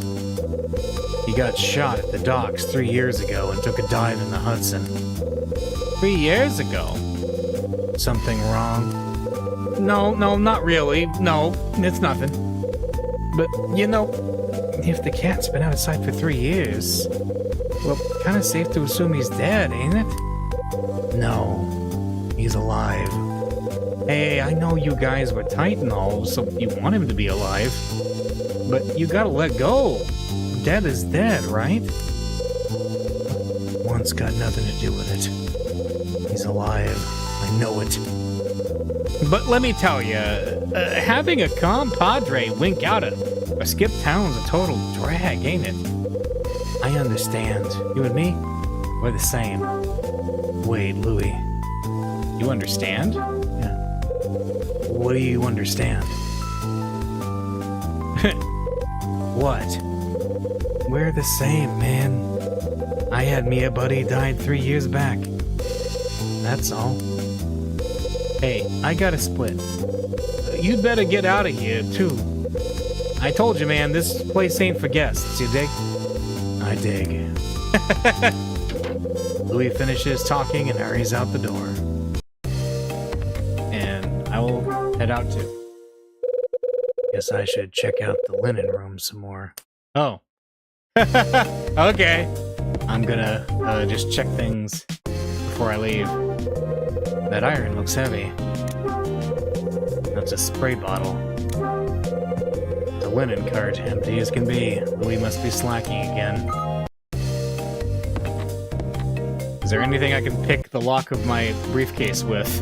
He got shot at the docks 3 years ago and took a dive in the Hudson. 3 years ago? Something wrong? No, not really. No, it's nothing. But, you know, if the cat's been outside for 3 years, well, kind of safe to assume he's dead, ain't it? No, he's alive. Hey, I know you guys were tight and all, so you want him to be alive. But you gotta let go. Dead is dead, right? One's got nothing to do with it. He's alive. I know it. But let me tell you, having a compadre wink out or skip town's a total drag, ain't it? I understand. You and me? We're the same. Wait, Louis. You understand? Yeah. What do you understand? What? We're the same, man. I had me a buddy died 3 years back. That's all. Hey, I gotta split. You'd better get out of here, too. I told you, man, this place ain't for guests, you dig? I dig. Louis finishes talking and hurries out the door. And I will head out too. Guess I should check out the linen room some more. Oh. Okay. I'm gonna just check things before I leave. That iron looks heavy. That's a spray bottle. The linen cart, empty as can be. Louis must be slacking again. Is there anything I can pick the lock of my briefcase with?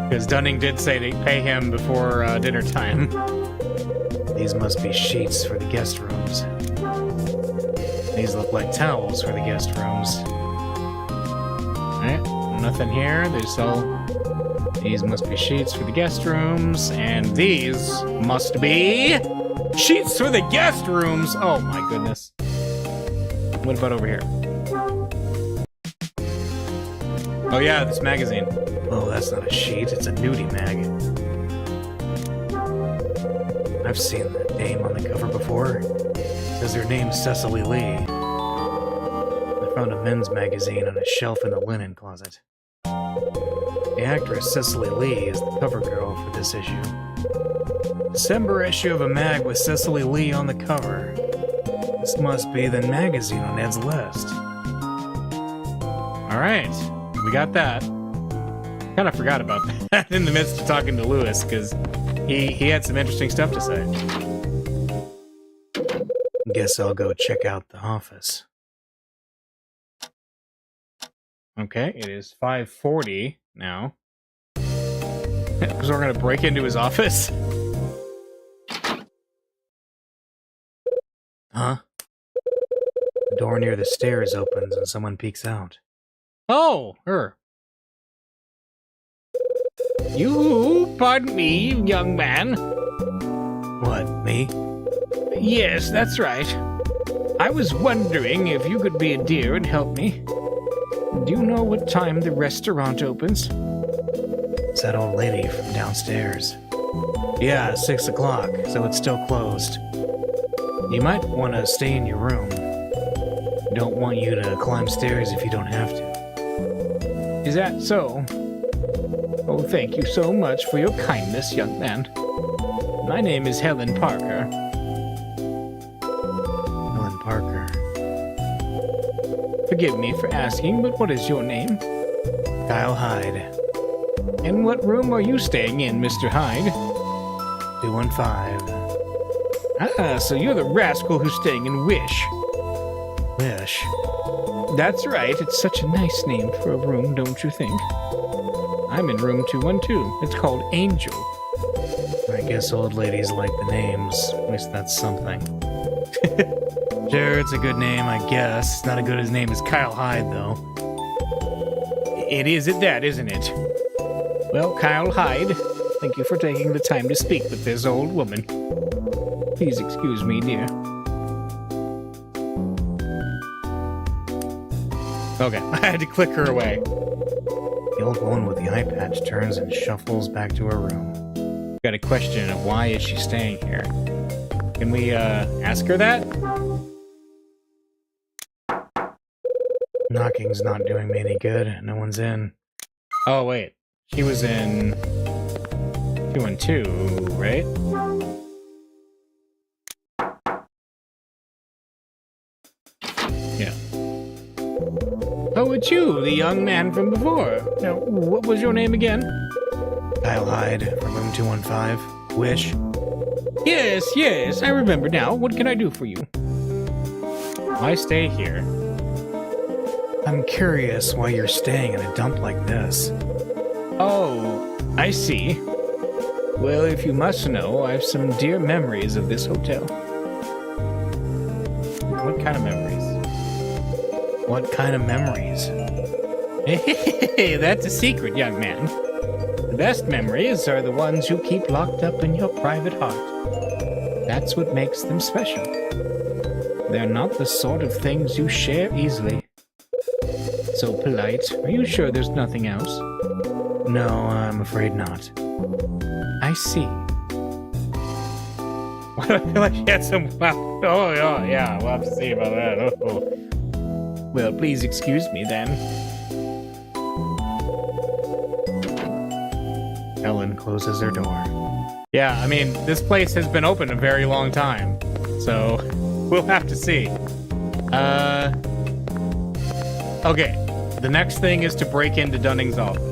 Because Dunning did say to pay him before dinner time. These must be sheets for the guest rooms. These look like towels for the guest rooms. Alright, nothing here. There's all... These must be sheets for the guest rooms, and these must be... sheets for the guest rooms! Oh my goodness. What about over here? Oh yeah, this magazine. Oh, that's not a sheet, it's a nudie mag. I've seen that name on the cover before. It says her name's Cecily Lee. I found a men's magazine on a shelf in the linen closet. The actress Cecily Lee is the cover girl for this issue. December issue of a mag with Cecily Lee on the cover. This must be the magazine on Ed's list. Alright, we got that. Kind of forgot about that in the midst of talking to Lewis, because he had some interesting stuff to say. Guess I'll go check out the office. Okay, it is 5:40 now. Because we're going to break into his office. Huh? The door near the stairs opens and someone peeks out. Oh, her. You, pardon me, young man. What, me? Yes, that's right. I was wondering if you could be a dear and help me. Do you know what time the restaurant opens? It's that old lady from downstairs. Yeah, 6 o'clock, so it's still closed. You might want to stay in your room. Don't want you to climb stairs if you don't have to. Is that so? Oh, thank you so much for your kindness, young man. My name is Helen Parker. Helen Parker. Forgive me for asking, but what is your name? Kyle Hyde. And what room are you staying in, Mr. Hyde? 215. Ah, so you're the rascal who's staying in Wish. Wish? That's right. It's such a nice name for a room, don't you think? I'm in room 212. It's called Angel. I guess old ladies like the names. At least that's something. Sure, it's a good name, I guess. Not as good as name as Kyle Hyde, though. It is at that, isn't it? Well, Kyle Hyde, thank you for taking the time to speak with this old woman. Please excuse me, dear. Okay, I had to click her away. The old woman with the eye patch turns and shuffles back to her room. Got a question of why is she staying here? Can we, ask her that? Knocking's not doing me any good. No one's in. Oh, wait. She was in 212, right? Yeah. Oh, it's you, the young man from before. Now, what was your name again? Kyle Hyde from room 215. Wish. Yes, I remember now. What can I do for you? Why stay here? I'm curious why you're staying in a dump like this. Oh, I see. Well, if you must know, I have some dear memories of this hotel. What kind of memories? What kind of memories? Hey, that's a secret, young man. The best memories are the ones you keep locked up in your private heart. That's what makes them special. They're not the sort of things you share easily. So polite. Are you sure there's nothing else? No, I'm afraid not. I see. Why do I feel like she had some... Oh, yeah, we'll have to see about that. Oh. Well, please excuse me, then. Ellen closes her door. Yeah, I mean, this place has been open a very long time. So, we'll have to see. Okay. The next thing is to break into Dunning's office.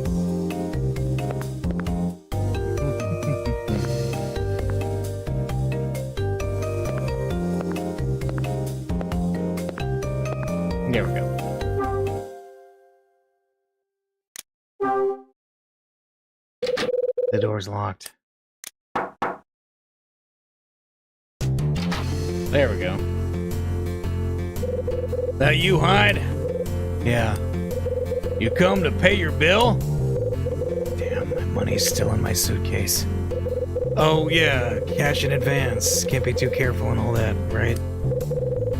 There we go. The door's locked. There we go. That you, Hyde? Yeah. You come to pay your bill? Damn, my money's still in my suitcase. Oh, yeah, cash in advance. Can't be too careful and all that, right?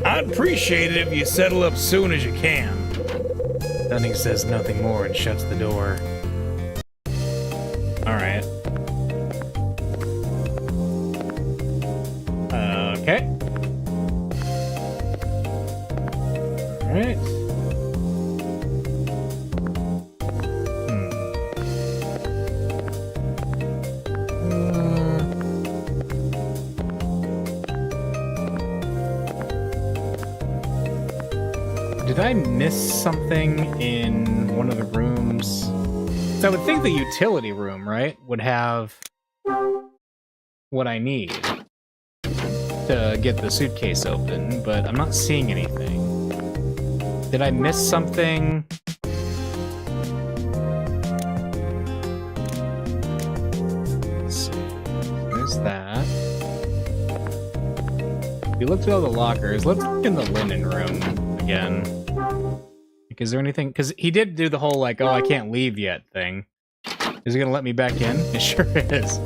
I'd appreciate it if you settle up soon as you can. Dunning says nothing more and shuts the door. Alright. Okay. Alright. Did I miss something in one of the rooms? So I would think the utility room, right, would have what I need to get the suitcase open, but I'm not seeing anything. Did I miss something? Let's see. There's that. We looked at all the lockers. Let's look in the linen room again. Like, is there anything? Because he did do the whole, like, oh, I can't leave yet thing. Is he gonna let me back in? It sure is.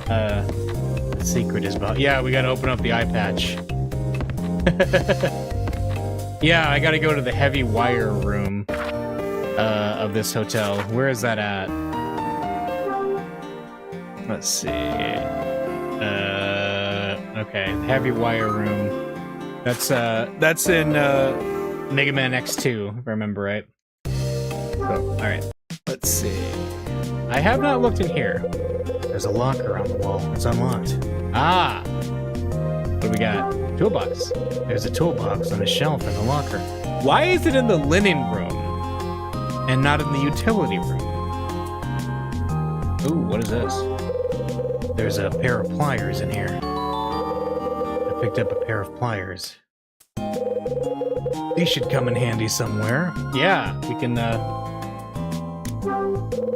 The secret is about... Yeah, we gotta open up the eye patch. Yeah, I gotta go to the heavy wire room of this hotel. Where is that at? Let's see. Okay, the heavy wire room. That's in Mega Man X2, if I remember right. So, alright. Let's see. I have not looked in here. There's a locker on the wall. It's unlocked. Ah! What do we got? Toolbox. There's a toolbox on a shelf in the locker. Why is it in the linen room and not in the utility room? Ooh, what is this? There's a pair of pliers in here. I picked up a pair of pliers. These should come in handy somewhere. Yeah, we can,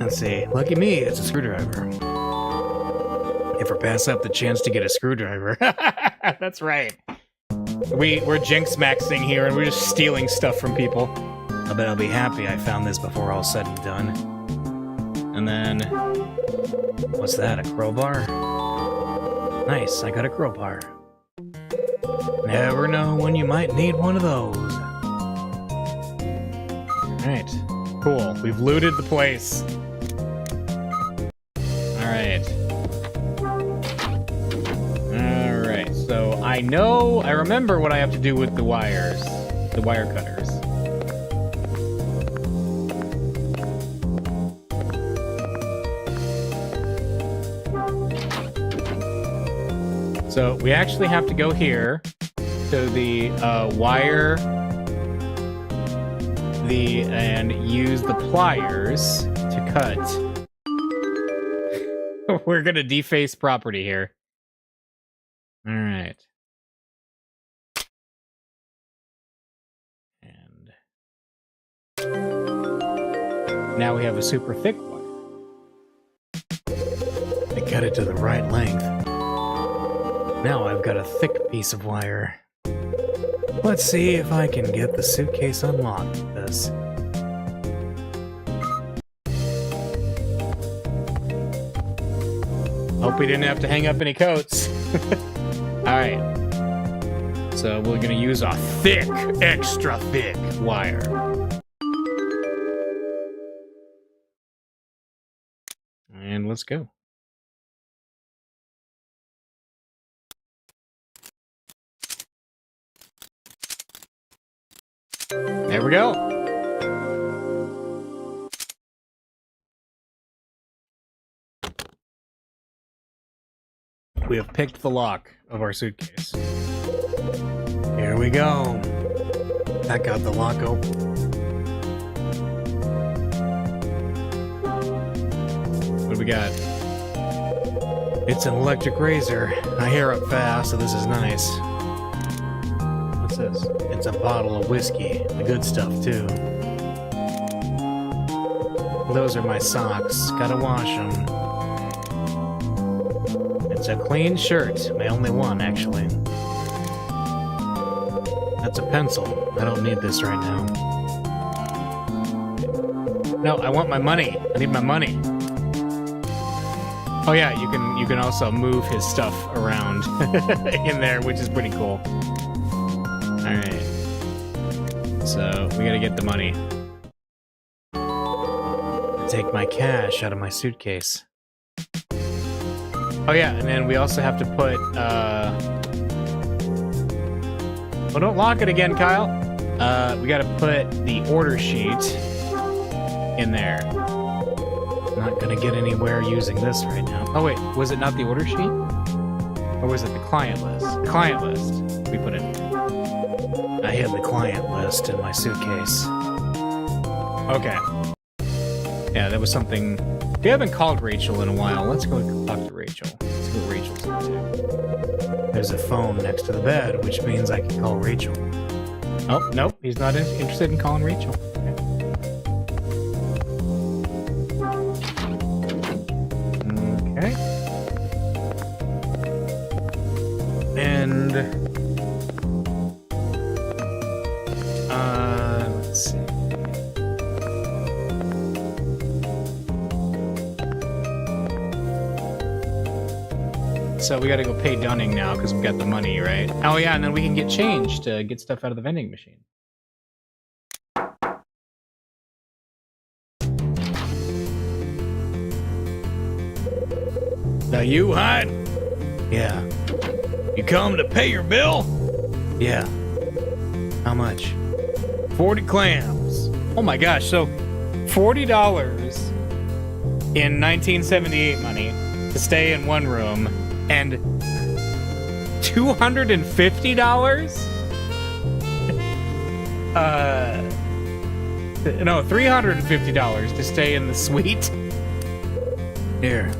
Let's see. Lucky me, it's a screwdriver. Ever pass up the chance to get a screwdriver? That's right. We're jinx maxing here, and we're just stealing stuff from people. I bet I'll be happy I found this before all said and done. And then... What's that, a crowbar? Nice, I got a crowbar. Never know when you might need one of those. Alright, cool. We've looted the place. Alright. Alright, so I remember what I have to do with the wires. The wire cutters. So we actually have to go here to the wire and use the pliers to cut. We're gonna deface property here. All right. And now we have a super thick wire. I cut it to the right length. Now I've got a thick piece of wire. Let's see if I can get the suitcase unlocked with this. Hope we didn't have to hang up any coats. Alright. So we're gonna use a thick, extra thick wire. And let's go. There we go. We have picked the lock of our suitcase. Here we go. That got the lock open. What do we got? It's an electric razor. I hair up fast, so this is nice. What's this? It's a bottle of whiskey. The good stuff, too. Those are my socks. Gotta wash them. It's a clean shirt. My only one, actually. That's a pencil. I don't need this right now. No, I want my money. I need my money. Oh yeah, you can also move his stuff around in there, which is pretty cool. Alright. So, we gotta get the money. Take my cash out of my suitcase. Oh yeah, and then we also have to put, Oh, don't lock it again, Kyle. We gotta put the order sheet in there. Not gonna get anywhere using this right now. Oh wait, was it not the order sheet? Or was it the client list? The client list we put in. I had the client list in my suitcase. Okay. Yeah, that was something... We haven't called Rachel in a while. Let's go talk to Rachel. Let's see what Rachel's up to. There's a phone next to the bed, which means I can call Rachel. Oh, nope. He's not interested in calling Rachel. Okay. And... let's see. So we gotta go pay Dunning now because we got the money, right? Oh yeah, and then we can get change to get stuff out of the vending machine. Now you, Hyde? Yeah. You come to pay your bill? Yeah. How much? 40 clams. Oh my gosh, so $40 in 1978 money to stay in one room, and $250? No, $350 to stay in the suite. Here.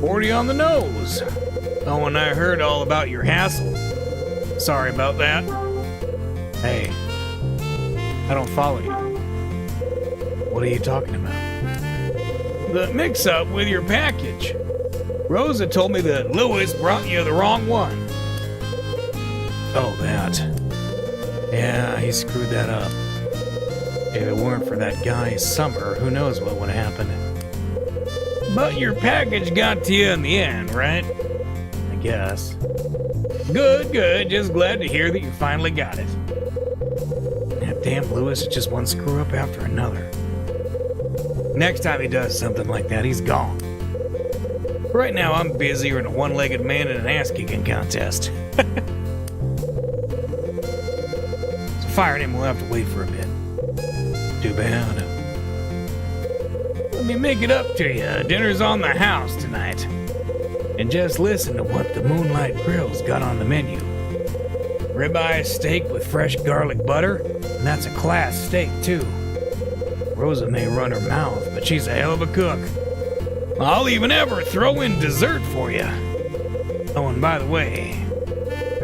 40 on the nose. Oh, and I heard all about your hassle. Sorry about that. Hey, I don't follow you. What are you talking about? The mix-up with your package. Rosa told me that Lewis brought you the wrong one. Oh, that. Yeah, he screwed that up. If it weren't for that guy, Summer, who knows what would have happened. But your package got to you in the end, right? I guess. Good, good. Just glad to hear that you finally got it. That damn Lewis is just one screw up after another. Next time he does something like that, he's gone. Right now, I'm busier than a one-legged man in an ass-kicking contest. So firing him will have to wait for a bit. Too bad. Let me make it up to you. Dinner's on the house tonight. And just listen to what the Moonlight Grill's got on the menu. Ribeye steak with fresh garlic butter. And that's a class steak, too. Rosa may run her mouth, but she's a hell of a cook. I'll even ever throw in dessert for you. Oh, and by the way,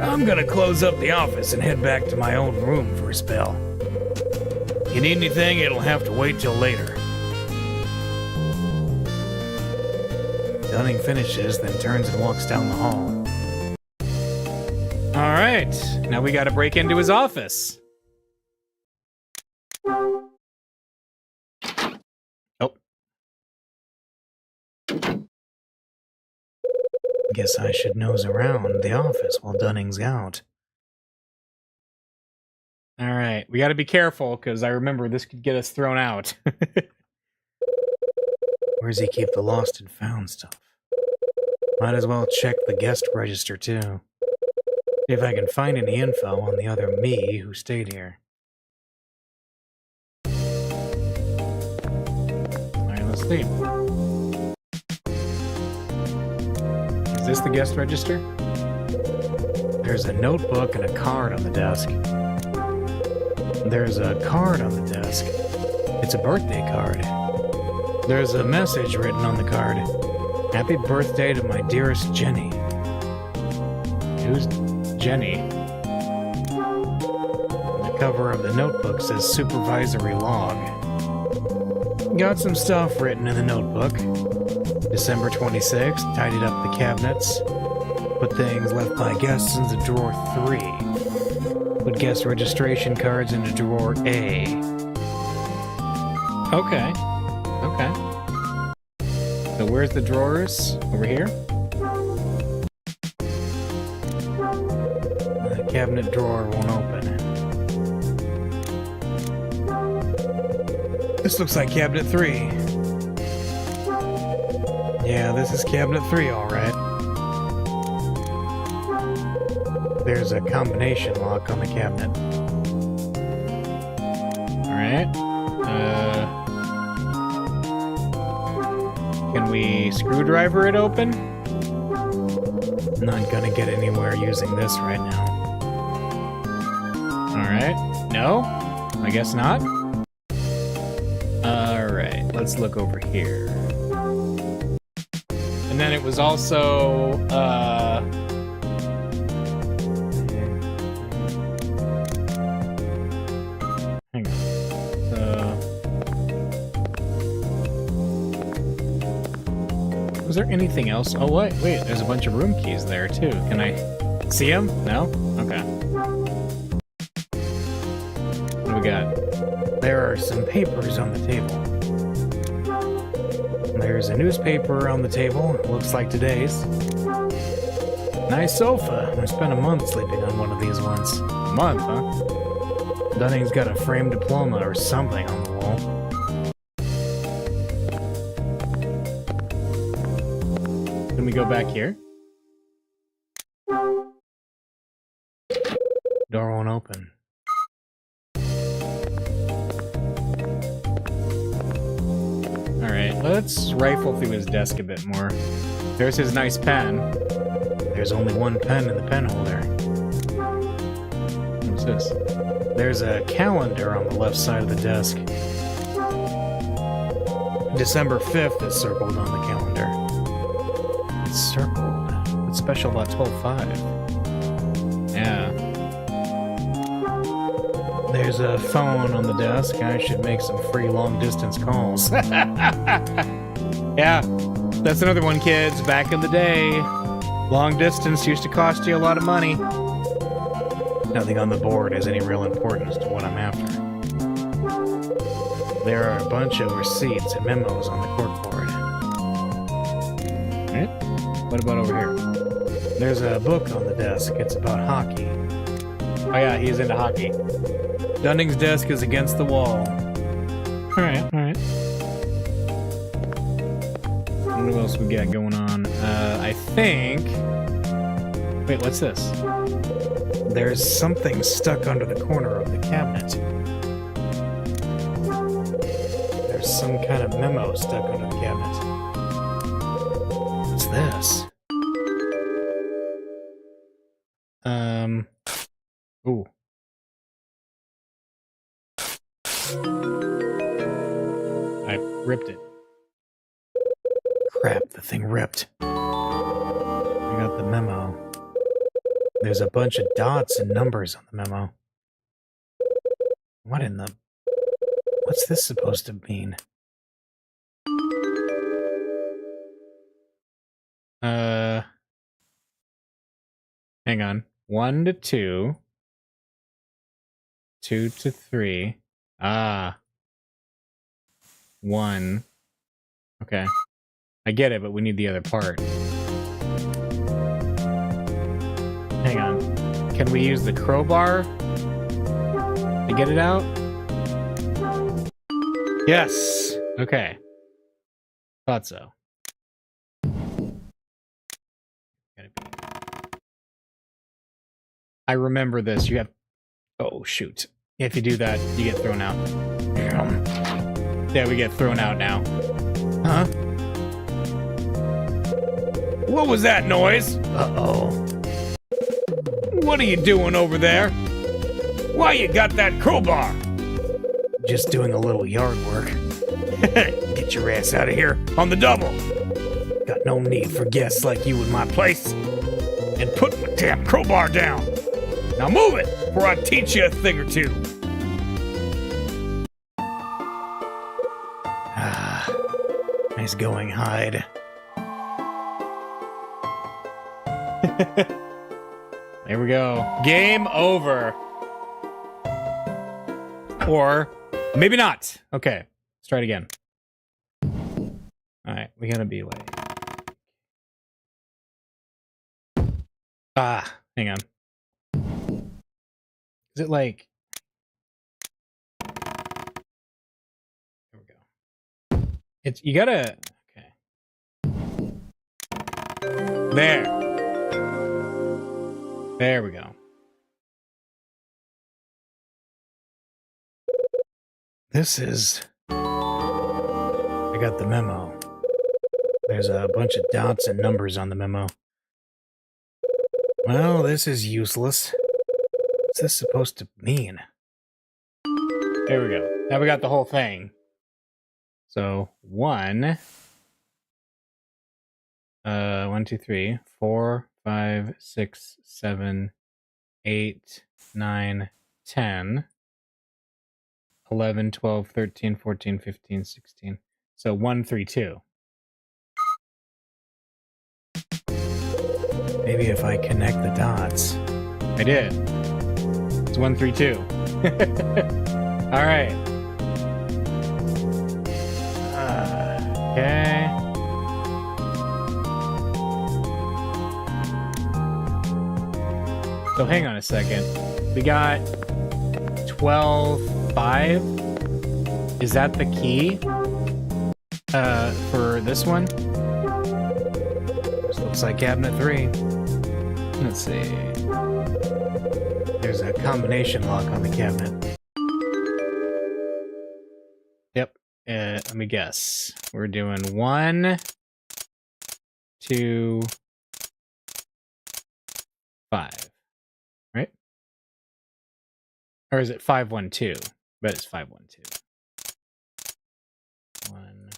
I'm gonna close up the office and head back to my own room for a spell. You need anything, it'll have to wait till later. Dunning finishes, then turns and walks down the hall. All right, now we gotta break into his office. Oh. Guess I should nose around the office while Dunning's out. All right, we gotta be careful, because I remember this could get us thrown out. Where's he keep the lost and found stuff? Might as well check the guest register, too. See if I can find any info on the other me who stayed here. Alright, let's see. Is this the guest register? There's a notebook and a card on the desk. There's a card on the desk. It's a birthday card. There's a message written on the card. Happy birthday to my dearest Jenny. Who's Jenny? The cover of the notebook says supervisory log. Got some stuff written in the notebook. December 26th, tidied up the cabinets. Put things left by guests into drawer 3. Put guest registration cards into drawer A. Okay. Okay. So where's the drawers? Over here? The cabinet drawer won't open. This looks like cabinet 3. Yeah, this is cabinet 3, all right. There's a combination lock on the cabinet. All right. Can we screwdriver it open? Not gonna get anywhere using this right now. Alright. No? I guess not. Alright, let's look over here. And then it was also, hang on. Was there anything else? Oh, wait, there's a bunch of room keys there, too. Can I see them? No? Okay. What do we got? There are some papers on the table. There's a newspaper on the table. Looks like today's. Nice sofa. I spent a month sleeping on one of these once. A month, huh? Dunning's got a framed diploma or something on the wall. Can we go back here? Door won't open. Alright, let's rifle through his desk a bit more. There's his nice pen. There's only one pen in the pen holder. What's this? There's a calendar on the left side of the desk. December 5th is circled on the calendar. It's circled. What's special about 12/5? Yeah. There's a phone on the desk. I should make some free long-distance calls. Yeah, that's another one, kids. Back in the day, long distance used to cost you a lot of money. Nothing on the board has any real importance to what I'm after. There are a bunch of receipts and memos on the corkboard. What about over here? There's a book on the desk. It's about hockey. Oh yeah, he's into hockey. Dunning's desk is against the wall. Alright. What else we got going on? I think... Wait, what's this? There's something stuck under the corner of the cabinet. There's some kind of memo stuck under the cabinet. What's this? Ooh. I ripped it. Crap, the thing ripped. I got the memo. There's a bunch of dots and numbers on the memo. What in the... What's this supposed to mean? Hang on. 1 to 2. 2 to 3. 1. Okay. I get it, but we need the other part. Hang on. Can we use the crowbar to get it out? Yes! Okay. Thought so. I remember this. You have... Oh, shoot. If you do that, you get thrown out. Yeah, we get thrown out now. Huh? What was that noise? Uh-oh. What are you doing over there? Why you got that crowbar? Just doing a little yard work. Get your ass out of here on the double. Got no need for guests like you in my place. And put my damn crowbar down. Now move it, before I teach you a thing or two. Nice going, Hyde. There we go. Game over. Or maybe not. Okay, let's try it again. All right, we gotta be like... hang on. Is it like... There we go. It's... You gotta... Okay. There. There we go. This is... I got the memo. There's a bunch of dots and numbers on the memo. Well, this is useless. What's this supposed to mean? There we go. Now we got the whole thing. So 1, 1, 2, 3, 4, 5, 6, 7, 8, 9, 10, 11, 12, 13, 14, 15, 16. So 1, 3, 2. Maybe if I connect the dots. I did. It's 1, 3, 2. All right. Okay. So hang on a second. We got 12, 5. Is that the key? For this one? This looks like cabinet 3. Let's see. There's a combination lock on the cabinet. Yep. Let me guess. We're doing 1, 2, 5. Right? Or is it 5, 1, 2? But it's 5, 1, 2. 1,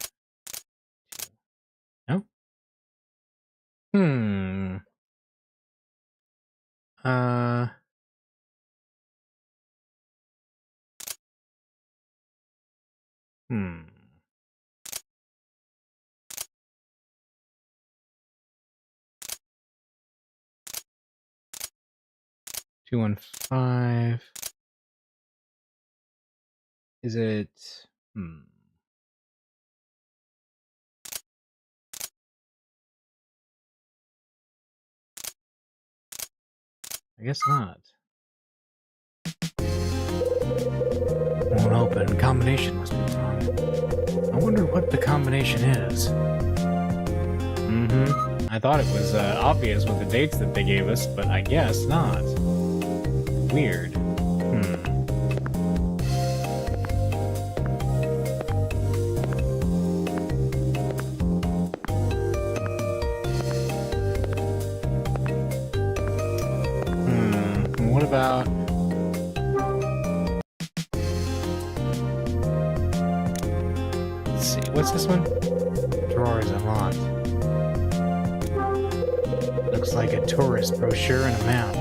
2. No? Hmm. Two one five. Is it? I guess not. Won't open. Combination must be wrong. I wonder what the combination is. I thought it was obvious with the dates that they gave us, but I guess not. Weird. What about... Let's see, what's this one? Drawer is unlocked. Looks like a tourist brochure and a map.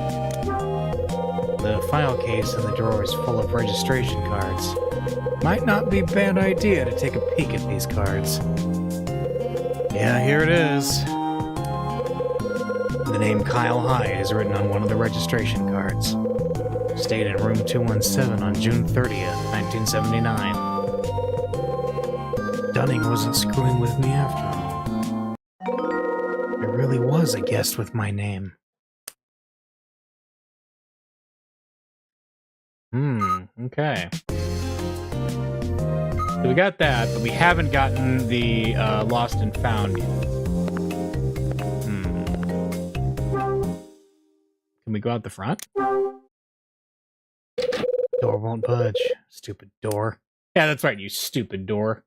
The file case in the drawer is full of registration cards. Might not be a bad idea to take a peek at these cards. Yeah, here it is. The name Kyle Hyde is written on one of the registration cards. Stayed in room 217 on June 30th, 1979. Dunning wasn't screwing with me after all. There really was a guest with my name. Okay. So we got that, but we haven't gotten the Lost and Found yet. Can we go out the front? Door won't budge. Stupid door. Yeah, that's right, you stupid door.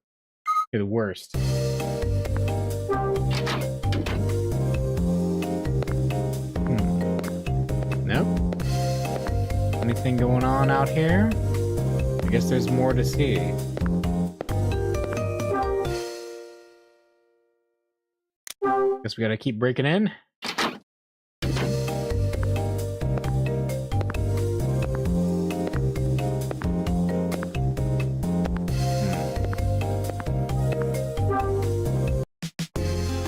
You're the worst. Nope. Anything going on out here? I guess there's more to see. Guess we gotta keep breaking in.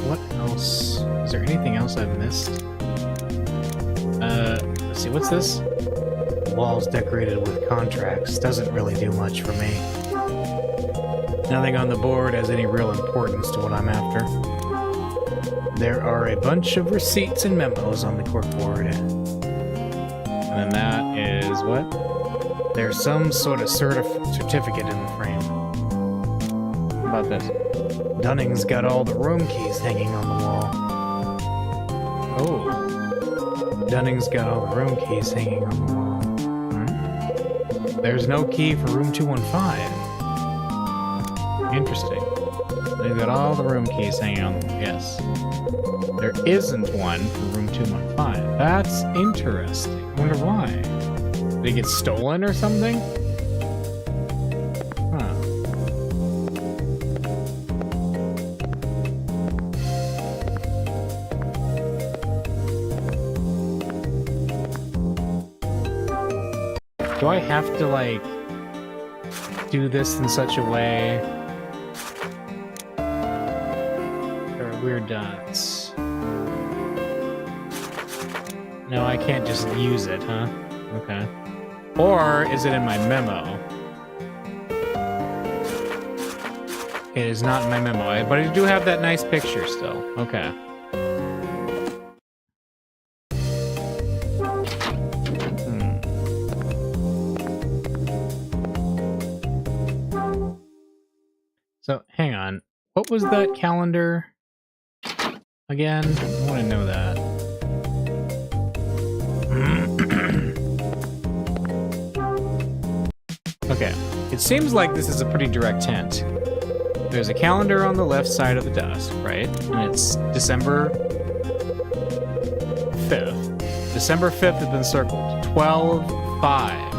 What else? Is there anything else I've missed? Let's see, what's this? The wall's decorated with contracts. Doesn't really do much for me. Nothing on the board has any real importance to what I'm after. There are a bunch of receipts and memos on the corkboard. And then that is what? There's some sort of certificate in the frame. How about this? Dunning's got all the room keys hanging on the wall. Oh. Dunning's got all the room keys hanging on the wall. There's no key for room 215. Interesting. They've got all the room keys hanging on them. Yes. There isn't one for room 215. That's interesting. I wonder why. Did they get stolen or something? Huh. Do I have to, like, do this in such a way? There are weird dots. No, I can't just use it, huh? Okay. Or is it in my memo? It is not in my memo, but I do have that nice picture still. Okay. So, hang on. What was that calendar again? I want to know that. Okay. It seems like this is a pretty direct hint. There's a calendar on the left side of the desk, right? And it's December 5th. December 5th has been circled. 12/5.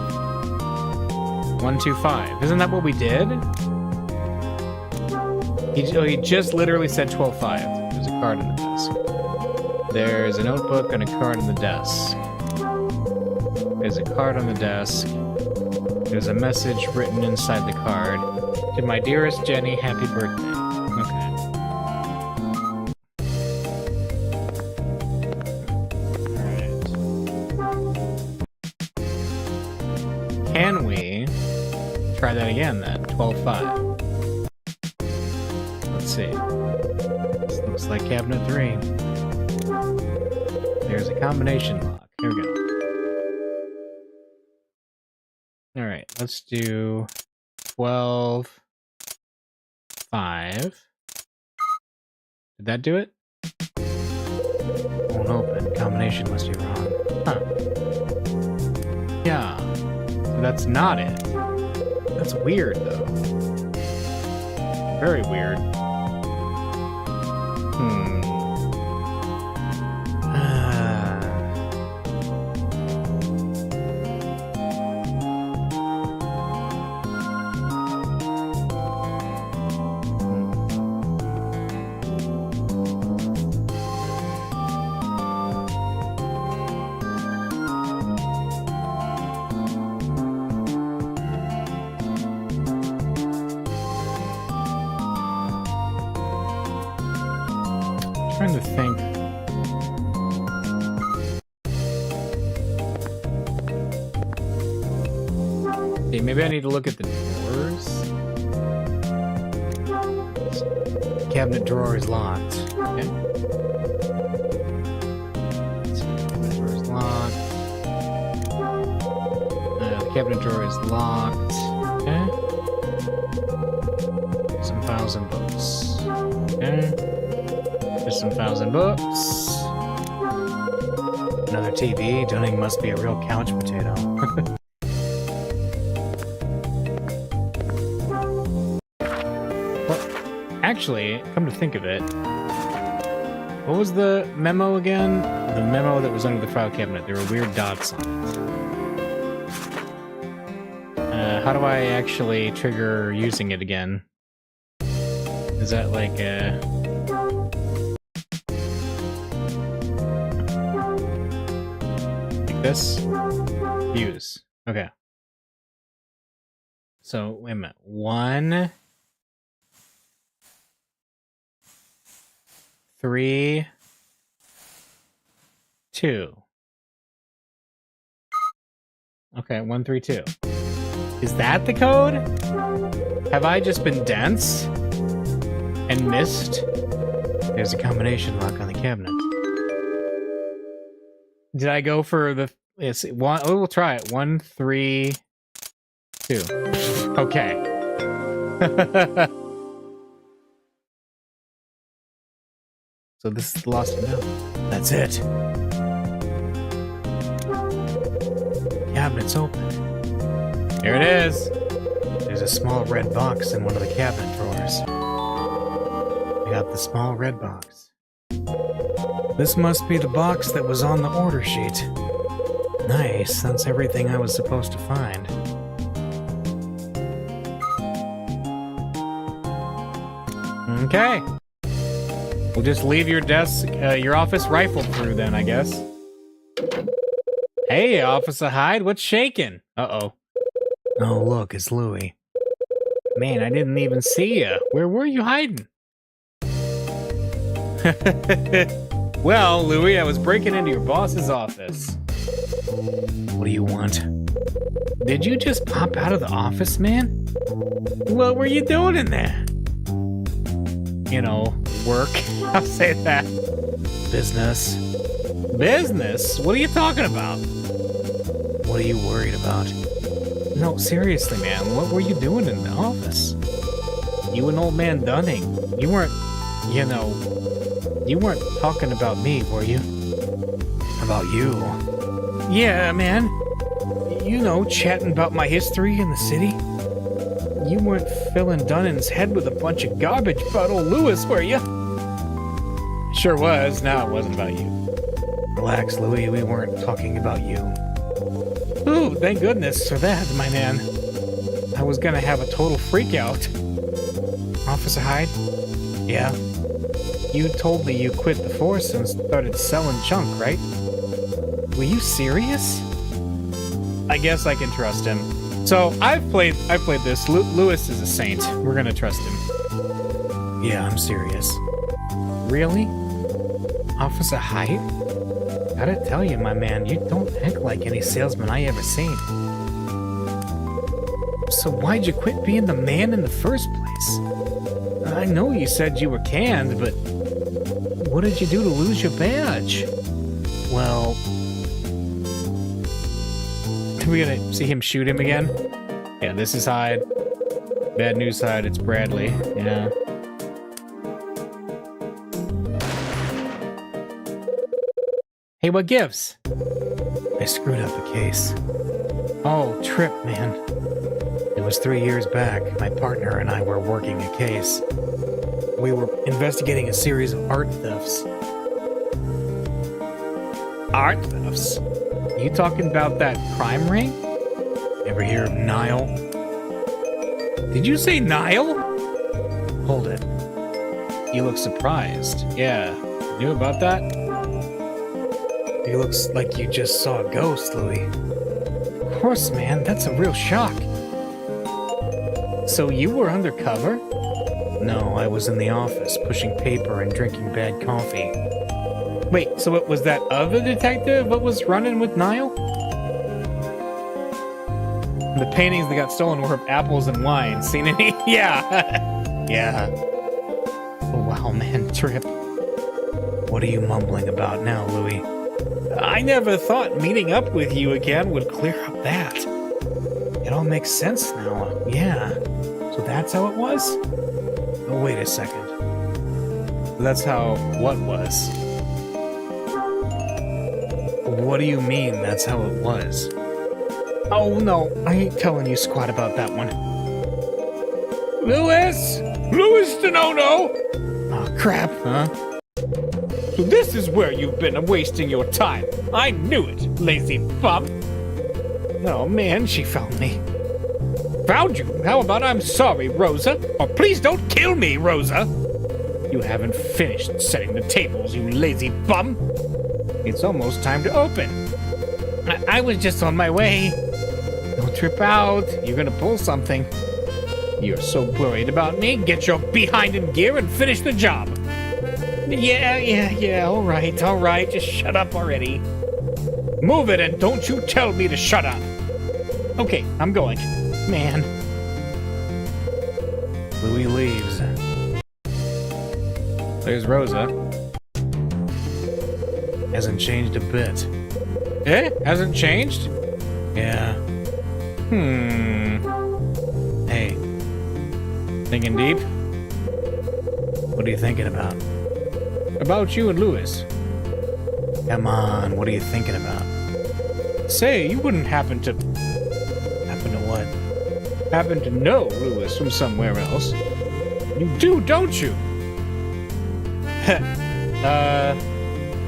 125. Isn't that what we did? He just literally said 12/5. There's a card on the desk. There's a notebook and a card on the desk. There's a card on the desk. There's a message written inside the card. To my dearest Jenny, happy birthday. Okay. Alright. Can we try that again then? 12-5. Let's see. This looks like cabinet 3. There's a combination lock. Here we go. Alright, let's do 12-5. Did that do it? Won't open. Combination must be wrong. Huh. Yeah. So that's not it. That's weird, though. Very weird. Trying to think. Okay, maybe I need to look at the doors. Cabinet drawer is locked. Okay. Cabinet drawer is locked. The cabinet drawer is locked. Okay. Some files and books. Okay. There's some files and books. Another TV. Dunning must be a real couch potato. Well, actually, come to think of it, what was the memo again? The memo that was under the file cabinet. There were weird dots on it. How do I actually trigger using it again? Is that like a... this? Use. Okay. So, wait a minute. 1, 3, 2. Okay, 1, 3, 2. Is that the code? Have I just been dense? And missed? There's a combination lock on the cabinet. Did I go for the... It's one. Oh, we'll try it. 1, 3, 2. Okay. So this is the lost note. That's it. Cabinet's open. Here it is. There's a small red box in one of the cabinet drawers. I got the small red box. This must be the box that was on the order sheet. Nice, that's everything I was supposed to find. Okay. We'll just leave your desk, your office rifled through then, I guess. Hey, Officer Hyde, what's shaking? Uh-oh. Oh, look, it's Louie. Man, I didn't even see you. Where were you hiding? Well, Louie, I was breaking into your boss's office. What do you want? Did you just pop out of the office, man? What were you doing in there? You know, work. I'll say that. Business. Business? What are you talking about? What are you worried about? No, seriously, man. What were you doing in the office? You and old man Dunning. You weren't, you know, you weren't talking about me, were you? About you? Yeah, man. You know, chatting about my history in the city. You weren't filling Dunning's head with a bunch of garbage about old Lewis, were you? Sure was. No, it wasn't about you. Relax, Louie. We weren't talking about you. Ooh, thank goodness for that, my man. I was gonna have a total freak out. Officer Hyde? Yeah? You told me you quit the force and started selling junk, right? Were you serious? I guess I can trust him. So I've played this. Lewis is a saint. We're gonna trust him. Yeah, I'm serious. Really? Officer Hyde? Gotta tell you, my man, you don't act like any salesman I ever seen. So why'd you quit being the man in the first place? I know you said you were canned, but what did you do to lose your badge? Well, are we gonna see him shoot him again? Yeah, this is Hyde. Bad news, Hyde. It's Bradley. Yeah. Hey, what gives? I screwed up a case. Oh, trip, man. It was 3 years back. My partner and I were working a case. We were investigating a series of art thefts. Art thefts? You talking about that crime ring? Ever hear of Nile? Did you say Nile? Hold it. You look surprised. Yeah. Knew about that? It looks like you just saw a ghost, Louis. Of course, man. That's a real shock. So you were undercover? No, I was in the office, pushing paper and drinking bad coffee. Wait, so it was that other detective what was running with Nile? And the paintings that got stolen were of apples and wine. Seen any? Yeah. Yeah. Oh, wow, man. Trip. What are you mumbling about now, Louis? I never thought meeting up with you again would clear up that. It all makes sense now. Yeah. So that's how it was? Oh, wait a second. That's how what was? What do you mean that's how it was? Oh, no. I ain't telling you squat about that one. Louis! Louis DeNono! Oh, crap. Huh? So this is where you've been wasting your time. I knew it, lazy bum. Oh, man, she found me. Found you? How about I'm sorry, Rosa? Or please don't kill me, Rosa. You haven't finished setting the tables, you lazy bum. It's almost time to open. I was just on my way. Don't trip out. You're gonna pull something. You're so worried about me. Get your behind in gear and finish the job. Yeah. All right. Just shut up already. Move it and don't you tell me to shut up. Okay, I'm going. Man. Louis leaves. There's Rosa. Hasn't changed a bit. Eh? Hasn't changed? Yeah. Hey. Thinking deep? What are you thinking about? About you and Louis. Come on, what are you thinking about? Say, you wouldn't happen to What? happen to know Louis from somewhere else. You do, don't you?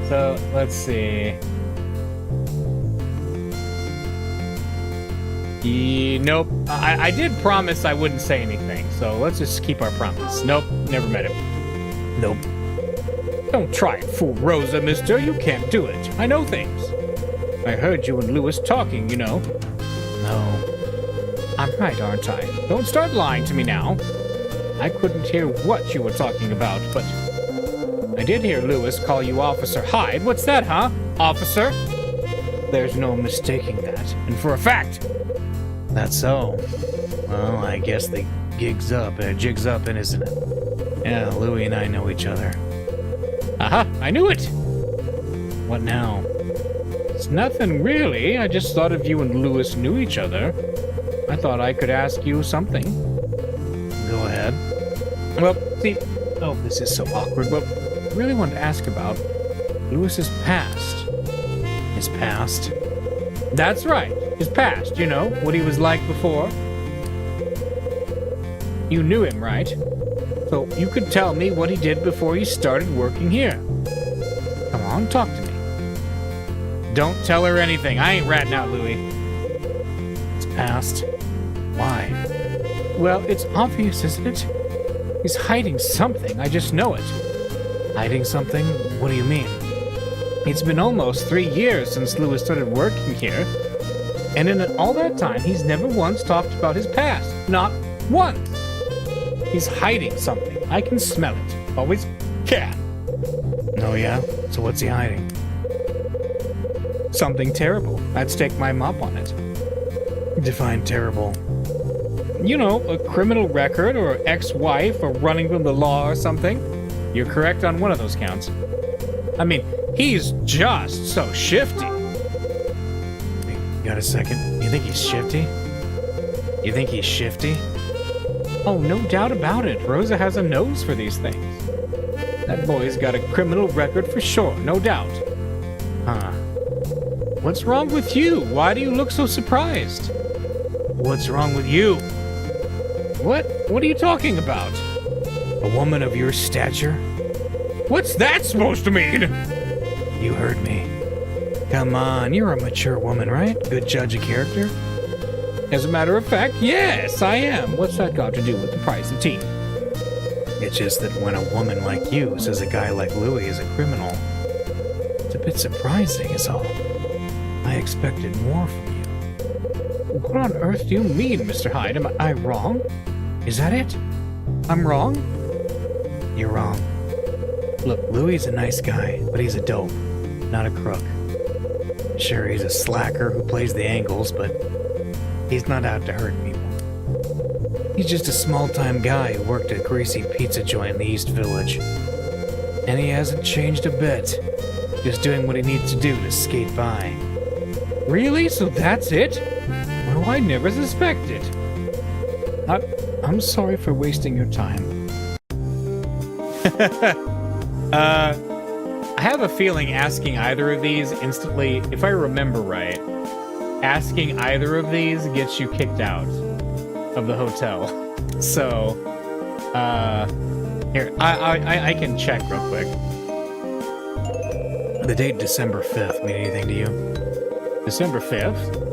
So let's see. Nope. I did promise I wouldn't say anything, so let's just keep our promise. Nope, never met him. Nope. Don't try and fool Rosa, mister. You can't do it. I know things. I heard you and Louis talking, you know. No. I'm right, aren't I? Don't start lying to me now. I couldn't hear what you were talking about, but I did hear Louis call you Officer Hyde. What's that, huh? Officer? There's no mistaking that. And for a fact. That's so. Well, I guess the jig's up, isn't it? Yeah, Louis and I know each other. Aha, I knew it. What now? It's nothing really. I just thought if you and Louis knew each other, I thought I could ask you something. Go ahead. Well, see, oh, this is so awkward. Well, I really wanted to ask about Louis's past. His past? That's right. His past, you know, what he was like before. You knew him, right? So you could tell me what he did before he started working here. Come on, talk to me. Don't tell her anything. I ain't ratting out, Louis. His past? Why? Well, it's obvious, isn't it? He's hiding something. I just know it. Hiding something? What do you mean? It's been almost 3 years since Louis started working here. And in all that time, he's never once talked about his past. Not once. He's hiding something. I can smell it. Always can. Oh yeah? So what's he hiding? Something terrible. I'd stake my mop on it. Define terrible. You know, a criminal record or ex-wife or running from the law or something. You're correct on one of those counts. I mean, he's just so shifty. You got a second? You think he's shifty? You think he's shifty? Oh, no doubt about it. Rosa has a nose for these things. That boy's got a criminal record for sure, no doubt. Huh. What's wrong with you? Why do you look so surprised? What's wrong with you? What? What are you talking about? A woman of your stature? What's that supposed to mean? You heard me. Come on, you're a mature woman, right? Good judge of character? As a matter of fact, yes, I am. What's that got to do with the price of tea? It's just that when a woman like you says a guy like Louis is a criminal, it's a bit surprising is all. I expected more from you. What on earth do you mean, Mr. Hyde? Am I wrong? Is that it? I'm wrong? You're wrong. Look, Louis is a nice guy, but he's a dope, not a crook. Sure, he's a slacker who plays the angles, but he's not out to hurt people. He's just a small-time guy who worked at a greasy pizza joint in the East Village. And he hasn't changed a bit. Just doing what he needs to do to skate by. Really? So that's it? Well, I never suspected. I'm sorry for wasting your time. I have a feeling asking either of these instantly, if I remember right, asking either of these gets you kicked out of the hotel. So, here, I can check real quick. The date December 5th mean anything to you? December 5th?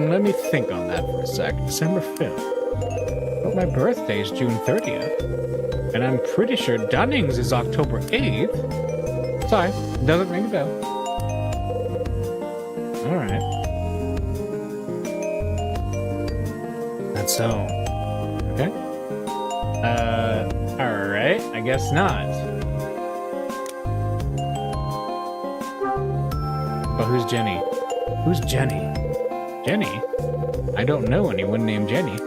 Let me think on that for a sec. December 5th. But my birthday's June 30th. And I'm pretty sure Dunning's is October 8th. Sorry, doesn't ring a bell. Alright. That's so. Okay. Alright, I guess not. But who's Jenny? Who's Jenny? Jenny? I don't know anyone named Jenny.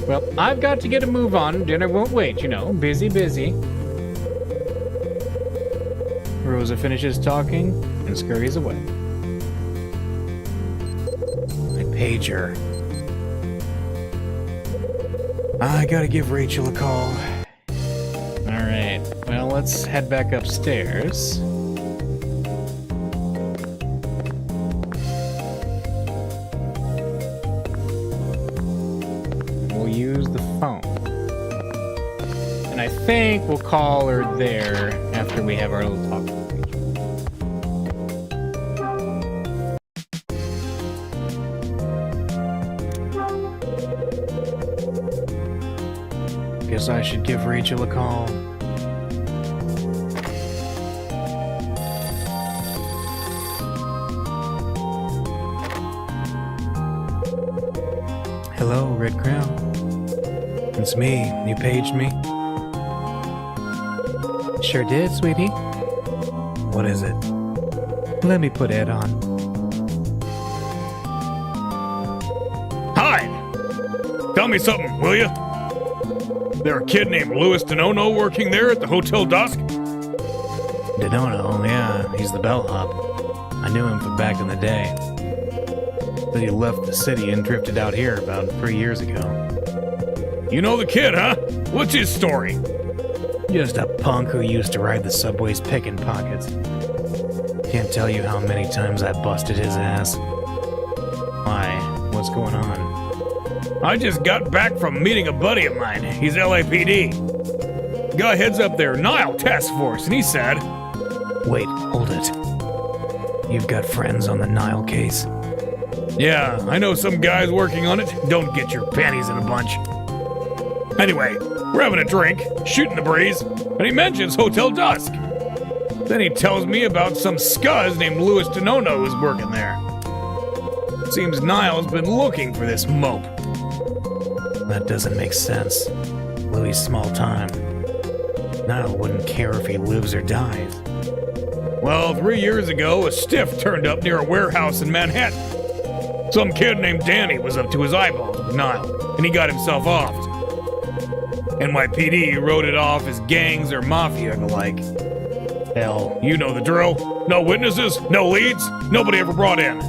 Well, I've got to get a move on. Dinner won't wait, you know. Busy, busy. Rosa finishes talking and scurries away. My pager. I gotta give Rachel a call. Alright, well, let's head back upstairs. We'll use the phone. And I think we'll call her there after we have our little talk with Rachel. Guess I should give Rachel a call. Hello, Red Crown. It's me. You paged me? Sure did, sweetie. What is it? Let me put Ed on. Hi! Tell me something, will you? There a kid named Louis Denono working there at the Hotel Dusk? Denono, yeah, he's the bellhop. I knew him from back in the day. But he left the city and drifted out here about 3 years ago. You know the kid, huh? What's his story? Just a punk who used to ride the subways picking pockets. Can't tell you how many times I busted his ass. Why? What's going on? I just got back from meeting a buddy of mine. He's LAPD. Guy heads up their Nile task force, and he said... Wait, hold it. You've got friends on the Nile case? Yeah, I know some guys working on it. Don't get your panties in a bunch. Anyway, we're having a drink, shooting the breeze, and he mentions Hotel Dusk. Then he tells me about some scuzz named Louis Denono who's working there. Seems Niall's been looking for this mope. That doesn't make sense. Louis' small time. Niall wouldn't care if he lives or dies. Well, 3 years ago, a stiff turned up near a warehouse in Manhattan. Some kid named Danny was up to his eyeballs with Niall, and he got himself offed. NYPD wrote it off as gangs or mafia and the like. Hell, you know the drill. No witnesses, no leads, nobody ever brought in.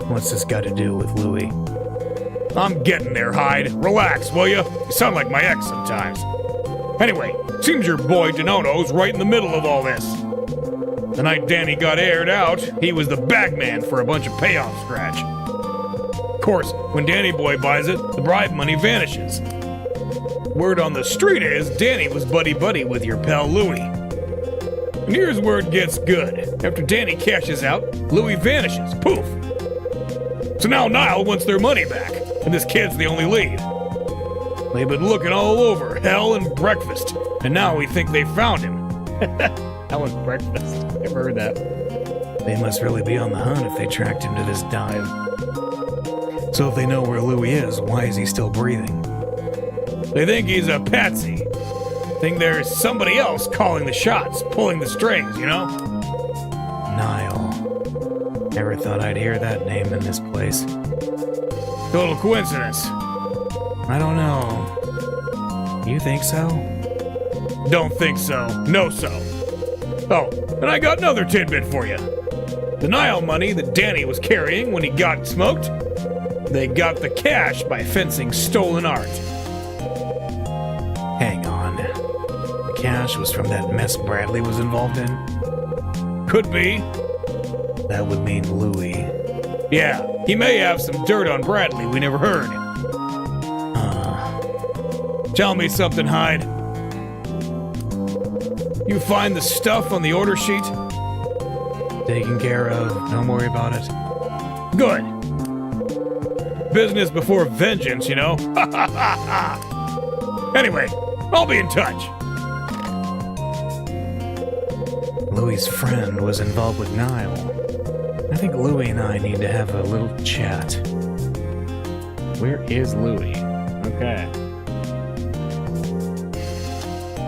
What's this got to do with Louis? I'm getting there, Hyde. Relax, will you? You sound like my ex sometimes. Anyway, seems your boy Donono's right in the middle of all this. The night Danny got aired out, he was the bagman for a bunch of payoff scratch. Of course, when Danny Boy buys it, the bribe money vanishes. Word on the street is Danny was buddy-buddy with your pal Louis. And here's where it gets good. After Danny cashes out, Louis vanishes. Poof! So now Niall wants their money back, and this kid's the only lead. They've been looking all over hell and breakfast, and now we think they found him. That was breakfast. Never heard that. They must really be on the hunt if they tracked him to this dive. So if they know where Louis is, why is he still breathing? They think he's a patsy. Think there's somebody else calling the shots, pulling the strings, you know? Niall. Never thought I'd hear that name in this place. Total coincidence. I don't know. You think so? Don't think so. No so. Oh, and I got another tidbit for you. The Niall money that Danny was carrying when he got smoked, they got the cash by fencing stolen art. Hang on. The cash was from that mess Bradley was involved in? Could be. That would mean Louis. Yeah, he may have some dirt on Bradley we never heard. Tell me something, Hyde. You find the stuff on the order sheet? Taken care of. Don't worry about it. Good. Business before vengeance, you know? Anyway, I'll be in touch. Louis's friend was involved with Niall. I think Louis and I need to have a little chat. Where is Louis? Okay.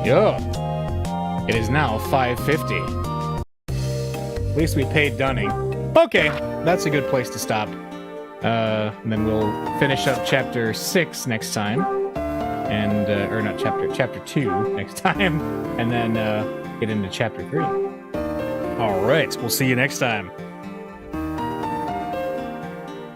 Yo. It is now 5:50. At least we paid Dunning. Okay, that's a good place to stop. And then we'll finish up chapter 6 next time. And, or not chapter 2 next time. And then, get into chapter 3. Alright, we'll see you next time.